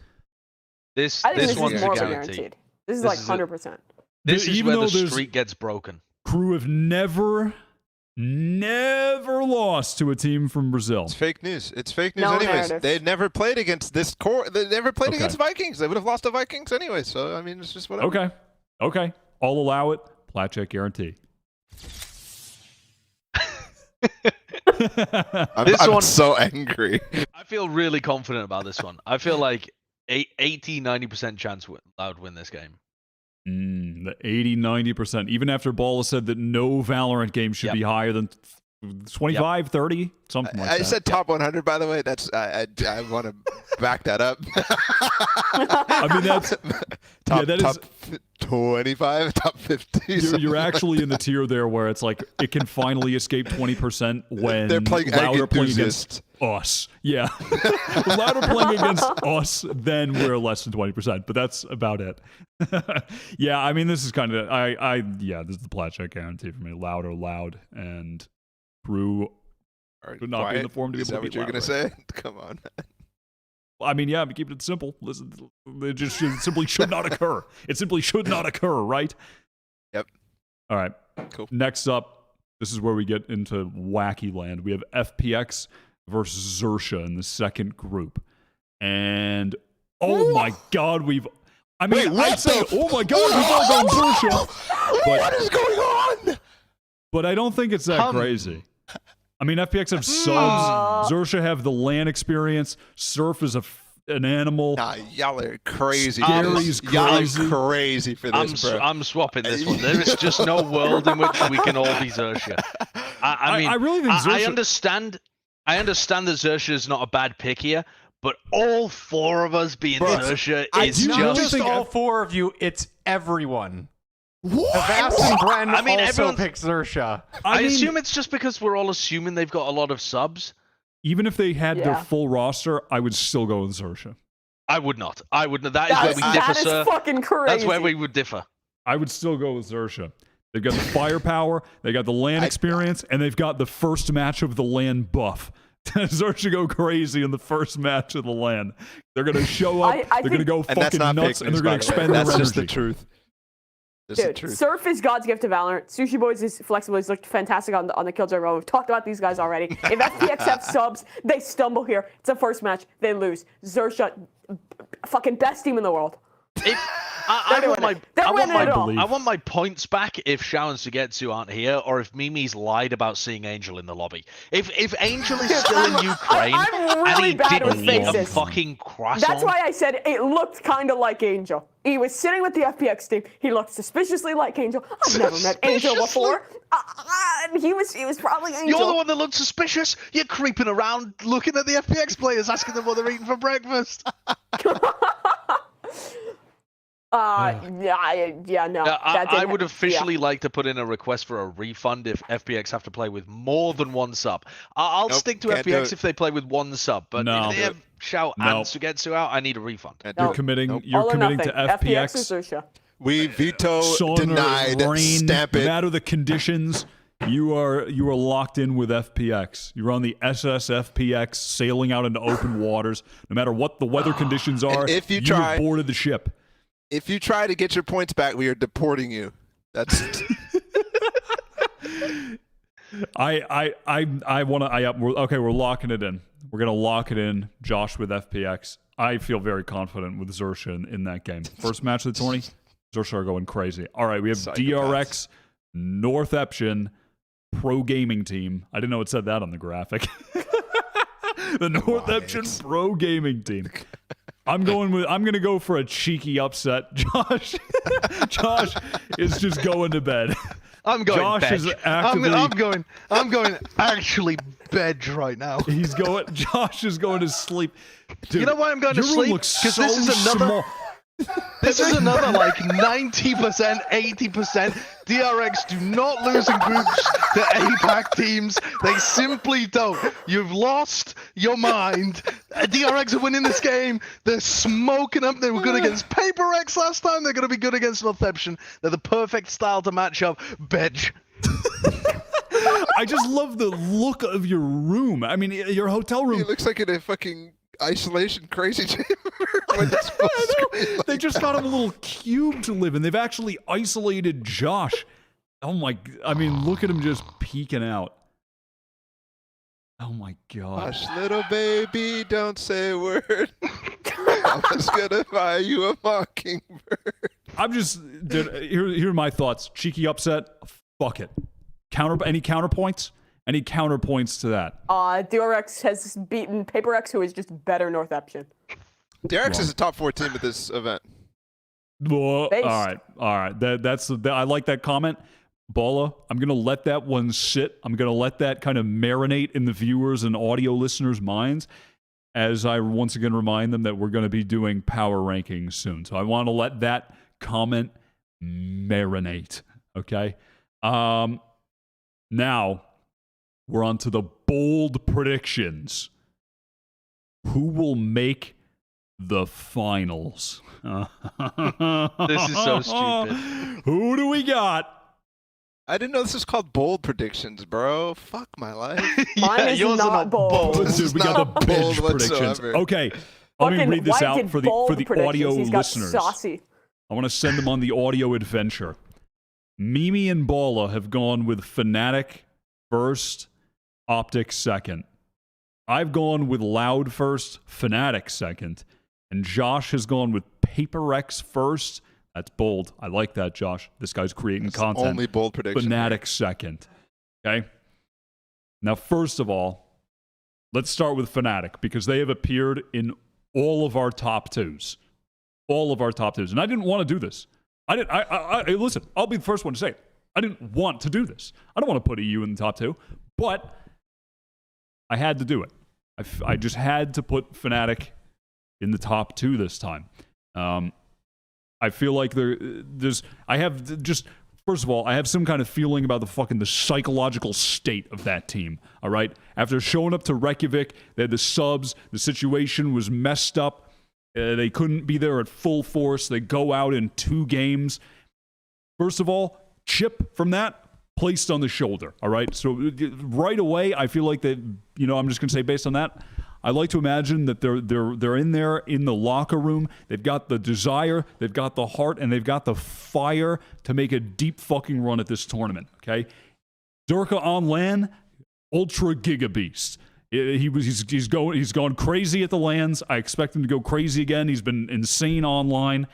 I think this is more guaranteed. This is like 100%. This is where the streak gets broken. KRÜ have never lost to a team from Brazil. It's fake news. It's fake news anyways. They never played against this core. They never played against Vikings. They would have lost to Vikings anyway. So, I mean, it's just whatever. Okay. I'll allow it. Plat Check guarantee. I'm so angry. I feel really confident about this one. I feel like 80-90% chance Loud win this game. The 80-90%. Even after Balla said that no Valorant game should be higher than 25, 30, something like that. I said top 100, by the way. That's I want to back that up. I mean, that's top 25, top 50. You're actually in the tier there where it's like it can finally escape 20% when they're playing Loud are playing against us. Yeah. When Loud are playing against us, then we're less than 20%, but that's about it. Yeah, I mean, this is kind of this is the Plat Check guarantee for me. Loud, and KRÜ would not be in the form to be able to beat Loud. Is that what you're going to say? Come on. I mean, yeah, I'm keeping it simple. Listen, it just simply should not occur. It simply should not occur, right? Yep. All right. Cool. Next up, this is where we get into wacky land. We have FPX versus Xerxia in the second group. And, oh my God, oh my God, we've all gone Xerxia. What is going on? But I don't think it's that crazy. I mean, FPX have subs. Xerxia have the LAN experience. Surf is an animal. Nah, y'all are crazy. Gary's Y'all crazy. are crazy for this, bro. I'm swapping this one. There is just no world in which we can all be Xerxia. I mean, I really think I understand that Xerxia is not a bad pick here, but all four of us being Xerxia is not just just all four of you. It's everyone. What? Avast and Bren I mean, also everyone's- pick Xerxia. I assume it's just because we're all assuming they've got a lot of subs. Even if they had their Yeah. full roster, I would still go with Xerxia. I would not. That is where we differ, That is sir. fucking crazy. That's where we would differ. I would still go with Xerxia. They've got the firepower, they got the LAN experience, and they've got the first match of the LAN buff. Xerxia go crazy in the first match of the LAN. They're going to show up, they're going to go And that's fucking not nuts, fake and they're news, going to expend by the way. their That's energy. just the truth. That's the Dude, truth. Surf is God's gift to Valorant. Sushi Boys is flexible. He's looked fantastic on the Killjoy row. We've talked about these guys already. If FPX have subs, they stumble here. It's a first match. They lose. Xerxia, fucking best team in the world. I They're want my points back if Shao and Sugetsu aren't here, or if Mimi's lied about seeing Angel in the lobby. If Angel is still in Ukraine I'm really and he bad didn't with eat a faces. fucking croissant, That's why I said it looked kind of like Angel. He was sitting with the FPX team. He looked suspiciously like Angel. I've never met Angel before. He was probably Angel. You're the one that looks suspicious. You're creeping around looking at the FPX players, asking them what they're eating for breakfast. No. I would officially like to put in a request for a refund if FPX have to play with more than one sub. I'll Nope, stick to can't do FPX it. if they play with one sub, but No. if they have Shao No. and Sugetsu out, I need a refund. You're committing, Nope. you're All or committing to nothing. FPX. is Xerxia. We veto, Sun or denied, rain, stamp no it. matter the conditions, you are locked in with FPX. You're on the SS FPX, sailing out into open waters. No matter what the weather conditions are, And if you have try- boarded the ship. If you try to get your points back, we are deporting you. That's We're locking it in. We're gonna lock it in. Josh with FPX. I feel very confident with Xerxia in that game. First match of the tourney, Xerxia are going crazy. All right, we have Psychopaths. DRX, Northeption, Pro Gaming Team. I didn't know it said that on the graphic. The Northeption Pro Gaming Team. I'm gonna go for a cheeky upset. Josh is just going to bed. I'm going Josh bed. is actively. I'm going actually bed right now. Josh is going to sleep. Dude, You know why I'm going to your room sleep? looks Because so this is another. small. This is another like 90%, 80%. DRX do not lose in groups to APAC teams. They simply don't. You've lost your mind. DRX are winning this game. They're smoking up. They were good against Paper X last time. They're going to be good against Northeption. They're the perfect style to match up. Bedge. I just love the look of your room. I mean, your hotel room. it looks like in a fucking isolation crazy chamber. With this full screen, They like, just got him a little cube to live in. They've actually isolated Josh. Oh my! I mean, look at him just peeking out. Oh my god! Hush, little baby, don't say a word. I was gonna buy you a mockingbird. I'm just here are my thoughts. Cheeky upset. Fuck it. Any counterpoints? Any counterpoints to that? DRX has beaten Paper X, who is just better Northeption. DRX is a top 4 team at this event. All Based. right. I like that comment. Balla, I'm going to let that one sit. I'm going to let that kind of marinate in the viewers and audio listeners' minds as I once again remind them that we're going to be doing power rankings soon. So I want to let that comment marinate, okay? Now, we're on to the bold predictions. Who will make the finals? This is so stupid. Who do we got? I didn't know this was called bold predictions, bro. Fuck my life. Mine is yours are not bold. This Dude, is we got not the bold bench predictions. whatsoever. Okay, let me Fucking read this Wyatt out did for bold the predictions. audio He's got listeners. saucy. I want to send them on the audio adventure. Mimi and Balla have gone with Fnatic first, Optic second. I've gone with Loud first, Fnatic second. And Josh has gone with Paper X first. That's bold. I like that, Josh. This guy's creating That's content. only bold prediction. Fnatic second. Okay? Now, first of all, let's start with Fnatic, because they have appeared in all of our top twos. All of our top twos. And I didn't want to do this. Listen, I'll be the first one to say it. I didn't want to do this. I don't want to put EU in the top two, but I had to do it. I just had to put Fnatic in the top two this time. I feel like first of all, I have some kind of feeling about the psychological state of that team, all right? After showing up to Reykjavik, they had the subs, the situation was messed up, they couldn't be there at full force, they go out in 2 games. First of all, chip from that, placed on the shoulder, all right? So right away, I feel like that, I'm just going to say based on that, I like to imagine that they're in there in the locker room. They've got the desire, they've got the heart, and they've got the fire to make a deep fucking run at this tournament, okay? Durka on LAN, ultra giga beast. He's gone crazy at the LANs. I expect him to go crazy again. He's been insane online.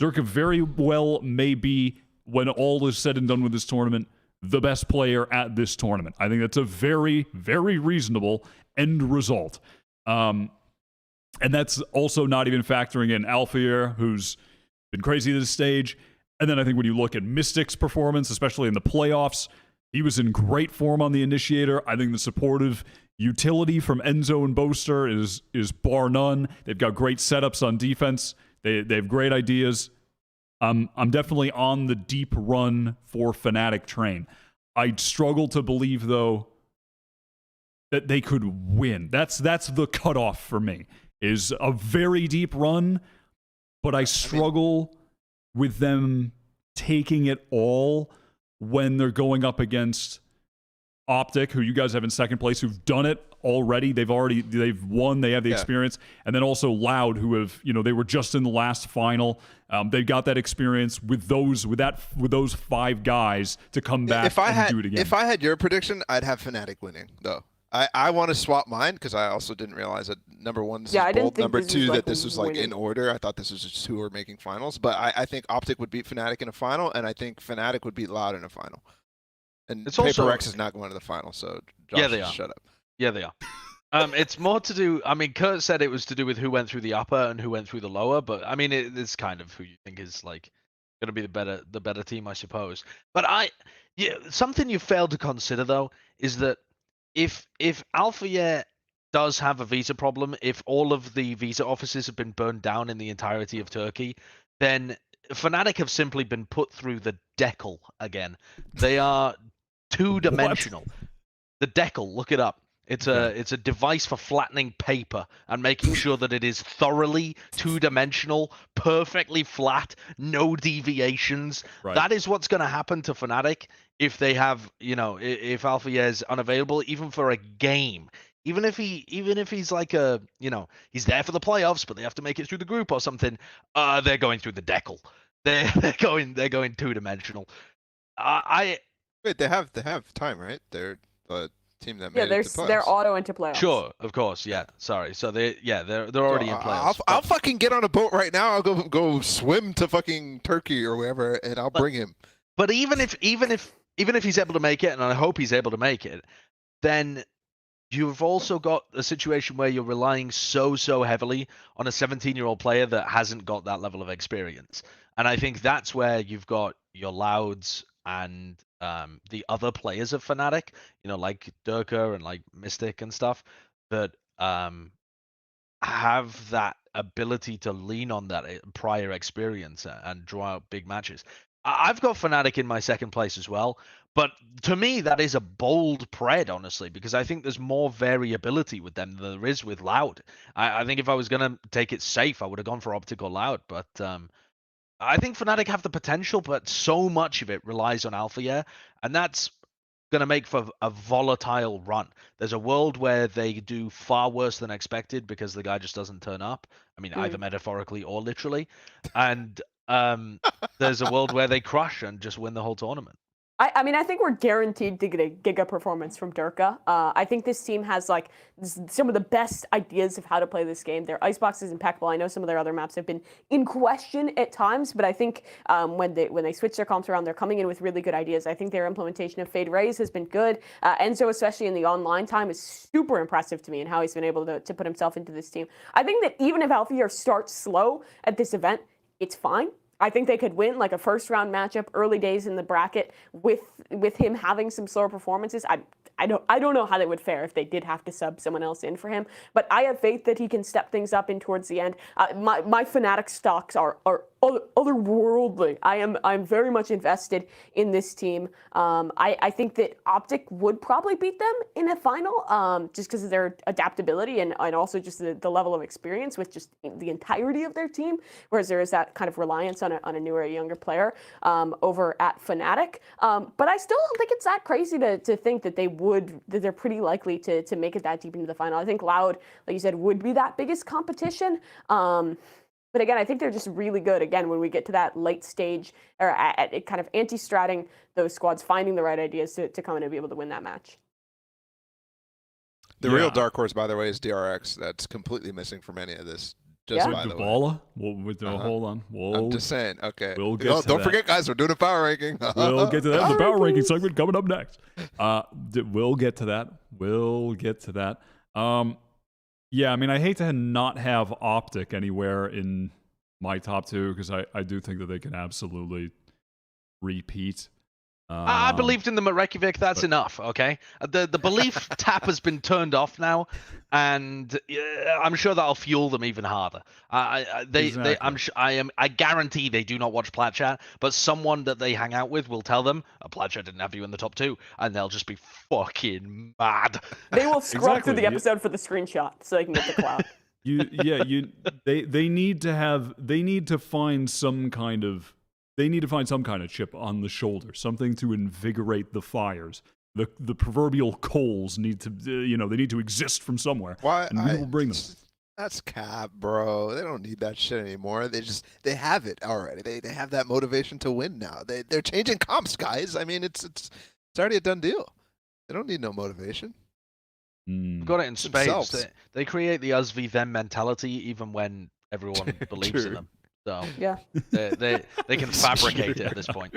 Durka very well may be, when all is said and done with this tournament, the best player at this tournament. I think that's a very, very reasonable end result. And that's also not even factoring in Alphair, who's been crazy at this stage. And then I think when you look at Mystic's performance, especially in the playoffs, he was in great form on the initiator. I think the supportive utility from Enzo and Boaster is bar none. They've got great setups on defense. They have great ideas. I'm definitely on the deep run for Fnatic train. I struggle to believe, though, that they could win. That's the cutoff for me, is a very deep run, but I struggle with them taking it all when they're going up against Optic, who you guys have in second place, who've done it already. They've won, they have the experience. And then also Loud, who have, they were just in the last final. They've got that experience with those 5 guys to come back and do it again. If I had your prediction, I'd have Fnatic winning, though. I want to swap mine because I also didn't realize that number 1, this is bold. Number 2, that this was like in order. I thought this was just who were making finals. But I think Optic would beat Fnatic in a final, and I think Fnatic would beat Loud in a final. And it's Paper Rex is not going to the final, so Josh, they are. Shut up. Yeah, they are. It's more to do. I mean, Kurt said it was to do with who went through the upper and who went through the lower, but I mean, it's kind of who you think is like going to be the better team, I suppose. But something you failed to consider though is that if Alpha does have a visa problem, if all of the visa offices have been burned down in the entirety of Turkey, then Fnatic have simply been put through the decal again. They are 2-dimensional. The decal, look it up. It's a device for flattening paper and making sure that it is thoroughly 2-dimensional, perfectly flat, no deviations. Right. That is what's going to happen to Fnatic if they have, if Alphayer is unavailable, even for a game. Even if he's like he's there for the playoffs, but they have to make it through the group or something. They're going through the decal. They're going 2-dimensional. Wait, they have time, right? They're the team that made it to playoffs. They're auto into playoffs. Sure, of course, yeah. Sorry, so they're already in playoffs. I'll fucking get on a boat right now. I'll go swim to fucking Turkey or wherever, and I'll bring him. But even if he's able to make it, and I hope he's able to make it, then you've also got a situation where you're relying so heavily on a 17-year-old player that hasn't got that level of experience. And I think that's where you've got your Louds and the other players of Fnatic, like Durka and like Mystic and stuff, that have that ability to lean on that prior experience and draw out big matches. I've got Fnatic in my second place as well, but to me that is a bold pred, honestly, because I think there's more variability with them than there is with Loud. I think if I was going to take it safe, I would have gone for Optic or Loud, but I think Fnatic have the potential, but so much of it relies on Alphayer, and that's going to make for a volatile run. There's a world where they do far worse than expected because the guy just doesn't turn up. I mean, either metaphorically or literally. And there's a world where they crush and just win the whole tournament. I mean, I think we're guaranteed to get a Giga performance from Durka. I think this team has like some of the best ideas of how to play this game. Their icebox is impeccable. I know some of their other maps have been in question at times, but I think when they switch their comps around, they're coming in with really good ideas. I think their implementation of Fade Rays has been good. Enzo, especially in the online time, is super impressive to me and how he's been able to put himself into this team. I think that even if Alphier starts slow at this event, it's fine. I think they could win like a first round matchup early days in the bracket with him having some slower performances. I don't know how they would fare if they did have to sub someone else in for him, but I have faith that he can step things up in towards the end. My Fnatic stocks are otherworldly. I'm very much invested in this team. I think that Optic would probably beat them in a final, just because of their adaptability and also just the level of experience with just the entirety of their team, whereas there is that kind of reliance on a newer, younger player over at Fnatic. But I still don't think it's that crazy to think that they're pretty likely to make it that deep into the final. I think Loud, like you said, would be that biggest competition. But again, I think they're just really good, again, when we get to that late stage, or at kind of anti-stratting those squads, finding the right ideas to come in and be able to win that match. The real dark horse, by the way, is DRX. That's completely missing from any of this. Just by the way. Balla? Hold on. I'm just saying. Okay. We'll get to don't that. Forget, guys, we're doing a power ranking. We'll get to that. The power ranking segment coming up next. We'll get to that. Yeah, I mean, I hate to not have Optic anywhere in my top two because I do think that they can absolutely repeat. I believed in them at Reykjavik. That's enough, okay? The belief tap has been turned off now, and I'm sure that'll fuel them even harder. I guarantee they do not watch Plat chat, but someone that they hang out with will tell them, Plat chat didn't have you in the top two, and they'll just be fucking mad. They will scrub through the episode for the screenshot so they can get the clout. They need to find some kind of. They need to find some kind of chip on the shoulder, something to invigorate the fires. The proverbial coals need to, they need to exist from somewhere. Why? And we will bring them. That's cap, bro. They don't need that shit anymore. They have it already. They have that motivation to win now. They're changing comps, guys. I mean, it's already a done deal. They don't need no motivation. Got it in spades. They create the us v them mentality even when everyone believes in them. So yeah, they can fabricate it at this point.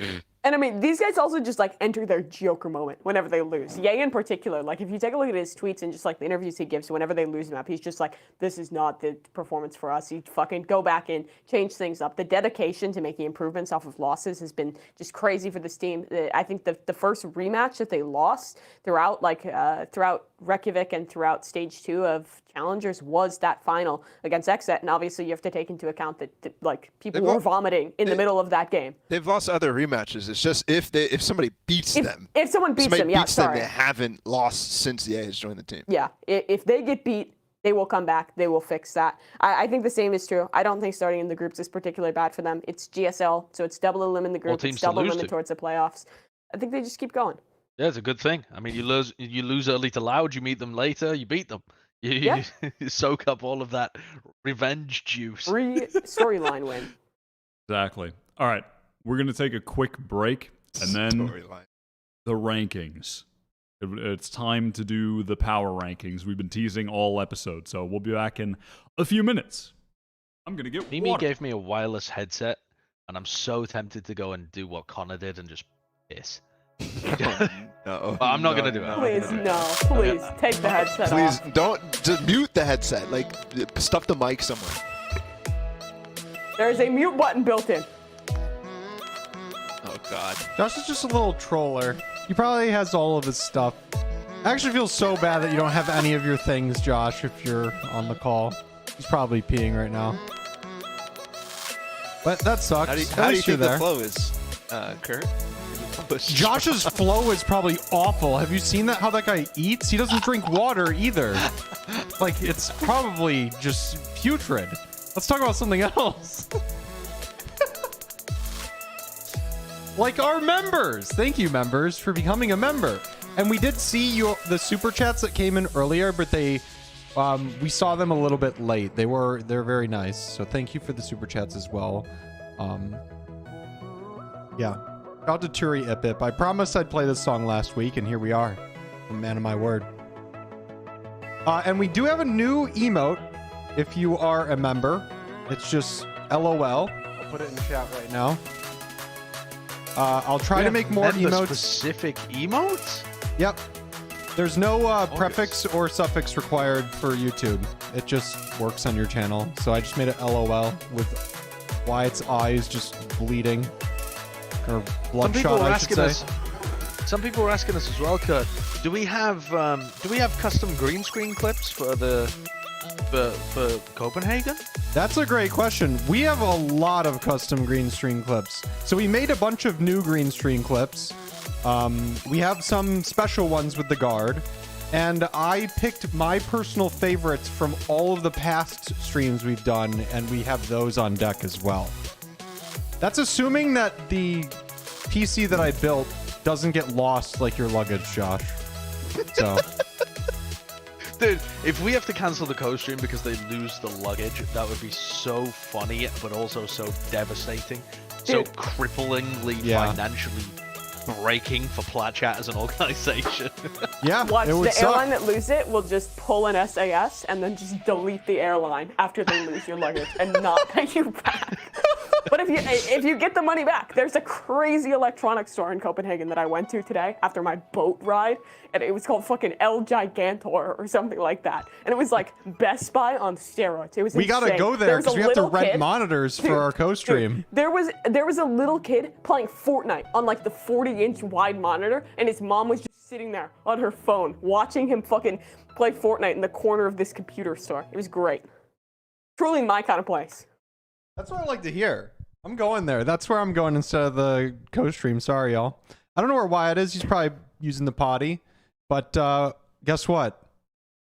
And I mean, these guys also just like enter their Joker moment whenever they lose. Ye in particular, like if you take a look at his tweets and just like the interviews he gives whenever they lose map, he's just like, this is not the performance for us. You fucking go back and change things up. The dedication to making improvements off of losses has been just crazy for this team. I think the first rematch that they lost throughout Reykjavik and throughout stage 2 of Challengers was that final against Exet, and obviously you have to take into account that like people were vomiting in the middle of that game. They've lost other rematches. It's just if somebody beats them. If someone beats them, they haven't lost since the A has joined the team. Yeah, if they get beat, they will come back. They will fix that. I think the same is true. I don't think starting in the groups is particularly bad for them. It's GSL, so it's double elim in the group. It's double elim towards the playoffs. I think they just keep going. Yeah, it's a good thing. I mean, you lose early to Loud, you meet them later, you beat them. You soak up all of that revenge juice. Free storyline win. Exactly. All right, we're going to take a quick break, and then the rankings. It's time to do the power rankings. We've been teasing all episode, so we'll be back in a few minutes. I'm going to get Mimi water. gave me a wireless headset, and I'm so tempted to go and do what Connor did and just piss. No, I'm not gonna do it. Please, no. Please, take the headset off. Please, don't just mute the headset. Like, stuff the mic somewhere. There is a mute button built in. Oh, God. Josh is just a little troller. He probably has all of his stuff. I actually feel so bad that you don't have any of your things, Josh, if you're on the call. He's probably peeing right now. But that sucks. How do you think the flow is, Kurt? Josh's flow is probably awful. Have you seen that? How that guy eats? He doesn't drink water either. Like, it's probably just putrid. Let's talk about something else. Like our members. Thank you, members, for becoming a member. And we did see the super chats that came in earlier, but we saw them a little bit late. They're very nice. So thank you for the super chats as well. Yeah. Shout out to Turi Ipip. I promised I'd play this song last week, and here we are. I'm a man of my word. And we do have a new emote if you are a member. It's just LOL. I'll put it in chat right now. I'll try to make more emotes. Specific emotes? Yep. There's no prefix or suffix required for YouTube. It just works on your channel. So I just made it LOL with Wyatt's eyes just bleeding. Or bloodshot, I should say. Some people were asking us as well, Kurt. Do we have custom green screen clips for for Copenhagen? That's a great question. We have a lot of custom green screen clips. So we made a bunch of new green screen clips. We have some special ones with the guard. And I picked my personal favorites from all of the past streams we've done, and we have those on deck as well. That's assuming that the PC that I built doesn't get lost like your luggage, Josh. So... Dude, if we have to cancel the co-stream because they lose the luggage, that would be so funny, but also so devastating. So cripplingly financially breaking for Plat Chat as an organization. Yeah, watch it would the suck. airline that lose it will just pull an SAS and then just delete the airline after they lose your luggage and not pay you back. But if you get the money back, there's a crazy electronics store in Copenhagen that I went to today after my boat ride, and it was called fucking El Gigantor or something like that. And it was like Best Buy on steroids. It was We insane. gotta go there because we have to rent monitors for our co-stream. There was a little kid playing Fortnite on like the 40-inch wide monitor, and his mom was just sitting there on her phone watching him fucking play Fortnite in the corner of this computer store. It was great. Truly my kind of place. That's what I like to hear. I'm going there. That's where I'm going instead of the co-stream. Sorry, y'all. I don't know where Wyatt is. He's probably using the potty. But guess what?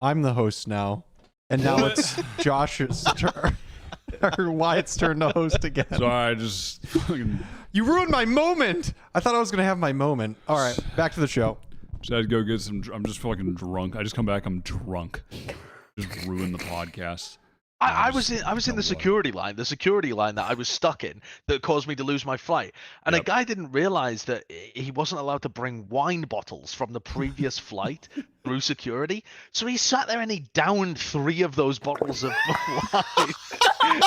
I'm the host now. And now it's Josh's turn. Or Wyatt's turn to host again. Sorry, I just... You ruined my moment! I thought I was going to have my moment. All right, back to the show. Just had to go get some... I'm just fucking drunk. I just come back, I'm drunk. Just ruined the podcast. I was in the security line that I was stuck in that caused me to lose my flight. And a guy didn't realize that he wasn't allowed to bring wine bottles from the previous flight through security. So he sat there and he downed 3 of those bottles of wine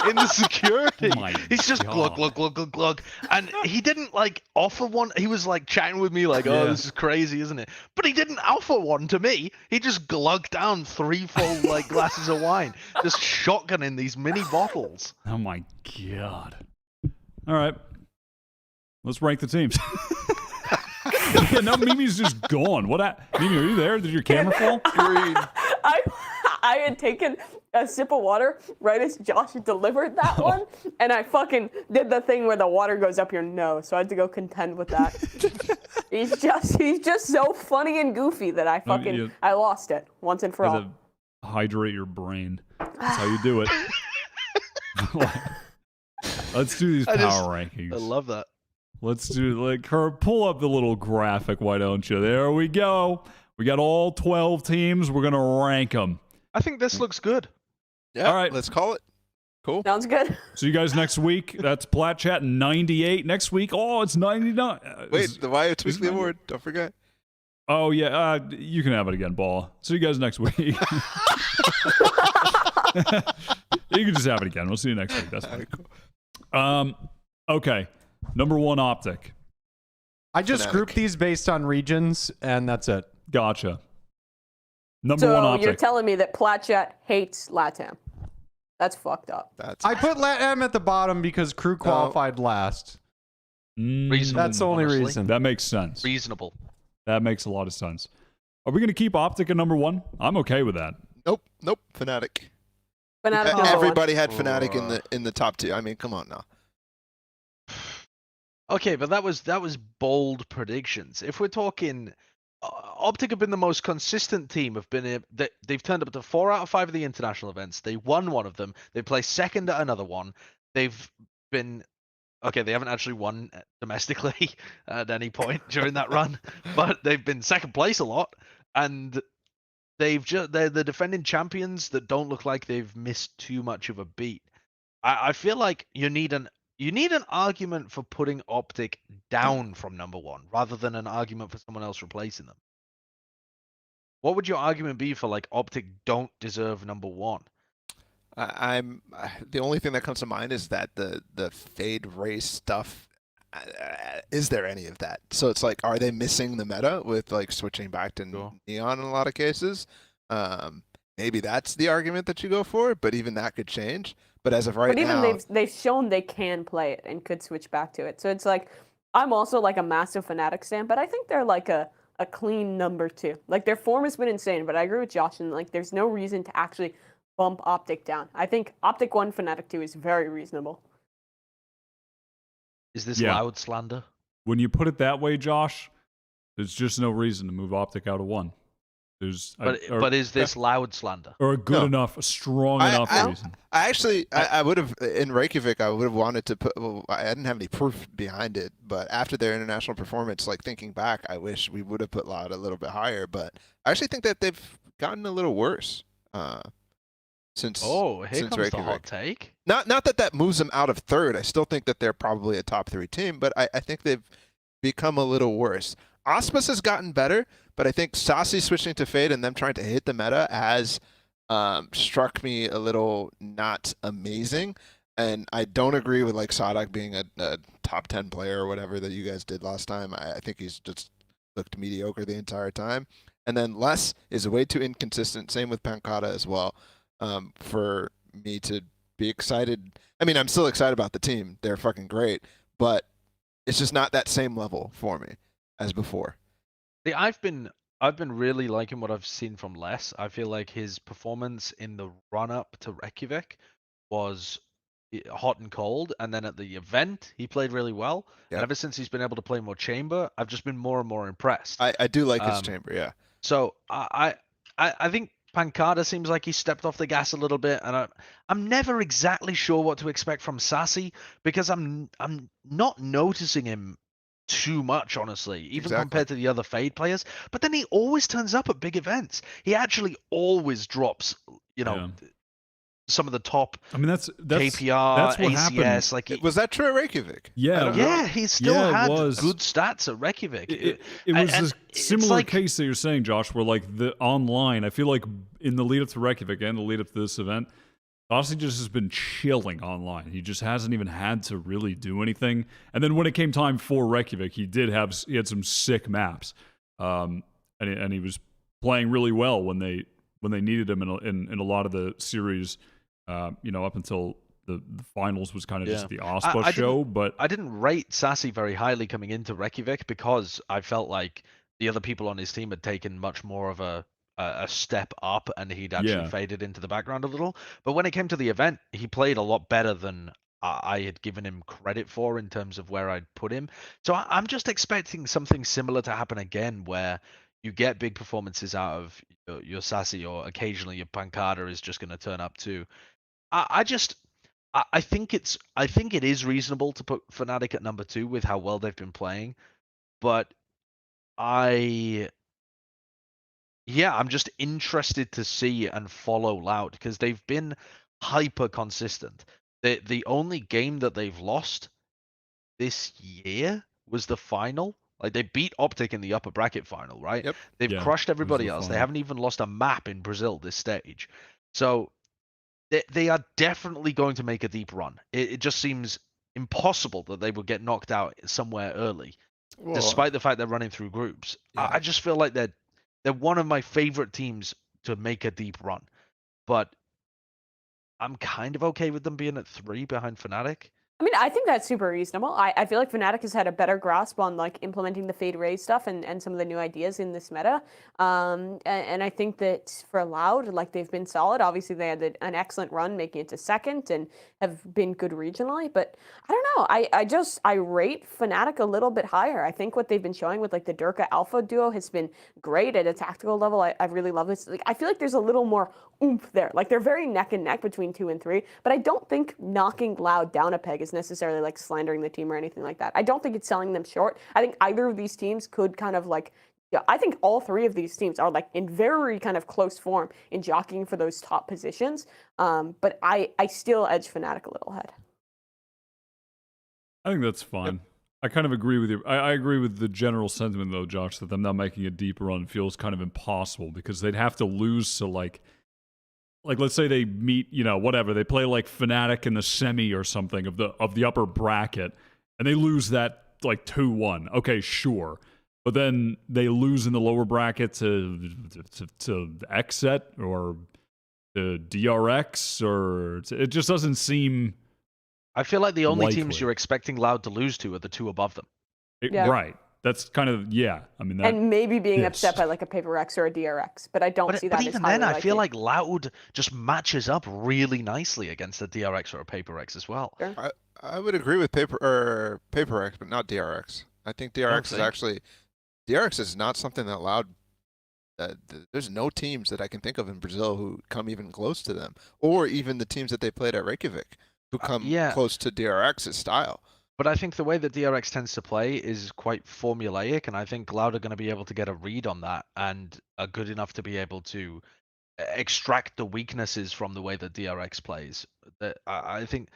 in the security. He's just glug, glug, glug, glug, glug. And he didn't like offer one. He was like chatting with me like, oh, this is crazy, isn't it? But he didn't offer one to me. He just glugged down 3 full like glasses of wine. Just shotgunning these mini bottles. Oh my god. All right. Let's rank the teams. Yeah, now Mimi's just gone. Mimi, are you there? Did your camera fall? Green. I had taken a sip of water right as Josh delivered that one, and I fucking did the thing where the water goes up your nose, so I had to go contend with that. he's just so funny and goofy that I lost it once and for all. Hydrate your brain. That's how you do it. Let's do these power rankings. I love that. Let's do pull up the little graphic, why don't you? There we go. We got all 12 teams. We're gonna rank them. I think this looks good. Yeah. All right. Let's call it. Cool. Sounds good. See you guys next week. That's Plat Chat 98. Next week, it's 99. Wait, the Wyatt Weekly Award. Don't forget. Oh yeah, you can have it again, Balla. See you guys next week. You can just have it again. We'll see you next week. That's fine. Cool. Okay. Number 1 optic. I just grouped these based on regions, and that's it. Gotcha. Number 1 optic. So you're telling me that Plat Chat hates LATAM? That's fucked up. I put LATAM at the bottom because KRÜ qualified last. Reasonable, that's the only honestly. reason. That makes sense. Reasonable. That makes a lot of sense. Are we going to keep optic at number 1? I'm okay with that. Nope. Fnatic. Everybody had Fnatic in the top 2. I mean, come on now. Okay, but that was bold predictions. If we're talking, Optic have been the most consistent team. They've turned up to 4 out of 5 of the international events. They won one of them. They placed second at another one. They've been they haven't actually won domestically at any point during that run, but they've been second place a lot, and they're the defending champions that don't look like they've missed too much of a beat. I feel like you need an You need an argument for putting Optic down from number 1 rather than an argument for someone else replacing them. What would your argument be for like Optic don't deserve number 1? I'm the only thing that comes to mind is that the fade race stuff. Is there any of that? So it's like, are they missing the meta with like switching back to Neon in a lot of cases? Maybe that's the argument that you go for, but even that could change. But as of right now, even they've shown they can play it and could switch back to it. So it's like, I'm also like a massive Fnatic stan, but I think they're like a clean number 2. Like their form has been insane, but I agree with Josh, and like there's no reason to actually bump Optic down. I think Optic 1, Fnatic 2 is very reasonable. Is this loud slander? When you put it that way, Josh, there's just no reason to move Optic out of 1. But is this loud slander? Or a good enough, a strong enough reason? I would have, in Reykjavik, I would have wanted to put, well, I didn't have any proof behind it, but after their international performance, like thinking back, I wish we would have put Loud a little bit higher, but I actually think that they've gotten a little worse since comes Reykjavik. the hot take. Not that moves them out of 3rd. I still think that they're probably a top 3 team, but I think they've become a little worse. Auspice has gotten better, but I think Saucy switching to Fade and them trying to hit the meta has struck me a little not amazing. And I don't agree with like Sadak being a top 10 player or whatever that you guys did last time. I think he's just looked mediocre the entire time. And then Les is way too inconsistent. Same with Pancata as well. For me to be excited. I mean, I'm still excited about the team. They're fucking great, but it's just not that same level for me as before. See, I've been really liking what I've seen from Les. I feel like his performance in the run up to Reykjavik was hot and cold, and then at the event he played really well. Yep. And ever since he's been able to play more chamber, I've just been more and more impressed. I do like his chamber, yeah. So I think Pancada seems like he stepped off the gas a little bit, and I'm never exactly sure what to expect from Sassy because I'm not noticing him too much, honestly, even compared to the other Fade players. But then he always turns up at big events. He actually always drops, some of the top. I mean, that's KPR, that's what ACS. happened. Like, was that true at Reykjavik? Yeah, he still had good stats at Reykjavik. It was a similar case that you're saying, Josh, where like the online, I feel like in the lead up to Reykjavik and the lead up to this event, Aussie just has been chilling online. He just hasn't even had to really do anything. And then when it came time for Reykjavik, he had some sick maps, and he was playing really well when they needed him in a lot of the series. Up until the finals was kind of just the Ospa show. But I didn't rate Sassy very highly coming into Reykjavik because I felt like the other people on his team had taken much more of a step up, and he'd actually faded into the background a little. But when it came to the event, he played a lot better than I had given him credit for in terms of where I'd put him. So I'm just expecting something similar to happen again, where you get big performances out of your Sassy, or occasionally your Pancada is just going to turn up too. I think it is reasonable to put Fnatic at number 2 with how well they've been playing, but I'm just interested to see and follow Loud because they've been hyper consistent. The only game that they've lost this year was the final. Like, they beat Optic in the upper bracket final, right? Yep. They've crushed everybody else. They haven't even lost a map in Brazil this stage. So they are definitely going to make a deep run. It just seems impossible that they would get knocked out somewhere early, despite the fact they're running through groups. Yeah. I just feel like they're one of my favorite teams to make a deep run. But I'm kind of okay with them being at 3 behind Fnatic. I mean, I think that's super reasonable. I feel like Fnatic has had a better grasp on like implementing the Fade Raise stuff and some of the new ideas in this meta. And I think that for Loud, like they've been solid. Obviously, they had an excellent run making it to 2nd and have been good regionally. But I don't know. I rate Fnatic a little bit higher. I think what they've been showing with like the Durka Alpha duo has been great at a tactical level. I really love this. Like, I feel like there's a little more oomph there. Like they're very neck and neck between 2 and 3. But I don't think knocking Loud down a peg is necessarily like slandering the team or anything like that. I don't think it's selling them short. I think either of these teams could kind of like, I think all 3 of these teams are like in very kind of close form in jockeying for those top positions. But I still edge Fnatic a little ahead. I think that's fine. I kind of agree with you. I agree with the general sentiment, though, Josh, that them not making a deep run feels kind of impossible because they'd have to lose to, like let's say they meet, whatever. They play, like, Fnatic in the semi or something of the upper bracket, and they lose that, like, 2-1. Okay, sure. But then they lose in the lower bracket to XSET or to DRX, or it just doesn't seem... I feel like the only likely. teams you're expecting Loud to lose to are the two above them. Right. That's kind of, I mean, that, and maybe being upset by like a Paper X or a DRX, but I don't see that. But as even highly then, I feel likely. like Loud just matches up really nicely against a DRX or a Paper X as well. Sure. I would agree with Paper X, but not DRX. I think DRX is actually DRX is not something that Loud. There's no teams that I can think of in Brazil who come even close to them, or even the teams that they played at Reykjavik who come close to DRX's style. But I think the way that DRX tends to play is quite formulaic, and I think Loud are going to be able to get a read on that and are good enough to be able to extract the weaknesses from the way that DRX plays. I think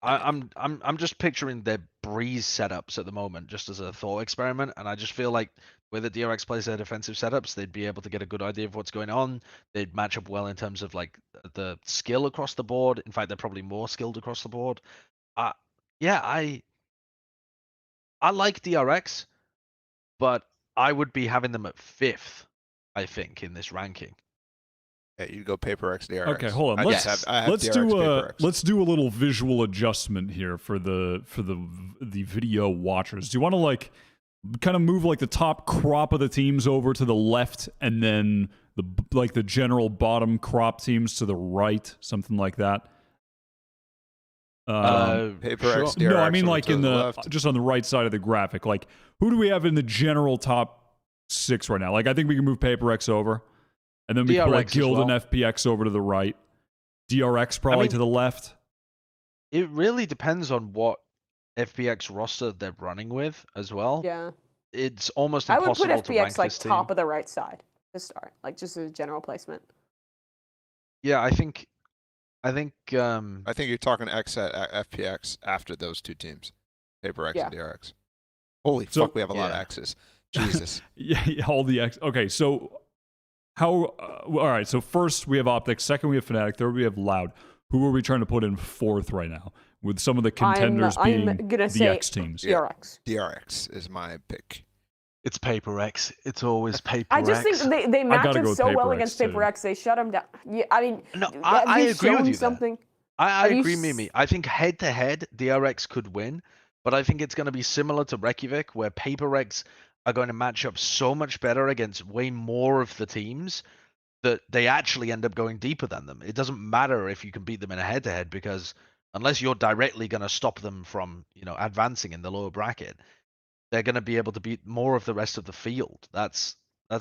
I'm just picturing their Breeze setups at the moment just as a thought experiment, and I just feel like the way that DRX plays their defensive setups, they'd be able to get a good idea of what's going on. They'd match up well in terms of like the skill across the board. In fact, they're probably more skilled across the board. I like DRX, but I would be having them at 5th, I think, in this ranking. Yeah, you go Paper X DRX. Okay, hold on. Let's do a little visual adjustment here for the video watchers. Do you want to like kind of move like the top crop of the teams over to the left, and then the general bottom crop teams to the right, something like that? Paper X DRX. No, I mean like in the left. just on the right side of the graphic. Like, who do we have in the general top 6 right now? Like, I think we can move Paper X over. And then we put like Guild and FPX over to the right. DRX probably to the left. It really depends on what FPX roster they're running with as well. Yeah. It's almost impossible I would put to rank FPX like this team. top of the right side to start, like just as a general placement. Yeah, I think you're talking X at FPX after those two teams, Paper X and DRX. Holy fuck, we have a lot of X's. Jesus. All the X. Okay, so how? All right. So first we have Optics. Second we have Fnatic. Third we have Loud. Who are we trying to put in 4th right now? With some of the contenders being the X teams. DRX. DRX is my pick. It's Paper X. It's always Paper X. I just think they match up so well X against Paper X. They shut them down. Yeah, I mean, no, I agree with you. Something? I agree, Mimi. I think head to head, DRX could win, but I think it's going to be similar to Reykjavik, where Paper X are going to match up so much better against way more of the teams that they actually end up going deeper than them. It doesn't matter if you can beat them in a head to head, because unless you're directly going to stop them from, advancing in the lower bracket, they're going to be able to beat more of the rest of the field. That's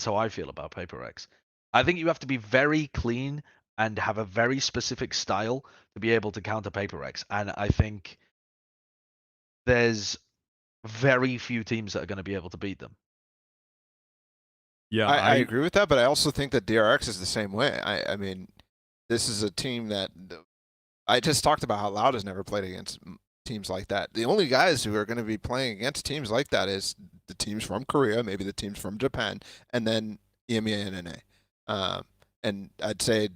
how I feel about Paper X. I think you have to be very clean and have a very specific style to be able to counter Paper X. And I think there's very few teams that are going to be able to beat them. Yeah, I agree with that, but I also think that DRX is the same way. I mean, this is a team that I just talked about how Loud has never played against teams like that. The only guys who are going to be playing against teams like that is the teams from Korea, maybe the teams from Japan, and then EMEA and NA. And I'd say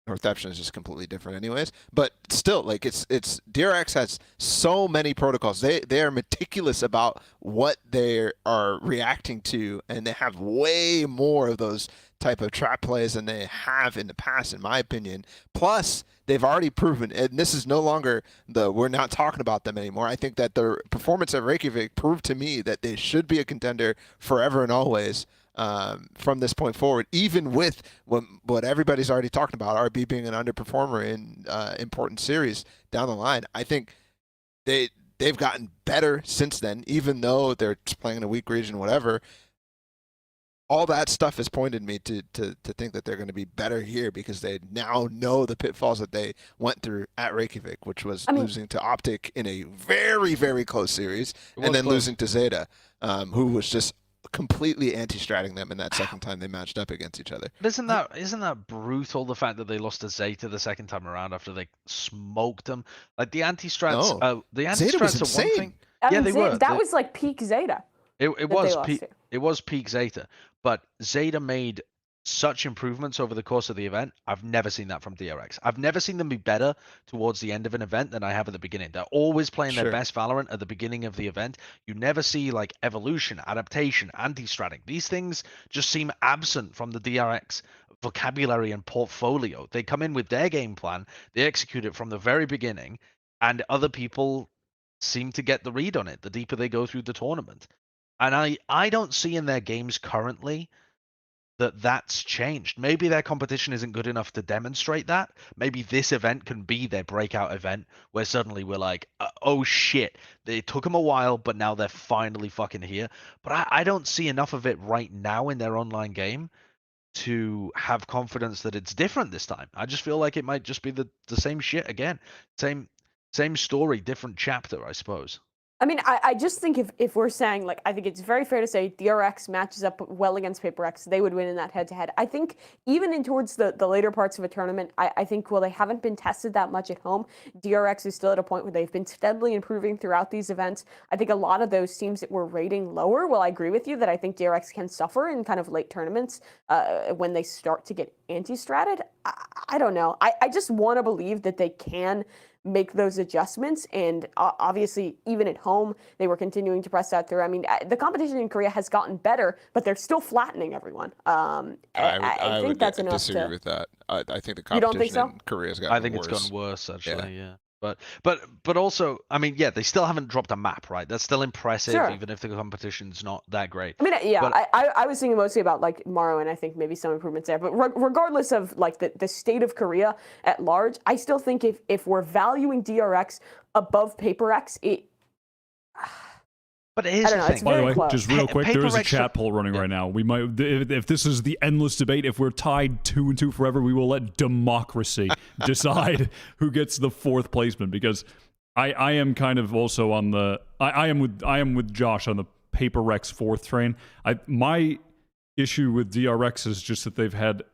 Northception is just completely different anyways. But still, like it's DRX has so many protocols. They are meticulous about what they are reacting to, and they have way more of those type of trap plays than they have in the past, in my opinion. Plus, they've already proven, and this is no longer we're not talking about them anymore. I think that their performance at Reykjavik proved to me that they should be a contender forever and always. From this point forward, even with what everybody's already talking about, RB being an underperformer in important series down the line, I think they've gotten better since then, even though they're playing in a weak region, whatever. All that stuff has pointed me to think that they're going to be better here because they now know the pitfalls that they went through at Reykjavik, which was losing to Optic in a very, very close series, and then losing to Zeta, who was just completely anti-stratting them in that second time they matched up against each other. But isn't that brutal? The fact that they lost to Zeta the second time around after they smoked them, like the anti-strats. The Zeta was anti-strats are one insane. thing. I Yeah, mean, they were. That was like peak Zeta. It was peak Zeta, but Zeta made such improvements over the course of the event. I've never seen that from DRX. I've never seen them be better towards the end of an event than I have at the beginning. They're always playing their best Valorant at the beginning of the event. You never see like evolution, adaptation, anti-stratting. These things just seem absent from the DRX vocabulary and portfolio. They come in with their game plan, they execute it from the very beginning, and other people seem to get the read on it the deeper they go through the tournament. And I don't see in their games currently that that's changed. Maybe their competition isn't good enough to demonstrate that. Maybe this event can be their breakout event where suddenly we're like, oh shit, it took them a while, but now they're finally fucking here. But I don't see enough of it right now in their online game to have confidence that it's different this time. I just feel like it might just be the same shit again. Same story, different chapter, I suppose. I mean, I just think if we're saying, like, I think it's very fair to say DRX matches up well against PaperX, they would win in that head-to-head. I think even in towards the later parts of a tournament, I think, well, they haven't been tested that much at home. DRX is still at a point where they've been steadily improving throughout these events. I think a lot of those teams that were rating lower, well, I agree with you that I think DRX can suffer in kind of late tournaments when they start to get anti-stratted. I don't know. I just want to believe that they can make those adjustments, and obviously even at home they were continuing to press that through. I mean, the competition in Korea has gotten better, but they're still flattening everyone. I think that's enough to disagree with that. I think the competition You don't think so? in Korea's gotten worse. I think it's gotten worse actually. Yeah. But also, I mean, yeah, they still haven't dropped a map, right? That's still impressive, Sure. even if the competition's not that great. I mean, yeah, But I was thinking mostly about like Morrow, and I think maybe some improvements there. But regardless of like the state of Korea at large, I still think if we're valuing DRX above PaperX, But here's the thing. By the way, just real quick, there is a PaperX chat poll running right now. We might, if this is the endless debate, if we're tied 2-2 forever, we will let democracy decide who gets the fourth placement. Because I am kind of also on the, I am with Josh on the PaperX fourth train. My issue with DRX is just that they've had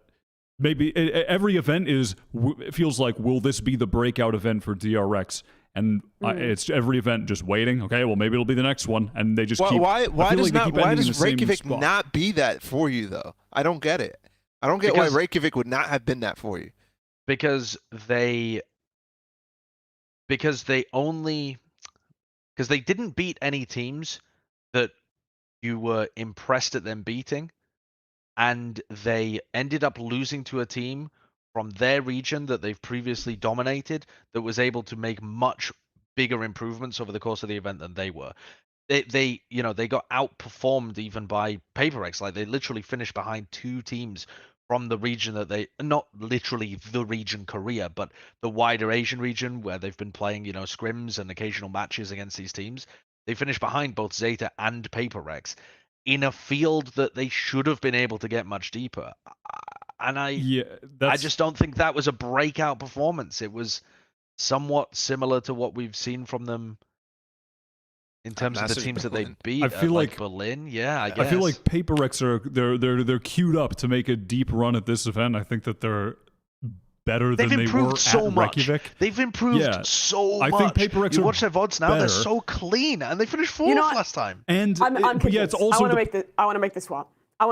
maybe every event it feels like, will this be the breakout event for DRX? And it's every event just waiting. Okay, well maybe it'll be the next one, and they just keep. Why does Reykjavik spot. not be that for you though? I don't get it. I don't get why Reykjavik would not have been that for you. Because they didn't beat any teams that you were impressed at them beating, and they ended up losing to a team from their region that they've previously dominated that was able to make much bigger improvements over the course of the event than they were. They got outperformed even by PaperX. Like, they literally finished behind two teams from the region that not literally the region Korea, but the wider Asian region where they've been playing, scrims and occasional matches against these teams. They finished behind both Zeta and PaperX in a field that they should have been able to get much deeper. And I just don't think that was a breakout performance. It was somewhat similar to what we've seen from them in terms of the teams that they beat. I feel like Berlin. Yeah, I guess. I feel like PaperX they're queued up to make a deep run at this event. I think that they're better than they were at Reykjavik. They've improved so much. I think PaperX you watch their VODs now; they're so clean, and they finished fourth last time. And I'm convinced. it's also I want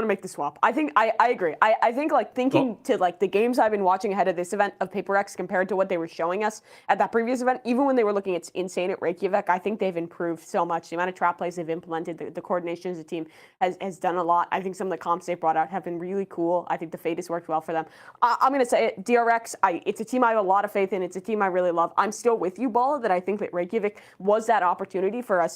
to make the swap. I think I agree. I think like thinking to like the games I've been watching ahead of this event of PaperX compared to what they were showing us at that previous event, even when they were looking at insane at Reykjavik, I think they've improved so much. The amount of trap plays they've implemented, the coordination as a team has done a lot. I think some of the comps they've brought out have been really cool. I think the Fate has worked well for them. I'm going to say it, DRX, it's a team I have a lot of faith in. It's a team I really love. I'm still with you, Balla, that I think that Reykjavik was that opportunity for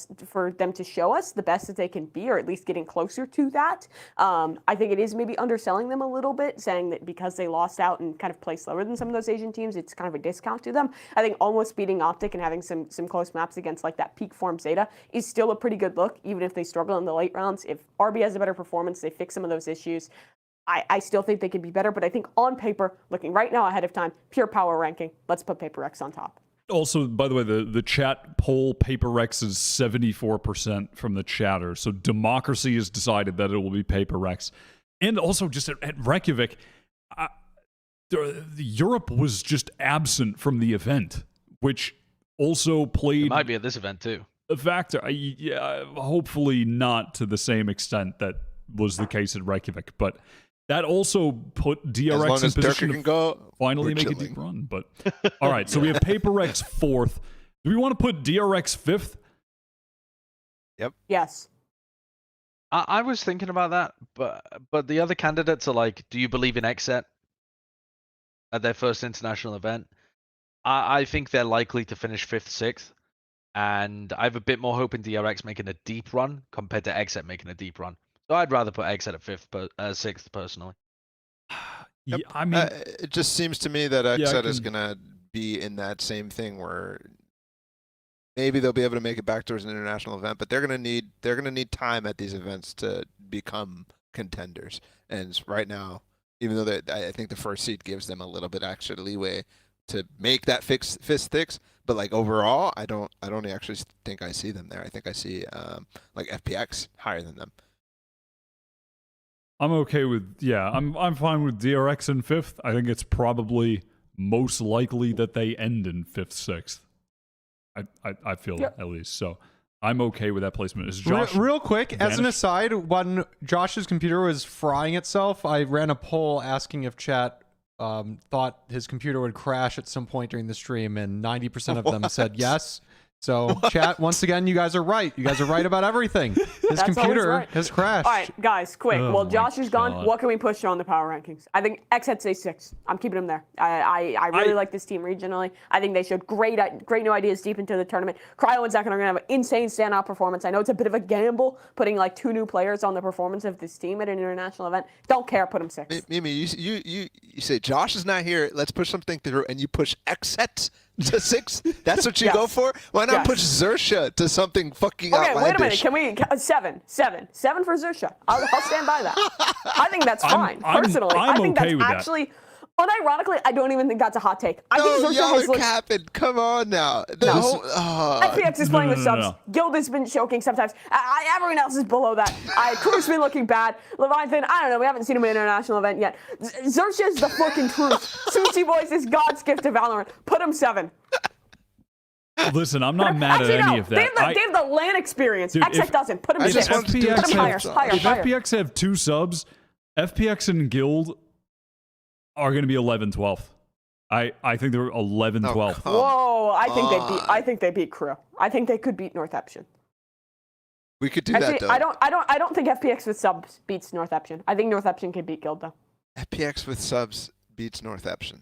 them to show us the best that they can be, or at least getting closer to that. I think it is maybe underselling them a little bit, saying that because they lost out and kind of play slower than some of those Asian teams, it's kind of a discount to them. I think almost beating Optic and having some close maps against like that peak form Zeta is still a pretty good look, even if they struggle in the late rounds. If RB has a better performance, they fix some of those issues. I still think they could be better, but I think on paper, looking right now ahead of time, pure power ranking, let's put PaperX on top. Also, by the way, the chat poll Paper Rex is 74% from the chatter. So democracy has decided that it will be Paper Rex. And also just at Reykjavik, Europe was just absent from the event, which also played... It might be at this event too. A factor. Yeah, hopefully not to the same extent that was the case at Reykjavik, but that also put DRX in position to go, finally make a deep run. But all right, so we have Paper Rex 4th. Do we want to put DRX 5th? Yep. Yes. I was thinking about that, but the other candidates are like, do you believe in XSET at their first international event? I think they're likely to finish 5th, 6th, and I have a bit more hope in DRX making a deep run compared to XSET making a deep run. So I'd rather put XSET at 5th, 6th personally. Yeah, I mean, it just seems to me that XSET is gonna be in that same thing where maybe they'll be able to make it back towards an international event, but they're gonna need time at these events to become contenders. And right now, even though I think the first seed gives them a little bit extra leeway to make that fifth, sixth, but like overall, I don't actually think I see them there. I think I see like FPX higher than them. I'm okay with, yeah, I'm fine with DRX in 5th. I think it's probably most likely that they end in 5th, 6th. I feel at least. So I'm okay with that placement. Is Josh real quick, vanished? As an aside, when Josh's computer was frying itself, I ran a poll asking if chat thought his computer would crash at some point during the stream, and 90% of them said yes. So, chat, once again, you guys are right. You guys are right about everything. His computer has crashed. All right, guys, quick. Well, Josh is gone. What can we push on the power rankings? I think XSET stays 6. I'm keeping him there. I really like this team regionally. I think they showed great new ideas deep into the tournament. Cryo and Zach are going to have an insane standout performance. I know it's a bit of a gamble putting like 2 new players on the performance of this team at an international event. Don't care. Put him 6. Mimi, you say Josh is not here. Let's push something through, and you push XSET to 6. That's what you go for. Why not push Xerxia to something fucking outlandish? Okay, wait a minute. Can we 7 for Xerxia? I'll stand by that. I think that's fine. Personally, I think okay that's actually. Unironically, I don't even think that's a hot take. I think y'all Xerxia are capping. Come on now. FPX is playing with subs. Guild has been choking sometimes. Everyone else is below that. KRÜ's been looking bad. Leviathan, I don't know. We haven't seen him in an international event yet. Xerxia is the fucking truth. Sushi Boys is God's gift to Valorant. Put him 7. Listen, I'm not mad at any of that. They have the LAN experience. Dude, XSET doesn't. Put him 6. Put him higher. If FPX have 2 subs, FPX and Guild are going to be 11-12th. I think they're 11-12th. Whoa! I think they beat KRÜ. I think they could beat Northeption. We could do that though. I don't think FPX with subs beats Northeption. I think Northeption can beat Guild though. FPX with subs beats Northeption.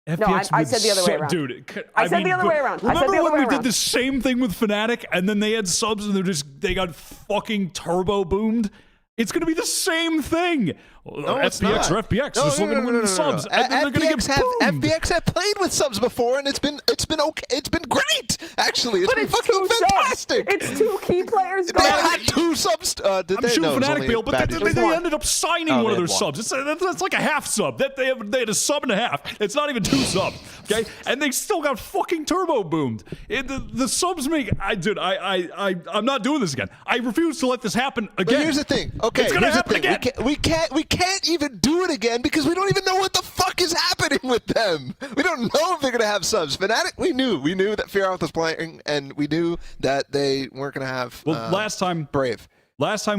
No, I said the other way around. Dude, I said the other way around. Remember when we did the same thing with Fnatic and then they had subs and they got fucking turbo boomed? It's going to be the same thing. No, FPX or FPX are still going to win the subs. And then they're going to get boomed. FPX have played with subs before, and it's been okay. It's been great, actually. It's been it's fucking fantastic. It's 2 key players. They had 2 subs. Did I'm sure Fnatic bailed, but they ended up signing one of their 1. subs. That's like a half sub. They had a sub and a half. It's not even 2 subs. Okay, and they still got fucking turbo boomed. The subs make. I'm not doing this again. I refuse to let this happen again. But here's the thing. Okay, it's gonna happen again. We can't even do it again because we don't even know what the fuck is happening with them. We don't know if they're gonna have subs. Fnatic, we knew that Fearoth was playing, and we knew that they weren't gonna have. Well, last time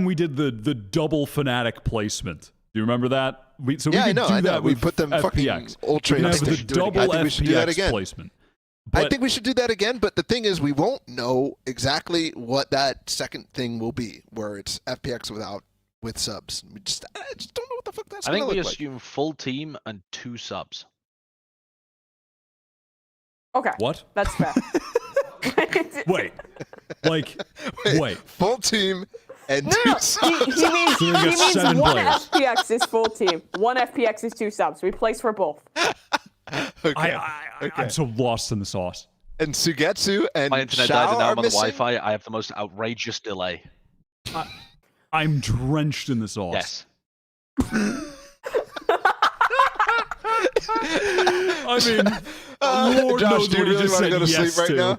we did the double Fnatic placement. Do you remember that? We could do that. We put them FPX. fucking ultra. Have the double FPX placement. I think we should do that again, but the thing is, we won't know exactly what that second thing will be, where it's FPX with subs. I just don't know what the fuck that's going to look like. I think we assume full team and 2 subs. Okay. What? That's fair. Wait. Full team and 2 subs. He means 1 FPX is full team. 1 FPX is 2 subs. We place for both. Okay. I'm so lost in the sauce. And Sugetsu and my internet Shao died and now are I'm on the missing? Wi-Fi. I have the most outrageous delay. I'm drenched in the sauce. Yes. I mean, Lord Josh, knows do you what he really just want to said go to yes sleep right to. now?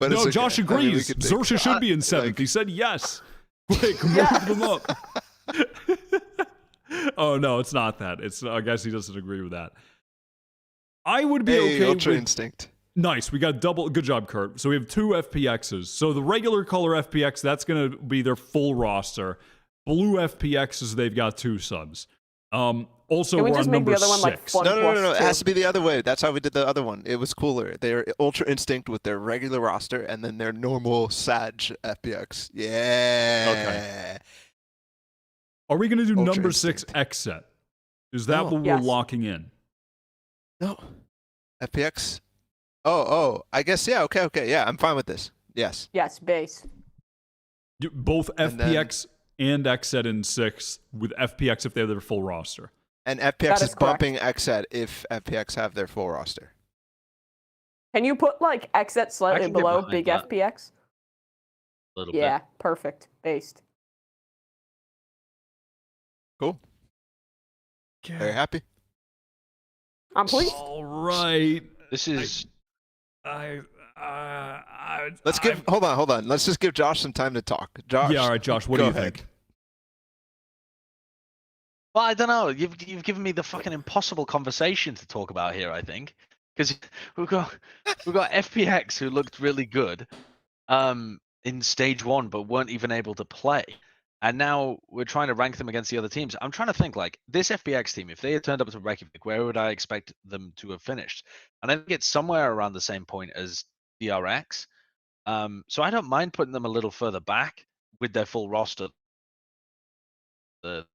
But No, it's okay. Josh I mean, we agrees. could think- Zersha should be in 7th. like- He said yes. Quick, move them up. Oh, no, it's not that. It's I guess he doesn't agree with that. I would be Hey, okay Ultra with... Instinct. Nice. We got double. Good job, Kurt. So we have 2 FPXs. So the regular color FPX, that's going to be their full roster. Blue FPXs, they've got 2 subs. Also, Can we we're just on make number the other one like 6. fun No. plus It has 2? to be the other way. That's how we did the other one. It was cooler. They're Ultra Instinct with their regular roster and then their normal Sag FPX. Yeah. Okay. Are we going to do Ultra number 6 Instinct. X set? Is that No. what we're Yes. locking in? No. FPX? Oh. I guess, yeah. Okay. Yeah, I'm fine with this. Yes. Yes, base. Both And then- FPX and X set in 6 with FPX if they have their full roster. And That FPX is is bumping XSET if FPX have their full roster. Can you put like XZ slightly can get below behind big that. FPX? A little Yeah, bit. perfect. Based. Cool. Very happy. I'm pleased. All right. This is Let's give. Hold on. Let's just give Josh some time to talk. Josh. Yeah, all right, Josh, what do go you ahead. think? Well, I don't know. You've given me the fucking impossible conversation to talk about here. I think because we've got FPX who looked really good, in stage 1, but weren't even able to play, and now we're trying to rank them against the other teams. I'm trying to think like this FPX team. If they had turned up to Reykjavik, where would I expect them to have finished? And I think it's somewhere around the same point as DRX. So I don't mind putting them a little further back with their full roster. The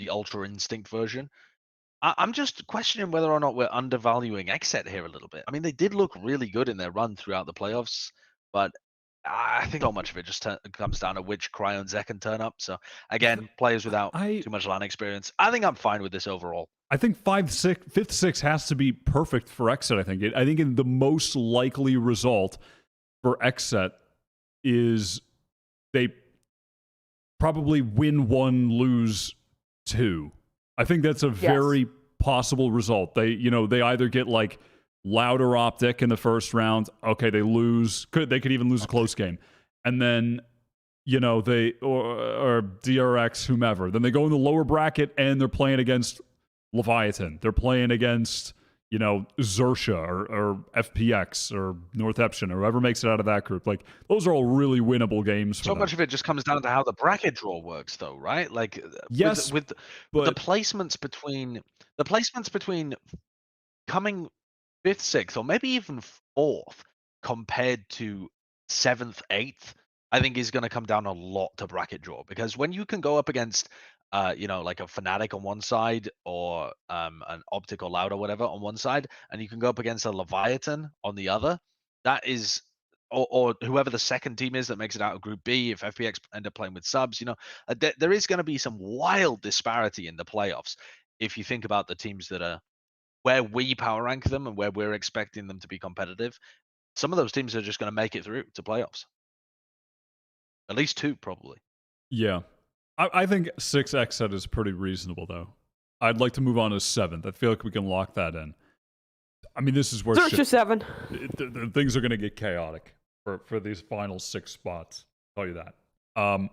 Ultra Instinct version. I'm just questioning whether or not we're undervaluing XSET here a little bit. I mean, they did look really good in their run throughout the playoffs, but I think so much of it just comes down to which Cryo and Zek can turn up. So again, players without too much LAN experience. I think I'm fine with this overall. I think 5th 6 has to be perfect for XSET. I think in the most likely result for XSET is they probably win 1, lose 2. I think that's a very possible result. They either get like louder optic in the first round. Okay, they lose. They could even lose a close game, and then they or DRX whomever. Then they go in the lower bracket and they're playing against Leviathan. They're playing against Zersha or FPX or North Epsion or whoever makes it out of that group. Like those are all really winnable games for So them. much of it just comes down to how the bracket draw works, though, right? Like Yes, with the placements between coming 5th, 6th, or maybe even 4th compared to 7th, 8th, I think is going to come down a lot to bracket draw, because when you can go up against like a Fnatic on one side or an Optic or Loud or whatever on one side, and you can go up against a Leviathan on the other, that is, or whoever the second team is that makes it out of Group B, if FPX end up playing with subs, there is going to be some wild disparity in the playoffs if you think about the teams that are where we power rank them and where we're expecting them to be competitive. Some of those teams are just going to make it through to playoffs. At least 2, probably. Yeah. I think 6x set is pretty reasonable, though. I'd like to move on to 7th. I feel like we can lock that in. I mean, this is where Search 7. Things are going to get chaotic for these final 6 spots. I'll tell you that.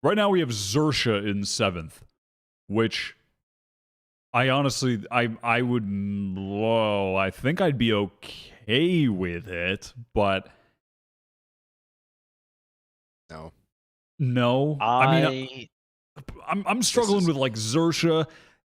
Right now we have Zersha in 7th, which I honestly, I would, I think I'd be okay with it, but no. I mean, I'm struggling with like Zersha.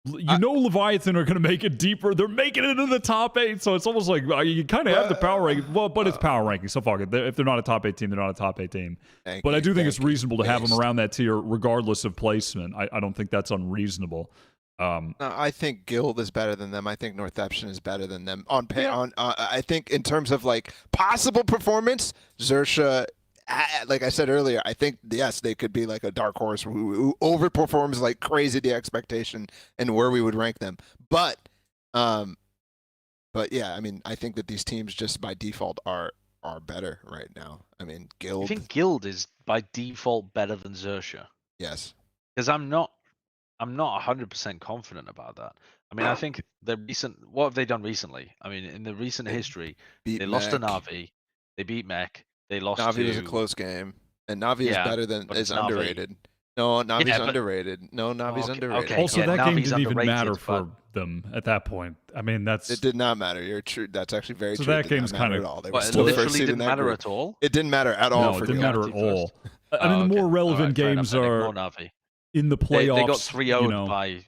Leviathan are going to make it deeper. They're making it into the top 8, so it's almost like you kind of have the power ranking. Well, but it's power ranking, so fuck it. If they're not a top 8 team, they're not a top 8 team. But I do think it's reasonable to have them around that tier, regardless of placement. I don't think that's unreasonable. No, I think Guild is better than them. I think Northampton is better than them. I think in terms of like possible performance, Zersha, like I said earlier, I think yes, they could be like a dark horse who overperforms like crazy the expectation and where we would rank them. But yeah, I mean, I think that these teams just by default are better right now. I mean, Guild. I think Guild is by default better than Zersha. Yes. Because I'm not 100% confident about that. I mean, I think what have they done recently? I mean, in the recent history, Beat they lost to Mech. Navi, they beat Mech, they lost Navi to... was a close game, and Navi is better than but is it's Navi. underrated. No, Navi's Yeah, but- underrated. No, Navi's underrated. okay. Also, Yeah, that game Navi's didn't even underrated, matter but- for them at that point. I mean, that's It did not matter. You're true. That's actually very So true. that It did not game's matter kinda- at all. They were What, it still the literally first seed in didn't that matter group. at all? It didn't matter at all no, for it didn't Gil. matter at all. I mean, Oh, the more okay. relevant Alright, fair games enough, then are ignore Navi. in the They playoffs. got 3-0'd you know. by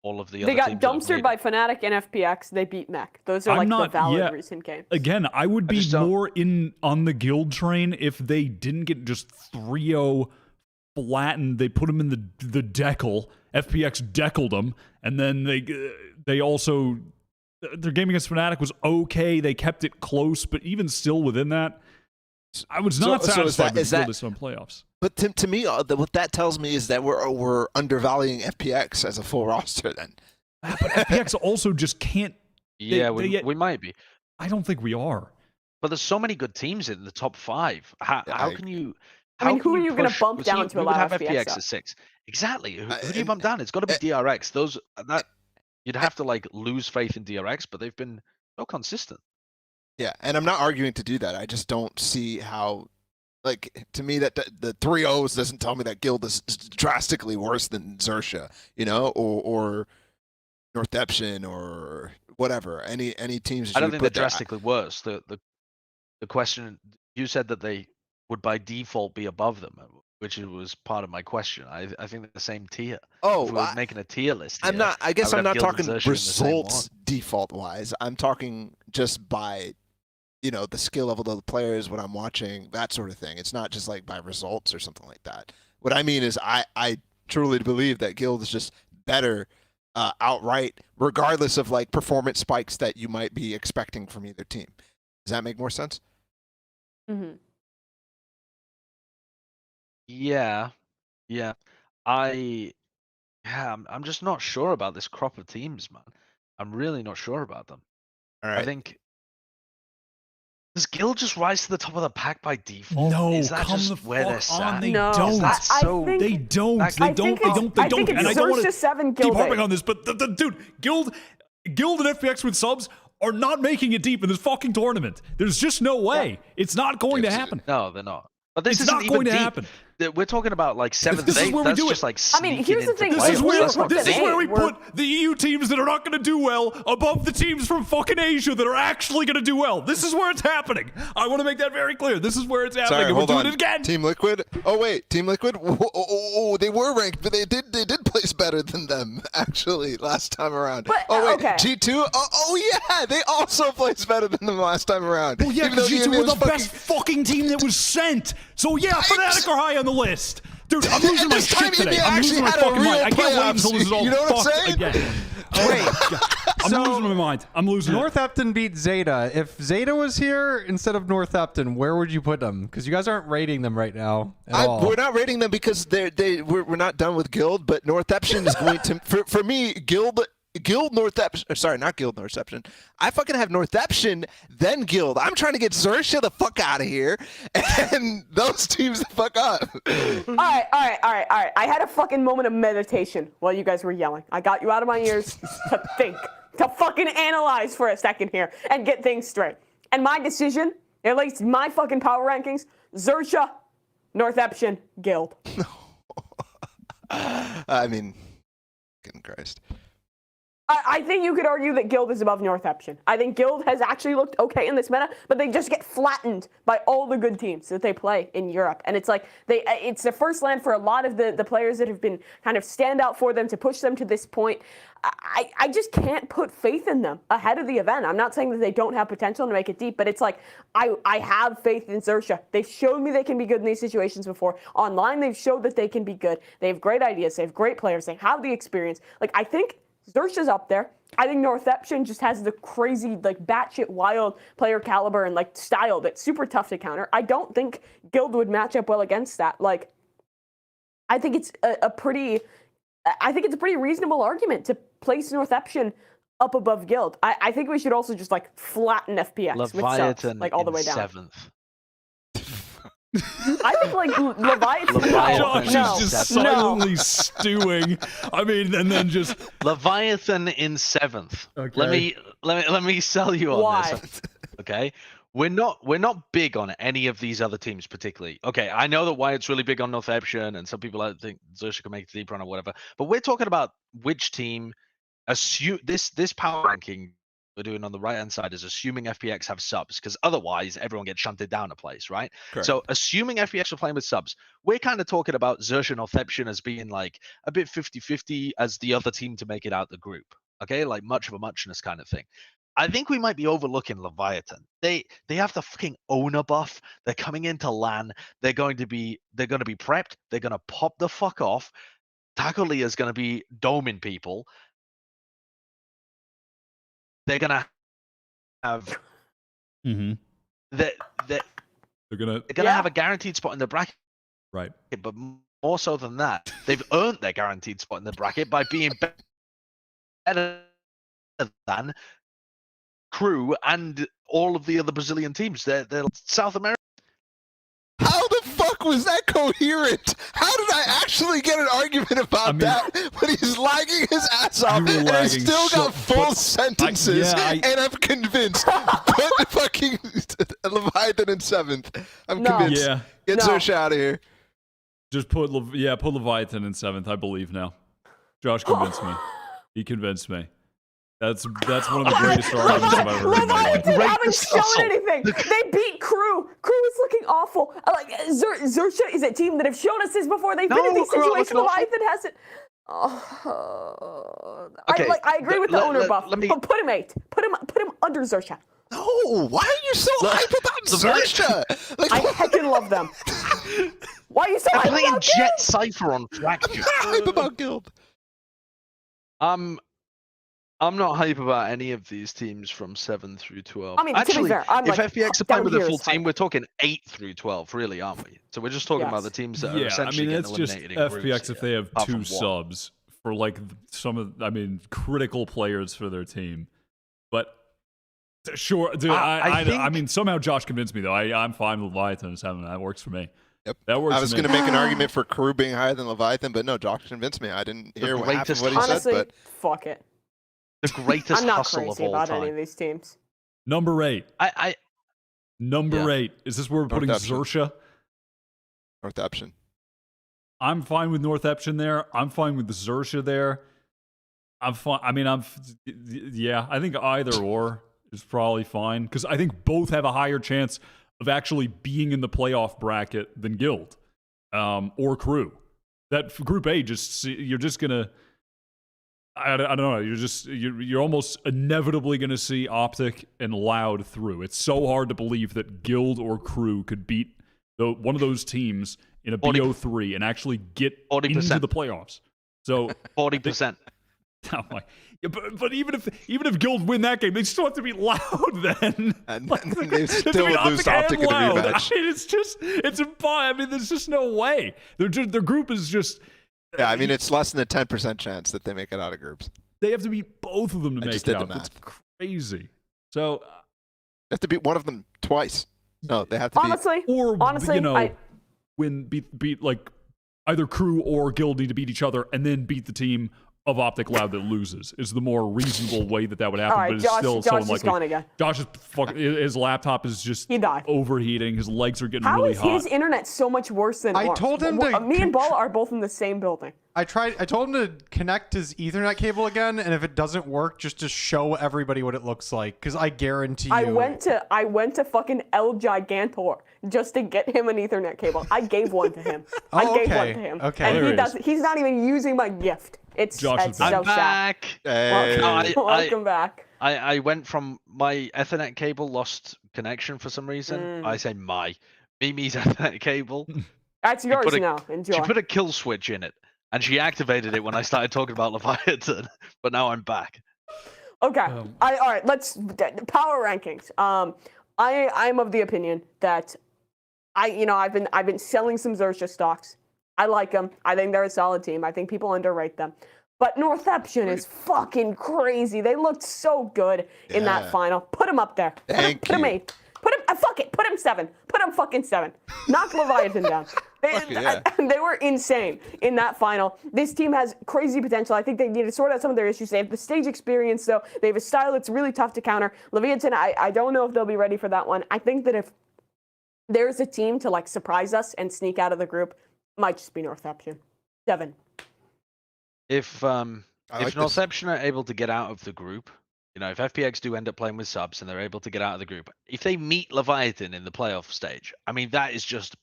all of the They other got teams that have dumpstered made by it. Fnatic and FPX. They beat Mech. Those are I'm like not- the valid yeah. recent games. Again, I would be just don't- more in on the guild train if they didn't get just 3-0 flattened. They put them in the decal. FPX deckled them, and then they also their game against Fnatic was okay. They kept it close, but even still within that, I was not satisfied with the Guild on playoffs. But to me, what that tells me is that we're undervaluing FPX as a full roster. Then, But FPX also just can't. Yeah, we might be. I don't think we are. But there's so many good teams in the top 5. How can you? I mean, how who can are you gonna push- bump see, down to we would allow have FPX FPX up? at 6. Exactly. Who do you bump down? It's got to be DRX. That you'd have to like lose faith in DRX, but they've been so consistent. yeah, and I'm not arguing to do that. I just don't see how. Like, to me, that the 3-0s doesn't tell me that Guild is drastically worse than Xerxia, you know, or Northeption or whatever. Any teams. That I don't you would think they're put there. drastically worse. The question you said that they would by default be above them, which was part of my question. I think they're the same tier. Oh, if we were making a tier list. I'm here, not. I guess would I'm have not Guild and talking Xerxia in the same results default wise. I'm talking just by, you know, the skill level of the players, what I'm watching, that sort of thing. It's not just like by results or something like that. What I mean is, I truly believe that Guild is just better outright, regardless of like performance spikes that you might be expecting from either team. Does that make more sense? Mm-hmm. Yeah. I'm just not sure about this crop of teams, man. I'm really not sure about them. All right. I think. Does Guild just rise to the top of the pack by default? No, is that come just the where they're fuck sat? on. They No, don't. That's I so. think- They don't. I They don't. think it's And I don't want Xerxia to 7, keep Guild harping 8. on this, but the dude, Guild and FPX with subs are not making it deep in this fucking tournament. There's just no way. It's not going to happen. No, they're not. But this It's isn't not even going to deep. happen. We're talking about like 7th, This is 8th. where we That's do just it. like I mean, sneaking here's the into thing, This playoffs. is where That's not this is deep. where we We're- put the EU teams that are not going to do well above the teams from fucking Asia that are actually going to do well. This is where it's happening. I want to make that very clear. This is where it's happening. Sorry, and we're hold doing on. it again. Team Liquid. Oh wait, Team Liquid. Oh, they were ranked, but they did place better than them actually last time around. But, oh wait, okay. G2. Oh yeah, they also placed better than them last time around. Well, yeah, Even though because the G2 were Indians the best fucking team that was sent. So yeah, Fnatic are high on the list. Dude, I'm losing my this time shit today. India I'm losing actually my had a fucking real mind. I can't wait playoffs. until this is all You know what I'm fucked saying? again. I'm losing my mind. I'm losing it. Northampton beat Zeta. If Zeta was here instead of Northampton, where would you put them? Because you guys aren't rating them right now at all. We're not rating them because we're not done with Guild, but Northeption is going to for me Guild Northeption. Sorry, not Guild Northeption. I fucking have Northeption, then Guild. I'm trying to get Xerxia the fuck out of here, and those teams the fuck up. All right. I had a fucking moment of meditation while you guys were yelling. I got you out of my ears to think, to fucking analyze for a second here and get things straight. And my decision, at least my fucking power rankings, Xerxia, Northeption, Guild. I mean, fucking Christ. I think you could argue that Guild is above Northeption. I think Guild has actually looked okay in this meta, but they just get flattened by all the good teams that they play in Europe. And it's like it's the first land for a lot of the players that have been kind of stand out for them to push them to this point. I just can't put faith in them ahead of the event. I'm not saying that they don't have potential to make it deep, but it's like I have faith in Xerxia. They've showed me they can be good in these situations before. Online, they've showed that they can be good. They have great ideas. They have great players. They have the experience. Like, I think Xerxia's up there. I think Northeption just has the crazy, like, batshit wild player caliber and, like, style that's super tough to counter. I don't think Guild would match up well against that. Like, I think it's a pretty reasonable argument to place Northeption up above Guild. I think we should also just, like, flatten FPX with subs, Leviathan like, all the in way down. 7th. I think like Leviathan. Josh No. is just silently stewing. I mean, and then just Leviathan in 7th. Okay. Let me sell you on Why? this. Okay. We're not big on any of these other teams particularly. Okay, I know that Wyatt's really big on Northampton, and some people think Zersha can make it deep run or whatever. But we're talking about which team assume this power ranking we're doing on the right hand side is assuming FPX have subs, because otherwise everyone gets shunted down a place, right? Correct. So assuming FPX are playing with subs, we're kind of talking about Zersha and Northampton as being like a bit 50-50 as the other team to make it out the group. Okay, like much of a muchness kind of thing. I think we might be overlooking Leviathan. They have the fucking owner buff. They're coming into LAN. They're going to be prepped. They're gonna pop the fuck off. Takolia is gonna be doming people. They're gonna have they're gonna have a guaranteed spot in the bracket. Right. But more so than that, they've earned their guaranteed spot in the bracket by being better than KRÜ and all of the other Brazilian teams. They're South America. How the fuck was that coherent? How did I actually get an argument about that when he's lagging his ass off and I still got full sentences and I'm convinced? Put fucking Leviathan in 7th. I'm convinced. Yeah. Get Zersha out of here. Just put Leviathan in 7th. I believe now. Josh convinced me. He convinced me. That's one of the greatest arguments I've ever heard in my life. Leviathan haven't shown anything. They beat KRÜ. KRÜ is looking awful. Like Zersha is a team that have shown us this before. They've been in these situations. Leviathan hasn't. Okay, I agree with the owner buff, but put him 8. Put him under Zersha. No, why are you so hype about Zersha? Like, I heckin' love them. Why are you so hype I'm playing about Jett Cypher on Fracture. hype about Guild. I'm not hype about any of these teams from 7 through 12. I mean, actually, to be fair, I'm if like, FPX are playing with a down full here is team, we're talking 8 through 12, really, aren't we? So we're just talking about the teams that are essentially getting eliminated in FPX groups, if they have apart 2 from one. subs for like some of, critical players for their team. But sure, dude, I mean, somehow Josh convinced me though. I'm fine with Leviathan and 7. That works for me. Yep. That works. I was going to make an argument for KRÜ being higher than Leviathan, but no, Josh convinced me. I didn't hear half of what he Honestly, said, but fuck it. The greatest I'm not hustle crazy of all about time. any of these teams. Number 8. Number 8. Is this where we're putting Northampton. Zersha? Northampton. I'm fine with Northampton there. I'm fine with the Zersha there. I'm fine. I mean, I think either or is probably fine because I think both have a higher chance of actually being in the playoff bracket than Guild or KRÜ. That Group A, you're just gonna. I don't know. You're almost inevitably going to see Optic and Loud through. It's so hard to believe that Guild or KRÜ could beat one of those teams in a BO3 and actually get 40%. into the playoffs. So 40%. Oh my! Yeah, but even if Guild win that game, they still have to beat Loud then. And Like, they still would lose to Optic in a Loud. rematch. I mean, it's impossible. I mean, there's just no way. Their group is just. Yeah, I mean, it's less than a 10% chance that they make it out of groups. They have to beat both of them to I make just it did the out. That's math. crazy. So They have to beat one of them twice. No, they have to Honestly, beat like either KRÜ or Guild need to beat each other and then beat the team of Optic Loud that loses is the more reasonable way that would happen. All right, but it's Josh, still Josh so is unlikely. gone again. Josh is his laptop is just overheating. His legs are getting How really is hot. his internet so much worse than ours? told him to Me and Balla are both in the same building. I told him to connect his Ethernet cable again, and if it doesn't work, just to show everybody what it looks like, because I guarantee you. I went to fucking El Gigantor just to get him an Ethernet cable. I gave one to him. I gave one to him. Okay. And he's not even using my gift. It's so I'm back. sad. Welcome back. I went from my Ethernet cable lost connection for some reason. I say Mimi's Ethernet cable. That's yours now. Enjoy. She put a kill switch in it, and she activated it when I started talking about Leviathan. But now I'm back. Okay. All right. Let's power rankings. I'm of the opinion that I've been selling some Zersha stocks. I like them. I think they're a solid team. I think people underrate them. But Northampton is fucking crazy. They looked so good in that final. Put them up there. Put them 8. Put them fuck it. Put him 7. Put him fucking 7. Knock Leviathan down. They were insane in that final. This team has crazy potential. I think they need to sort out some of their issues. They have the stage experience, though. They have a style that's really tough to counter. Leviathan, I don't know if they'll be ready for that one. I think that if there's a team to like surprise us and sneak out of the group, might just be Northception. 7. If Northception are able to get out of the group, you know, if FPX do end up playing with subs and they're able to get out of the group, if they meet Leviathan in the playoff stage, I mean, that is just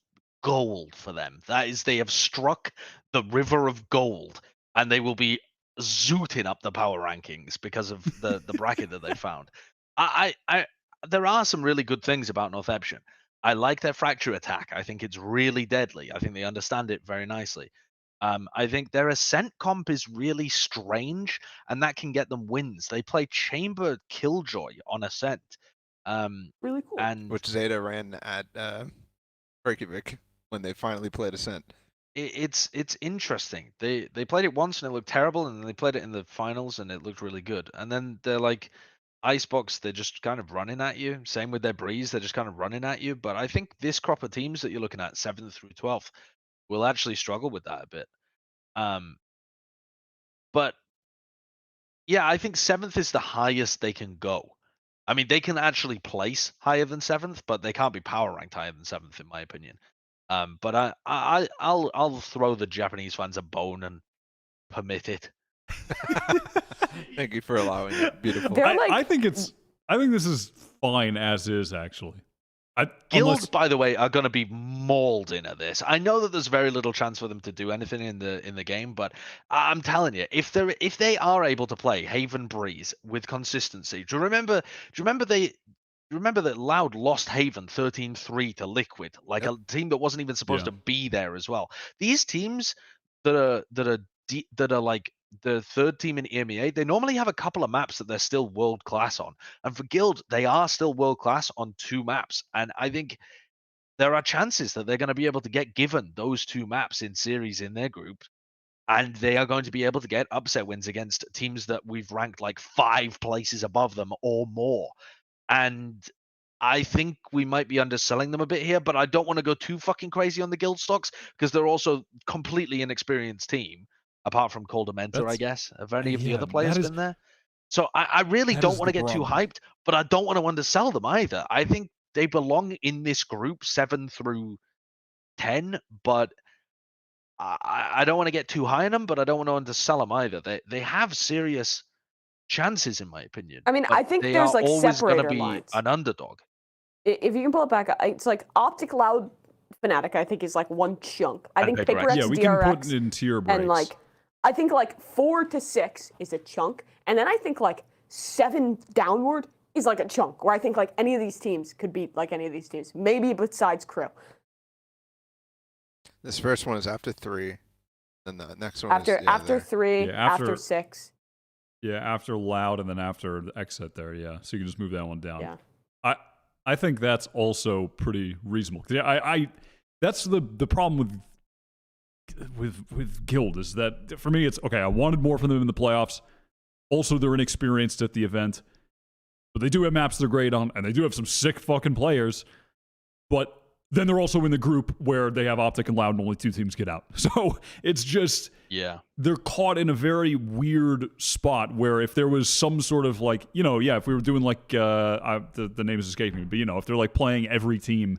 gold for them. That is, they have struck the river of gold, and they will be zooting up the power rankings because of the bracket that they found. There are some really good things about Northception. I like their fracture attack. I think it's really deadly. I think they understand it very nicely. I think their Ascent comp is really strange, and that can get them wins. They play Chamber Killjoy on Ascent. Really cool. And which Zeta ran at Reykjavik when they finally played Ascent. It's interesting. They played it once and it looked terrible, and then they played it in the finals and it looked really good. And then they're like Icebox, they're just kind of running at you. Same with their Breeze, they're just kind of running at you. But I think this crop of teams that you're looking at, 7th through 12th, will actually struggle with that a bit. But yeah, I think 7th is the highest they can go. I mean, they can actually place higher than 7th, but they can't be power ranked higher than 7th, in my opinion. But I'll throw the Japanese fans a bone and permit it. Thank you for allowing it. Beautiful. I think this is fine as is, actually. Guilds, by the way, are going to be mauled into this. I know that there's very little chance for them to do anything in the game, but I'm telling you, if they are able to play Haven Breeze with consistency, do you remember that Loud lost Haven 13-3 to Liquid, like a team that wasn't even supposed to be there as well. These teams that are like the third team in EMEA, they normally have a couple of maps that they're still world class on. And for Guild, they are still world class on 2 maps. And I think there are chances that they're going to be able to get given those 2 maps in series in their group. And they are going to be able to get upset wins against teams that we've ranked like 5 places above them or more. And I think we might be underselling them a bit here, but I don't want to go too fucking crazy on the Guild stocks because they're also completely inexperienced team. Apart from Cold Mentor, I guess. Have any of the other players been there? So I really don't want to get too hyped, but I don't want to undersell them either. I think they belong in this group 7 through 10, but I don't want to get too high on them, but I don't want to undersell them either. They have serious chances, in my opinion. I mean, I think there's like separator be lines. An underdog. If you can pull it back, it's like Optic Loud Fnatic, I think, is like one chunk. I think Picarex, yeah, we DRX, can put it in tier breaks. And like, I think like 4 to 6 is a chunk, and then I think like 7 downward is like a chunk, where I think like any of these teams could beat like any of these teams, maybe besides KRÜ. This first one is after 3, and the next one after is after 3, after 6. Yeah, after Loud, and then after the exit there. Yeah, so you can just move that one down. Yeah. I think that's also pretty reasonable. Yeah, that's the problem with Guild is that for me it's okay. I wanted more from them in the playoffs. Also, they're inexperienced at the event, but they do have maps they're great on, and they do have some sick fucking players. But then they're also in the group where they have Optic and Loud, and only 2 teams get out. So it's just they're caught in a very weird spot where if there was some sort of like if we were doing like the name is escaping me, but if they're like playing every team,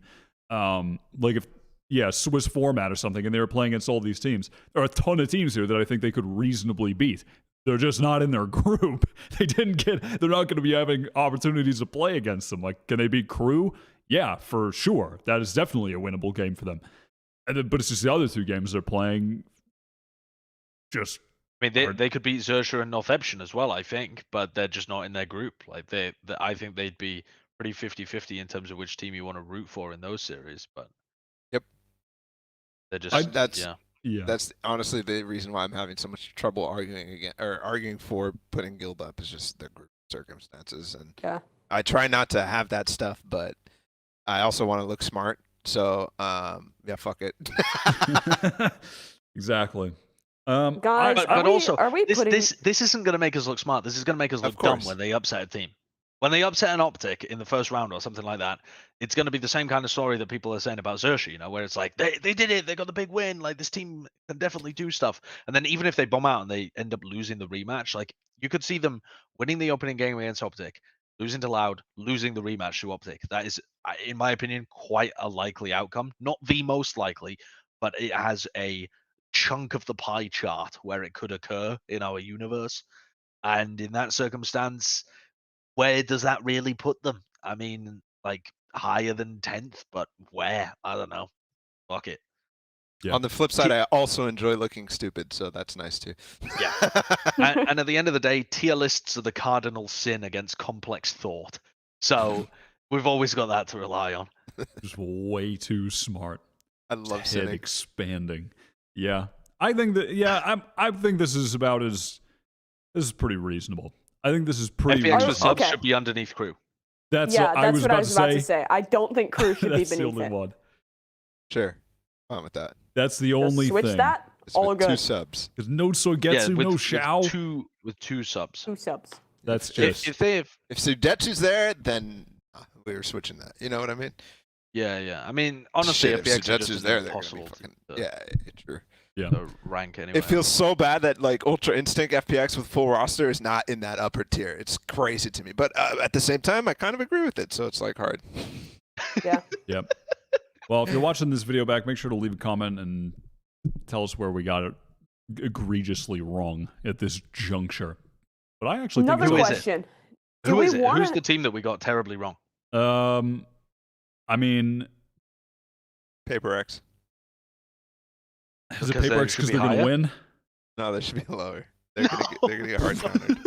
like if. Yeah, Swiss format or something, and they were playing against all these teams. There are a ton of teams here that I think they could reasonably beat. They're just not in their group. They're not going to be having opportunities to play against them. Like, can they beat KRÜ? Yeah, for sure. That is definitely a winnable game for them. But it's just the other 2 games they're playing. Just, I mean, they could beat Xerxia and Northception as well, I think, but they're just not in their group. Like I think they'd be pretty 50-50 in terms of which team you want to root for in those series. But they're just that's honestly the reason why I'm having so much trouble arguing for putting Guild up is just the group circumstances. And I try not to have that stuff, but I also want to look smart. So yeah, fuck it. Exactly. Guys, but also, are we putting... this isn't going to make us look smart. This is going to make us look dumb when they upset a team. When they upset an Optic in the first round or something like that, it's going to be the same kind of story that people are saying about Xerxes, you know, where it's like, they did it, they got the big win, like this team can definitely do stuff. And then even if they bomb out and they end up losing the rematch, like you could see them winning the opening game against Optic, losing to Loud, losing the rematch to Optic. That is, in my opinion, quite a likely outcome. Not the most likely, but it has a chunk of the pie chart where it could occur in our universe. And in that circumstance, where does that really put them? I mean, like higher than 10th, but where? I don't know. Fuck it. Yeah. On the flip side, I also enjoy looking stupid, so that's nice too. Yeah. and at the end of the day, tier lists are the cardinal sin against complex thought. So we've always got that to rely on. Just way too smart. I love Head sinning. expanding. Yeah. I think that, yeah, I think this is about this is pretty reasonable. I think this is pretty FPX reasonable. with subs Okay. should be underneath KRÜ. That's yeah, what that's I was about to say. I don't think KRÜ should be That's the beneath only it. one. Sure. Fine with that. That's the Just only switch thing. that. It's All with good. 2 subs. Because no Sogetsu, no Shao. With two subs. 2 subs. That's If- just If they have, If Sudetsu's there, then we were switching that. You know what I mean? yeah. I mean, honestly, Shit, if FPX are Sudetsu's just there, they're gonna be impossible fucking. to, Yeah, true. yeah. to rank anyway. It feels so bad that like Ultra Instinct FPX with full roster is not in that upper tier. It's crazy to me. But at the same time, I kind of agree with it. So it's like hard. Yeah. Yep. Well, if you're watching this video back, make sure to leave a comment and tell us where we got it egregiously wrong at this juncture. But I actually Another think Who is it? question. Who Do we is it? wanna- Who's the team that we got terribly wrong? I mean, Paper X. is it Because Paper they X should because be they're going to higher? win? No, they should be lower. They're gonna get hard countered.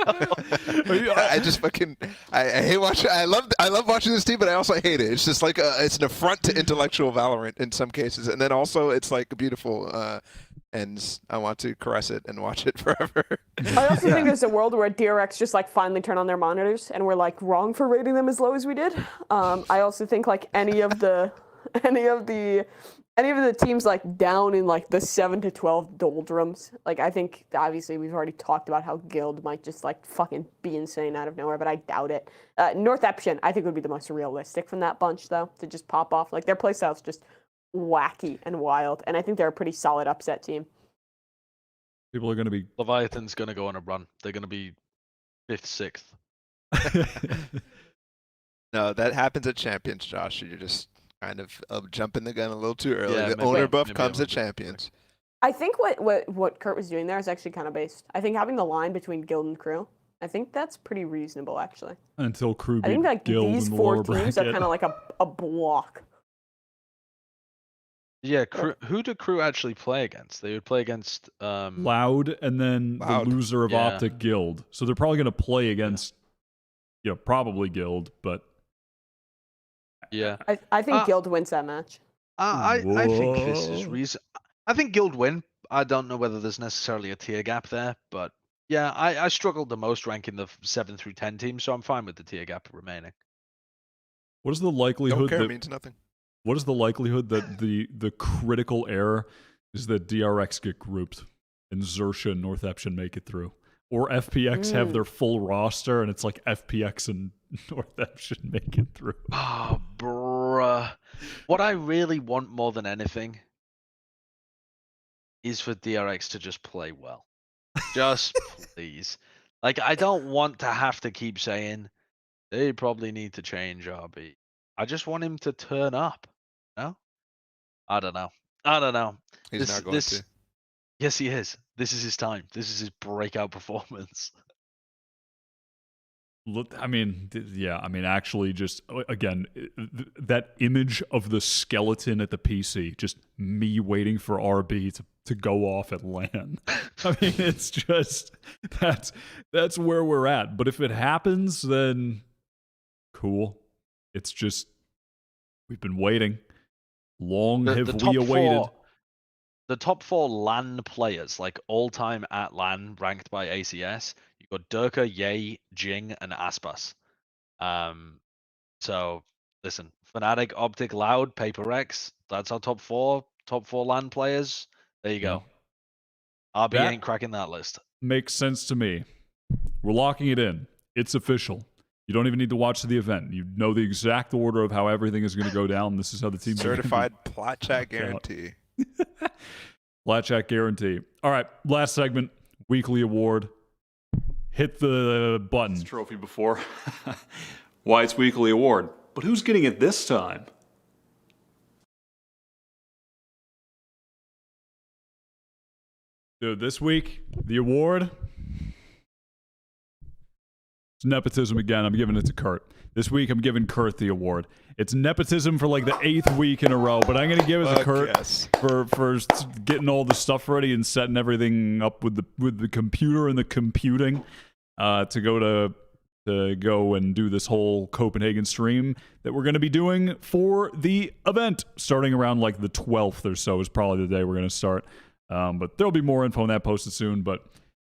I just fucking I hate watching. I love watching this team, but I also hate it. It's just like it's an affront to intellectual Valorant in some cases, and then also it's like beautiful, and I want to caress it and watch it forever. I also think there's a world where DRX just like finally turn on their monitors and we're like wrong for rating them as low as we did. I also think like any of the teams like down in like the 7 to 12 doldrums. Like I think obviously we've already talked about how Guild might just like fucking be insane out of nowhere, but I doubt it. Northeption I think would be the most realistic from that bunch though to just pop off. Like their playstyle's just wacky and wild, and I think they're a pretty solid upset team. People are going to be. Leviathan's going to go on a run. They're going to be 5th, 6th. No, that happens at Champions, Josh. You're just kind of jumping the gun a little too early. Yeah, the maybe- owner buff maybe comes I'm a at bit- Champions. I think what Kurt was doing there is actually kind of based. I think having the line between Guild and KRÜ, I think that's pretty reasonable actually. Until KRÜ I think beat like Guild these in the 4 lower teams are bracket. kind of like a block. Yeah, who do KRÜ actually play against? They would play against Loud, and then Loud. the loser of Yeah. Optic Guild. So they're probably going to play against, probably Guild, but yeah. I think Guild wins that match. I think this is Whoa. reason. I think Guild win. I don't know whether there's necessarily a tier gap there, but yeah, I struggled the most ranking the 7 through 10 teams, so I'm fine with the tier gap remaining. what is the Don't likelihood care that means nothing. what is the likelihood that the critical error is that DRX get grouped and Xerxes and Northeption make it through, or FPX have their full roster and it's like FPX and Northeption make it through? Oh, bruh. What I really want more than anything is for DRX to just play well. Just please. Like, I don't want to have to keep saying they probably need to change RB. I just want him to turn up. No? I don't know. He's not going to. Yes, he is. This is his time. This is his breakout performance. Look, I mean, actually, just again, that image of the skeleton at the PC, just me waiting for RB to go off at LAN. I mean, it's just that's where we're at. But if it happens, then cool. It's just we've been waiting. Long have we awaited. The top 4 LAN players, like all-time at LAN, ranked by ACS, you've got Durka, Ye, Jing, and Aspas. So, listen, Fnatic, Optic, Loud, Paper X, that's our top 4 LAN players. There you go. RB That ain't cracking that list. makes sense to me. We're locking it in. It's official. You don't even need to watch the event. You know the exact order of how everything is going to go down. This is how the team certified Plat chat guarantee. Plat chat guarantee. All right, last segment, weekly award. Hit the button. Trophy before. Wyatt's weekly award. But who's getting it this time? Dude, this week, the award. It's nepotism again. I'm giving it to Kurt. This week, I'm giving Kurt the award. It's nepotism for like the 8th week in a row, but I'm going to give it to Kurt for getting all the stuff ready and setting everything up with the computer and the computing to go and do this whole Copenhagen stream that we're going to be doing for the event. Starting around like the 12th or so is probably the day we're going to start. But there'll be more info on that posted soon, but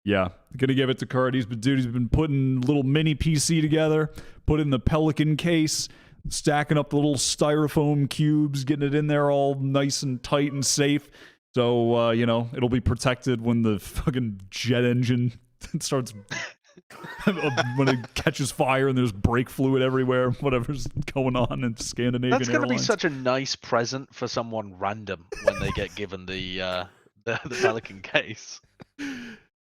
yeah, gonna give it to Kurt. He's been putting little mini PC together, put in the Pelican case, stacking up the little styrofoam cubes, getting it in there all nice and tight and safe. So, it'll be protected when the fucking jet engine starts, when it catches fire and there's brake fluid everywhere, whatever's going on in Scandinavian That's gonna Airlines. be such a nice present for someone random when they get given the Pelican case.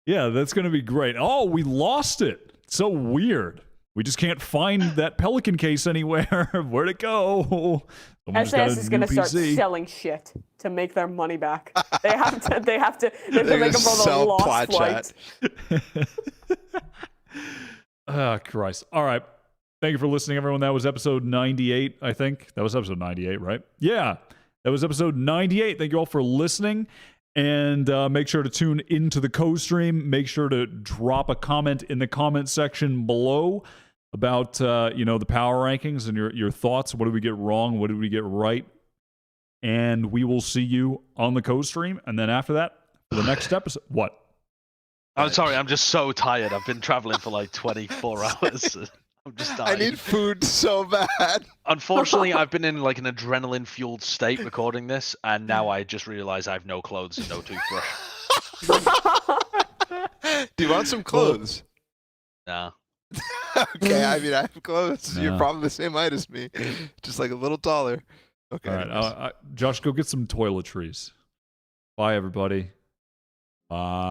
Yeah, that's going to be great. Oh, we lost it. So weird. We just can't find that Pelican case anywhere. Where'd it go? SAS is going to start selling shit to make their money back. They have to make up for the lost flights. Oh, Christ. All right. Thank you for listening, everyone. That was episode 98, I think. That was episode 98, right? Yeah, that was episode 98. Thank you all for listening. And make sure to tune into the co-stream. Make sure to drop a comment in the comment section below about the power rankings and your thoughts. What did we get wrong? What did we get right? And we will see you on the co-stream. And then after that, for the next episode. What? I'm sorry. I'm just so tired. I've been traveling for like 24 hours. I'm just dying. I need food so bad. Unfortunately, I've been in like an adrenaline-fueled state recording this, and now I just realize I have no clothes and no toothbrush. Do you want some clothes? No. Okay, I mean, I have clothes. No. You're probably the same height as me, just like a little taller. Okay. All right. Josh, go get some toiletries. Bye, everybody. Bye.